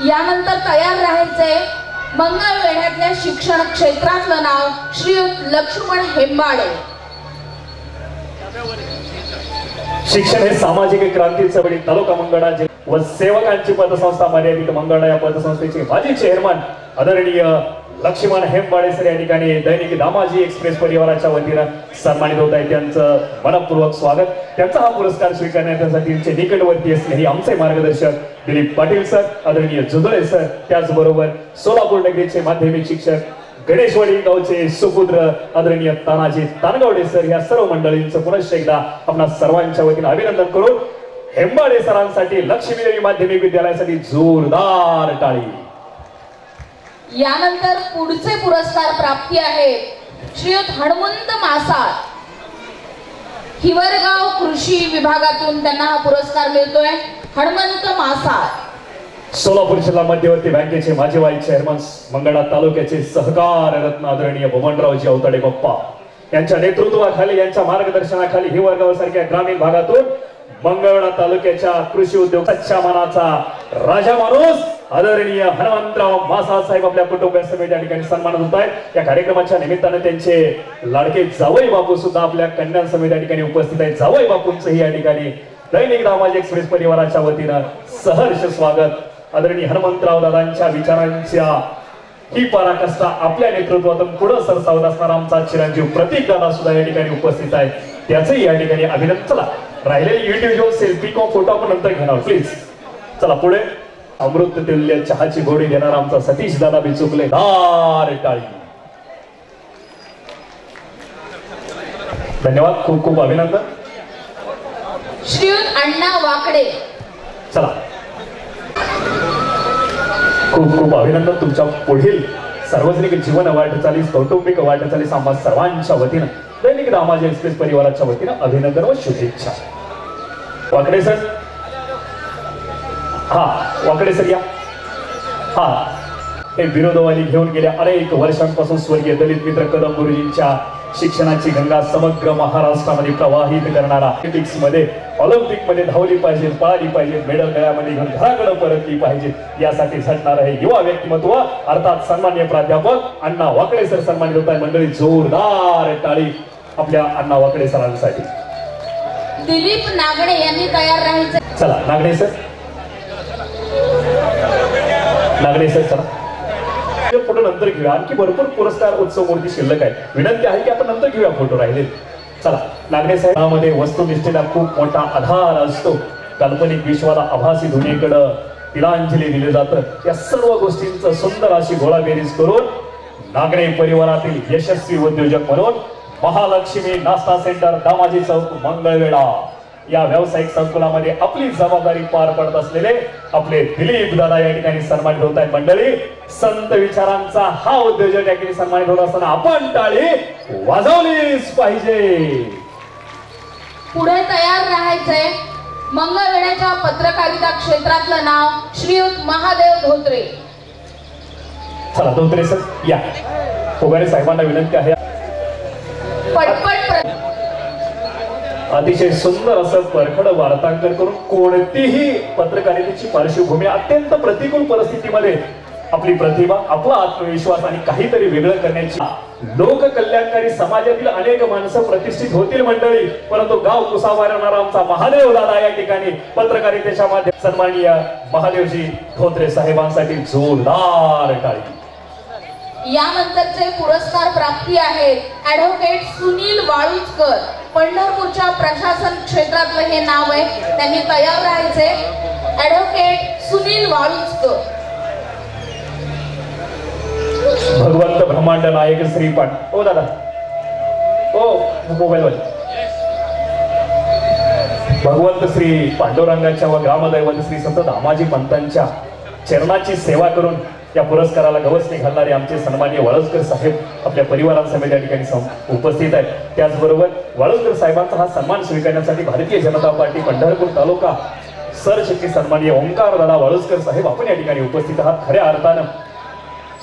यानंतर तयार राहायचे मंगळवेढ्यातल्या शिक्षण क्षेत्रातलं नाव श्रीयुत लक्ष्मण हेंबाडे. शिक्षण हे सामाजिक क्रांतीचं वडील तालुका मंगळा व सेवकांची पतसंस्था मर्यादित मंगळा या पतसंस्थेचे माजी चेअरमन आदरणीय लक्ष्मण हेंबाडे सर या ठिकाणी दैनिक दामाजी एक्सप्रेस परिवाराच्या वतीनं सन्मानित होत आहे. त्यांचं मनपूर्वक स्वागत. त्यांचा हा पुरस्कार स्वीकारण्यासाठी त्यांचे निकटवर्ती असलेले आमचे मार्गदर्शक दिलीप पाटील सर, आदरणीय जुदळे सर, त्याचबरोबर सोलापूर नगरीचे माध्यमिक शिक्षक गणेशवाडी गावचे सुपुत्र आदरणीय तानाजी तानगावडे सर या सर्व मंडळींचं पुनश्च एकदा आपल्या सर्वांच्या वतीनं अभिनंदन करून हेंबाडे सरांसाठी लक्ष्मीदेवी माध्यमिक विद्यालयासाठी जोरदार टाळी. यानंतर पुढचे पुरस्कार प्राप्ती आहेत श्रीयुत हनुमंत मासाळ. हिवरगाव कृषी विभागातून त्यांना हा पुरस्कार मिळतोय. हनुमंत मासाळ सोलापूर जिल्हा मध्यवर्ती बँकेचे माजी वाईस चेअरमन, मंगळा तालुक्याचे सहकार रत्न आदरणीय बबनरावजी अवताडे बाप्पा यांच्या नेतृत्वाखाली, यांच्या मार्गदर्शनाखाली हिवरगाव सारख्या ग्रामीण भागातून मंगळवेढा तालुक्याच्या कृषी उद्योग सच्चा मनाचा राजा माणूस आदरणीय हनुमंतराव मासाळ साहेब आपल्या कुटुंबियांसमेत या ठिकाणी सन्मानित होत आहेत. या कार्यक्रमाच्या निमित्तानं त्यांचे लाडके जावई बापू सुद्धा आपल्या कन्यांसमेत या ठिकाणी उपस्थित आहेत. जावई बापूंचंही या ठिकाणी दैनिक दामाजी एक्सप्रेस परिवाराच्या वतीनं सहर्ष स्वागत. आदरणीय हनुमंतराव दादांच्या विचारांच्या ही पराकाष्ठा आपल्या नेतृत्वातून पुढे सरसावत असणारा आमचा चिरंजीव प्रतीक दादा सुद्धा या ठिकाणी उपस्थित आहे. त्याचंही या ठिकाणी अभिनंदन. चला राहिलेली इंडिव्हिज्युअल सेल्फी किंवा फोटो आपण नंतर घेणार प्लीज. चला पुढे अमृत तुल्य चहाची गोडी देणारा आमचा सतीश दादा बिचुकले दार टाळी. धन्यवाद, खूप खूप अभिनंदन. श्रीयुत अण्णा वाकडे. चला खूप खूप अभिनंदन. तुमच्या पुढील सार्वजनिक जीवन वाटचालीस, कौटुंबिक वाटचालीस आम्हा सर्वांच्या वतीनं दैनिक दामाजी एक्सप्रेस परिवाराच्या वतीनं अभिनंदन व शुभेच्छा. वाकडे सर, हा वाकडे सर या. हा हे विरोधवादी घेऊन गेल्या अनेक वर्षांपासून स्वर्गीय दलित मित्र कदम गुरुजींच्या शिक्षणाची गंगा समग्र महाराष्ट्रामध्ये प्रवाहित करणारा, ऑलिम्पिक मध्ये धावली पाहिजे, पळाली पाहिजे, मेडल गळ्यामध्ये घेऊन घराकडे परतली पाहिजे यासाठी झटणार आहे युवा व्यक्तिमत्व अर्थात सन्माननीय प्राध्यापक अण्णा वाकडे सर सन्मानित होत आहे. मंडळी जोरदार टाळी आपल्या अण्णा वाकडे सरांसाठी. दिलीप नागडे यांनी तयार राहायचं. चला नागडे सर, नागडे सर चला फोटो नंतर घेऊया. आणखी भरपूर पुरस्कार उत्सव मूर्ती शिल्लक आहे. विनंती आहे की आपण नंतर घेऊया फोटो राहिले. चला नागडे साहेबांमध्ये वस्तुनिष्ठेला खूप मोठा आधार असतो. काल्पनिक विश्वाला आभासी दुनियेकडं तिलांजली दिले जातं. या सर्व गोष्टींचं सुंदर अशी गोळाबेरीज करून नागणे परिवारातील यशस्वी उद्योजक म्हणून महालक्ष्मी नाश्ता सेंटर दामाजी चौक मंगळवेढा या व्यावसायिक संकुलामध्ये आपली जबाबदारी पार पडत असलेले आपले दिलीप दादा या ठिकाणी सन्मानित होत आहेत. मंडळी, संत विचारांचा हा उद्योजक या ठिकाणी सन्मानित होत असताना आपण टाळी वाजवलीच पाहिजे. पुढे तयार राहायचंय मंगळवेढ्याच्या पत्रकारिता क्षेत्रातलं नाव श्रीयुत महादेव धोत्रे. चला धोत्रे सर या. फोगारे साहेबांना विनंती आहे. पटपट अतिशय सुंदर असं परखड वार्तांकन करून कोणतीही पत्रकारितेची पार्श्वभूमी अत्यंत प्रतिकूल परिस्थितीमध्ये आपली प्रतिभा, आपला आत्मविश्वास आणि काहीतरी वेगळं करण्याची लोककल्याणकारी समाजातील अनेक माणसं प्रतिष्ठित होतील मंडळी, परंतु गाव कुसावारणारा आमचा महादेव दादा या ठिकाणी पत्रकारितेच्या माध्यमात सन्माननीय महादेवजी धोत्रे साहेबांसाठी जोरदार टाळी. यानंतरचे पुरस्कार प्राप्ती आहेत ॲडव्होकेट सुनील वाळुंजकर. पंढरपूरच्या प्रशासन क्षेत्रातलं हे नाव आहे, त्यांनी तयार राहायचे. ॲडव्होकेट सुनील वाळुंजकर. भगवंत ब्रह्मांड नायक श्री ओ दादा ओ मोबाईल वर भगवंत श्री पांडुरंगाच्या व ग्रामदैवत श्री संत दामाजी पंतांच्या चरणाची सेवा करून या पुरस्काराला गवसणी घालणारे आमचे सन्माननीय वाळुंजकर साहेब आपल्या परिवारांसमेत या ठिकाणी उपस्थित आहेत. त्याचबरोबर वाळुंजकर साहेबांचा हा सन्मान स्वीकारण्यासाठी भारतीय जनता पार्टी पंढरपूर तालुका सरचिटणीस सन्माननीय ओंकार दादा वाळुंजकर साहेब आपण या ठिकाणी उपस्थित आहात. खऱ्या अर्थानं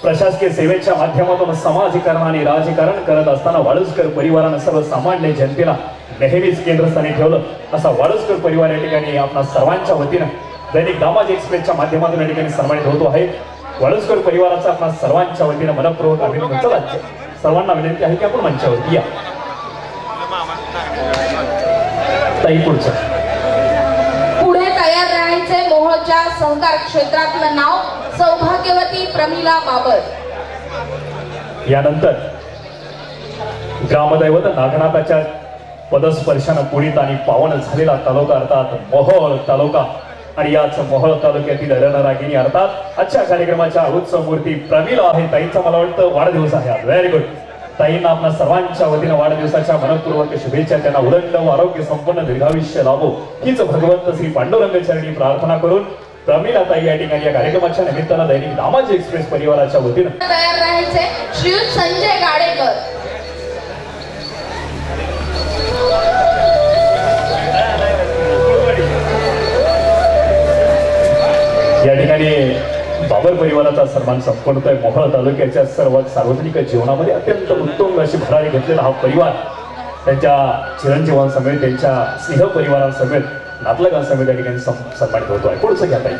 प्रशासकीय सेवेच्या माध्यमातून समाजीकरण आणि राजकारण करत असताना वाळुंजकर परिवारानं सर्वसामान्य जनतेला नेहमीच केंद्रस्थानी ठेवलं. असा वाळुंजकर परिवार या ठिकाणी आपल्या सर्वांच्या वतीनं दैनिक दामाजी एक्सप्रेसच्या माध्यमातून या ठिकाणी सन्मानित होतो आहे. वाळुंजकर परिवाराचा आपल्या सर्वांच्या वतीनं मनपूर्वक अभिनंदन. चला सर्वांना विनंती आहे की आपण मंचावरती या. ताई पुढचं. पुढे तयार राहायचे मोहोळच्या सहकार क्षेत्रातलं नाव सौभाग्यवती प्रमिला बाबर. यानंतर ग्रामदैवत नागनाथाच्या पदस्पर्शानं पुढीत आणि पावन झालेला तालुका अर्थात मोहोळ तालुका आणि याच मोहोळ तालुक्यातील रणरागिणी अर्थात आजच्या कार्यक्रमाच्या उत्सव मूर्ती प्रमिला आहे. ताईंचा मला वाटतं वाढदिवस आहे. Very good. ताईंना आपल्या सर्वांच्या वतीनं वाढदिवसाच्या मनपूर्वक शुभेच्छा. त्यांना उदंड व आरोग्य संपन्न दीर्घायुष्य लाभो हीच भगवंत श्री पांडुरंग चरणी प्रार्थना करून प्रमिला ताई या ठिकाणी या कार्यक्रमाच्या निमित्तानं दैनिक दामाजी एक्सप्रेस परिवाराच्या वतीनं तयार राहायचे श्रीयुत संजय गाडेकर. या ठिकाणी बाबर परिवाराचा सन्मान संपन्न होतोय. मोहोळ तालुक्याच्या सर्व सार्वजनिक जीवनामध्ये अत्यंत उत्तुंग अशी भरारी घेतलेला हा परिवार त्यांच्या चिरंजीवांसमेत त्यांच्या स्नेह परिवारांसमेत नातलगांसमेत या ठिकाणी सन्मानित होतोय. पुढचं घ्या ताई.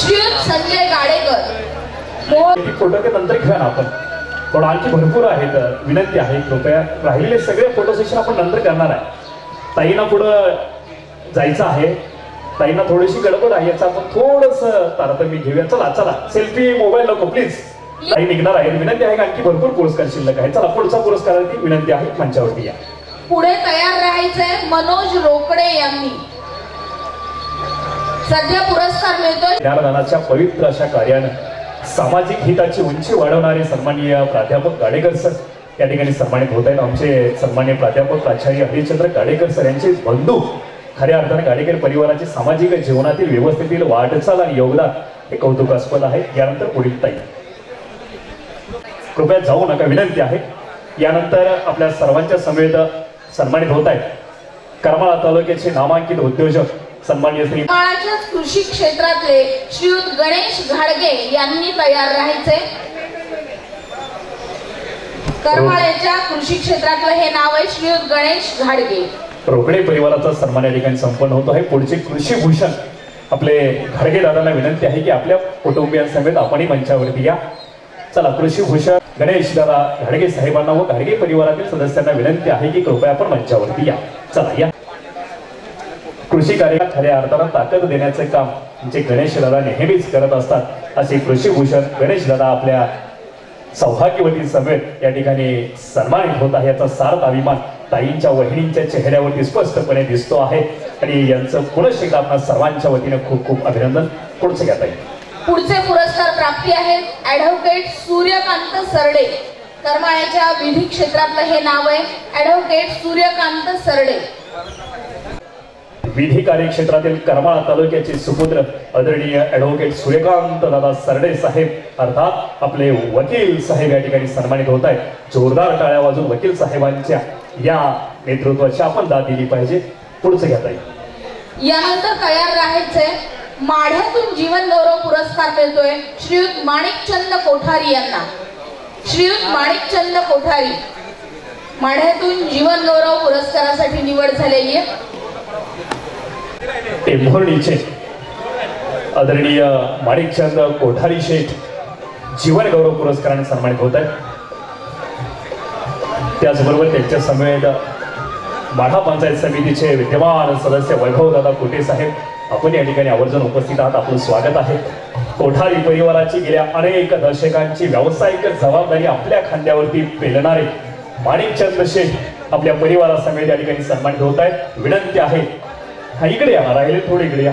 श्रीयुत संजय गाडेकर. फोटो ते नंतर घेऊया ना आपण. थोडं आणखी भरपूर आहेत. विनंती आहे कृपया राहिलेले सगळे फोटो सेशन आपण नंतर करणार आहे. ताईंना पुढं जायचं आहे. ताईंना थोडीशी गडबड आहे. याचा आपण थोडस तारतम्य घेऊया. चला चला सेल्फी मोबाईल नको प्लीज. ताई निघणार आहे. विनंती आहे आणखी भरपूर पुरस्कार शिल्लक आहे. चला पुढचा पुरस्काराची विनंती आहे मंचावरती या. पुढे तयार राहायचंय मनोज रोकडे यांनी. सध्या पुरस्कार मिळतोय ज्ञानदानाच्या पवित्र अशा कार्यानं सामाजिक हिताची उंची वाढवणारे सन्माननीय प्राध्यापक गाडेकर सर या ठिकाणी सन्मानित होत आहेत. आमचे सन्माननीय प्राध्यापक प्राचार्य हरिश्चंद्र गाडेकर सर यांचे बंधू. खऱ्या अर्थाने गाडेकर परिवाराची सामाजिक जीवनातील व्यवस्थेतील वाटचाल आणि योगदान हे कौतुकास्पद आहे. यानंतर पुढील ताई कृपया जाऊ नका विनंती आहे. यानंतर आपल्या सर्वांच्या समेत सन्मानित होत आहेत करमाळा तालुक्याचे नामांकित उद्योजक सन्माननीय श्री कृषी क्षेत्रातले श्रीयुत गणेश घाडगे यांनी तयार राहायचे. करमाळ्याच्या कृषी क्षेत्रातलं हे नाव आहे श्रीयुत गणेश घाडगे. रोकडे परिवाराचा सन्मान या ठिकाणी संपन्न होतो आहे. पुढचे कृषी भूषण आपले घाडगे दादांना विनंती आहे की आपल्या कुटुंबियांसमेत आपणही मंचावरती या. चला कृषी भूषण गणेश दादा घाडगे साहेबांना व घाडगे परिवारातील सदस्यांना विनंती आहे की कृपया आपण मंचावरती या. चला या. कृषी कार्याला खऱ्या अर्थानं ताकद देण्याचे काम जे गणेश दादा नेहमीच करत असतात. असे कृषी भूषण गणेश दादा आपल्या सौभाग्यवती समेत या ठिकाणी सन्मानित होत आहे. याचा सार्थ अभिमान ताईंच्या वहिनींच्या चेहऱ्यावरती स्पष्टपणे दिसतो आहे आणि यांचं पुनश्च एकदा आपल्या सर्वांच्या वतीने खूप खूप अभिनंदन. पुढचे घ्या ताई. पुढचे पुरस्कार प्राप्ती आहेत ॲडव्होकेट सूर्यकांत सरडे. करमाळ्याच्या विधी क्षेत्रातलं हे नाव आहे, ॲडव्होकेट सूर्यकांत सरडे. विधी कार्यक्षेत्रातील करमाळा तालुक्याचे सुपुत्र आदरणीय ॲडव्होकेट सूर्यकांत दादा सरडे साहेब अर्थात आपले वकील साहेब या ठिकाणी सन्मानित होत आहेत. जोरदार टाळ्या वाजून वकील साहेबांच्या या नेतृत्वाची आपण दाद दिली पाहिजे. पुढचं घेता येईल. यानंतर तयार राहायचंय. माढ्यातून जीवन गौरव पुरस्कार मिळतोय श्रीयुत माणिकचंद कोठारी यांना. श्रीयुत माणिकचंद कोठारी माढ्यातून जीवन गौरव पुरस्कारासाठी निवड झालेली आहे. टेंभुर्णीचे आदरणीय माणिकचंद कोठारी शेठ जीवन गौरव पुरस्काराने सन्मानित होत आहेत. त्याचबरोबर त्यांच्या समवेत माढा पंचायत समितीचे विद्यमान सदस्य वैभवदादा कोटे साहेब आपण या ठिकाणी आवर्जून उपस्थित आहात. आपलं स्वागत आहे. कोठारी परिवाराची गेल्या अनेक दशकांची व्यावसायिक जबाबदारी आपल्या खांद्यावरती पेलणारे माणिकचंद शेठ आपल्या परिवारासमेत या ठिकाणी सन्मानित होत आहेत. विनंती आहे हा इकडे या, राहिले थोडे इकडे या.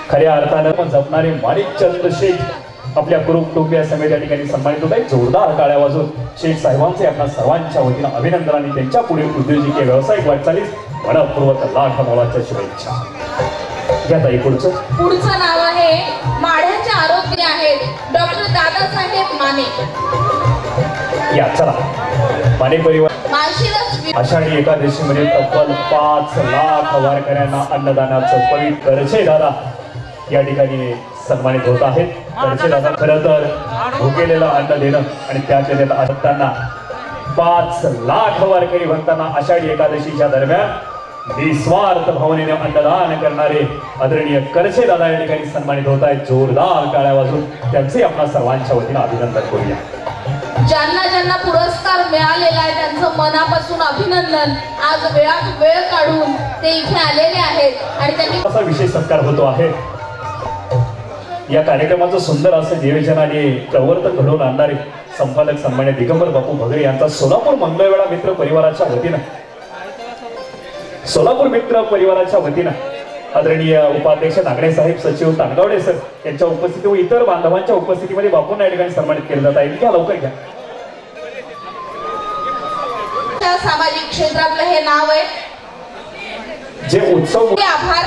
खऱ्या अर्थानं जपणारे माणिकचंद शेठ आपल्या कुटुंबियासमेत या ठिकाणी सन्मानित होत आहेत. जोरदार टाळ्या वाजून शेठ साहेबांचे आपल्या सर्वांच्या वतीनं अभिनंदन आणि त्यांच्या पुढील उद्योजकीय व्यावसायिक वाटचालीस मनपूर्वक लाख मोलाच्या शुभेच्छा. घ्या ताई पुढचं. पुढचं नाव आहे माढ्याचे आरोग्य आहेत डॉक्टर दादासाहेब माने. या चला. माने परिवार आषाढी एकादशीमध्ये तब्बल 5 लाख वारकऱ्यांना अन्नदानाचं पवित्र करचे दादा या ठिकाणी सन्मानित होत आहेत. करचे दादा खरं तर भुकेलेलं अन्न देणं आणि त्याच्या देत असताना 5 लाख वारकरी भक्तांना आषाढी एकादशीच्या दरम्यान निस्वार्थ भावनेने अन्नदान करणारे आदरणीय करचे दादा या ठिकाणी सन्मानित होत आहेत. जोरदार टाळ्या वाजून त्यांचे आपल्या सर्वांच्या वतीनं अभिनंदन करूया. ज्यांना ज्यांना पुरस्कार मिळालेला आहे त्यांचं मनापासून अभिनंदन. आज वेळात वेळ काढून ते इथे आलेले आहेत आणि त्यांनी असा विशेष सत्कार होतो आहे. या कार्यक्रमाचं सुंदर असं नियोजन आणि प्रवर्तक घडवून आणणारे संपादक सन्मान्य दिगंबर बापू भगरे यांचा सोलापूर मंगळवेढा मित्र परिवाराच्या वतीनं आदरणीय उपाध्यक्ष नागडे साहेब, सचिव तानगावडे सर यांच्या उपस्थिती व इतर बांधवांच्या उपस्थितीमध्ये बापूंना या ठिकाणी सन्मानित केलं जात आहे. घ्या लवकर घ्या. सामाजिक क्षेत्रातलं हे नाव आहे. जे उत्सव आभार.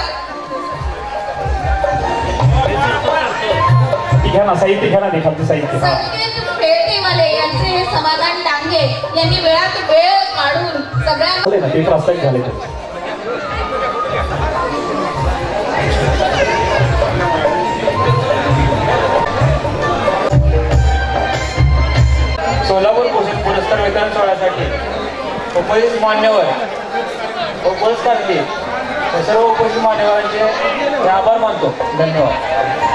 घ्या ना साहित्य, घ्या ना देखाचं साहित्य. संकेत पेटीवाले यांचे हे समाधान डांगे यांनी वेळात वेळ काढून सगळ्यांना ते प्रस्तावित झाले. सोलापूर भूषण पुरस्कार वितरण सोहळ्यासाठी उपस्थित मान्यवर व पुरस्कार सर्व उपस्थित मान्यवरांचे आभार मानतो. धन्यवाद.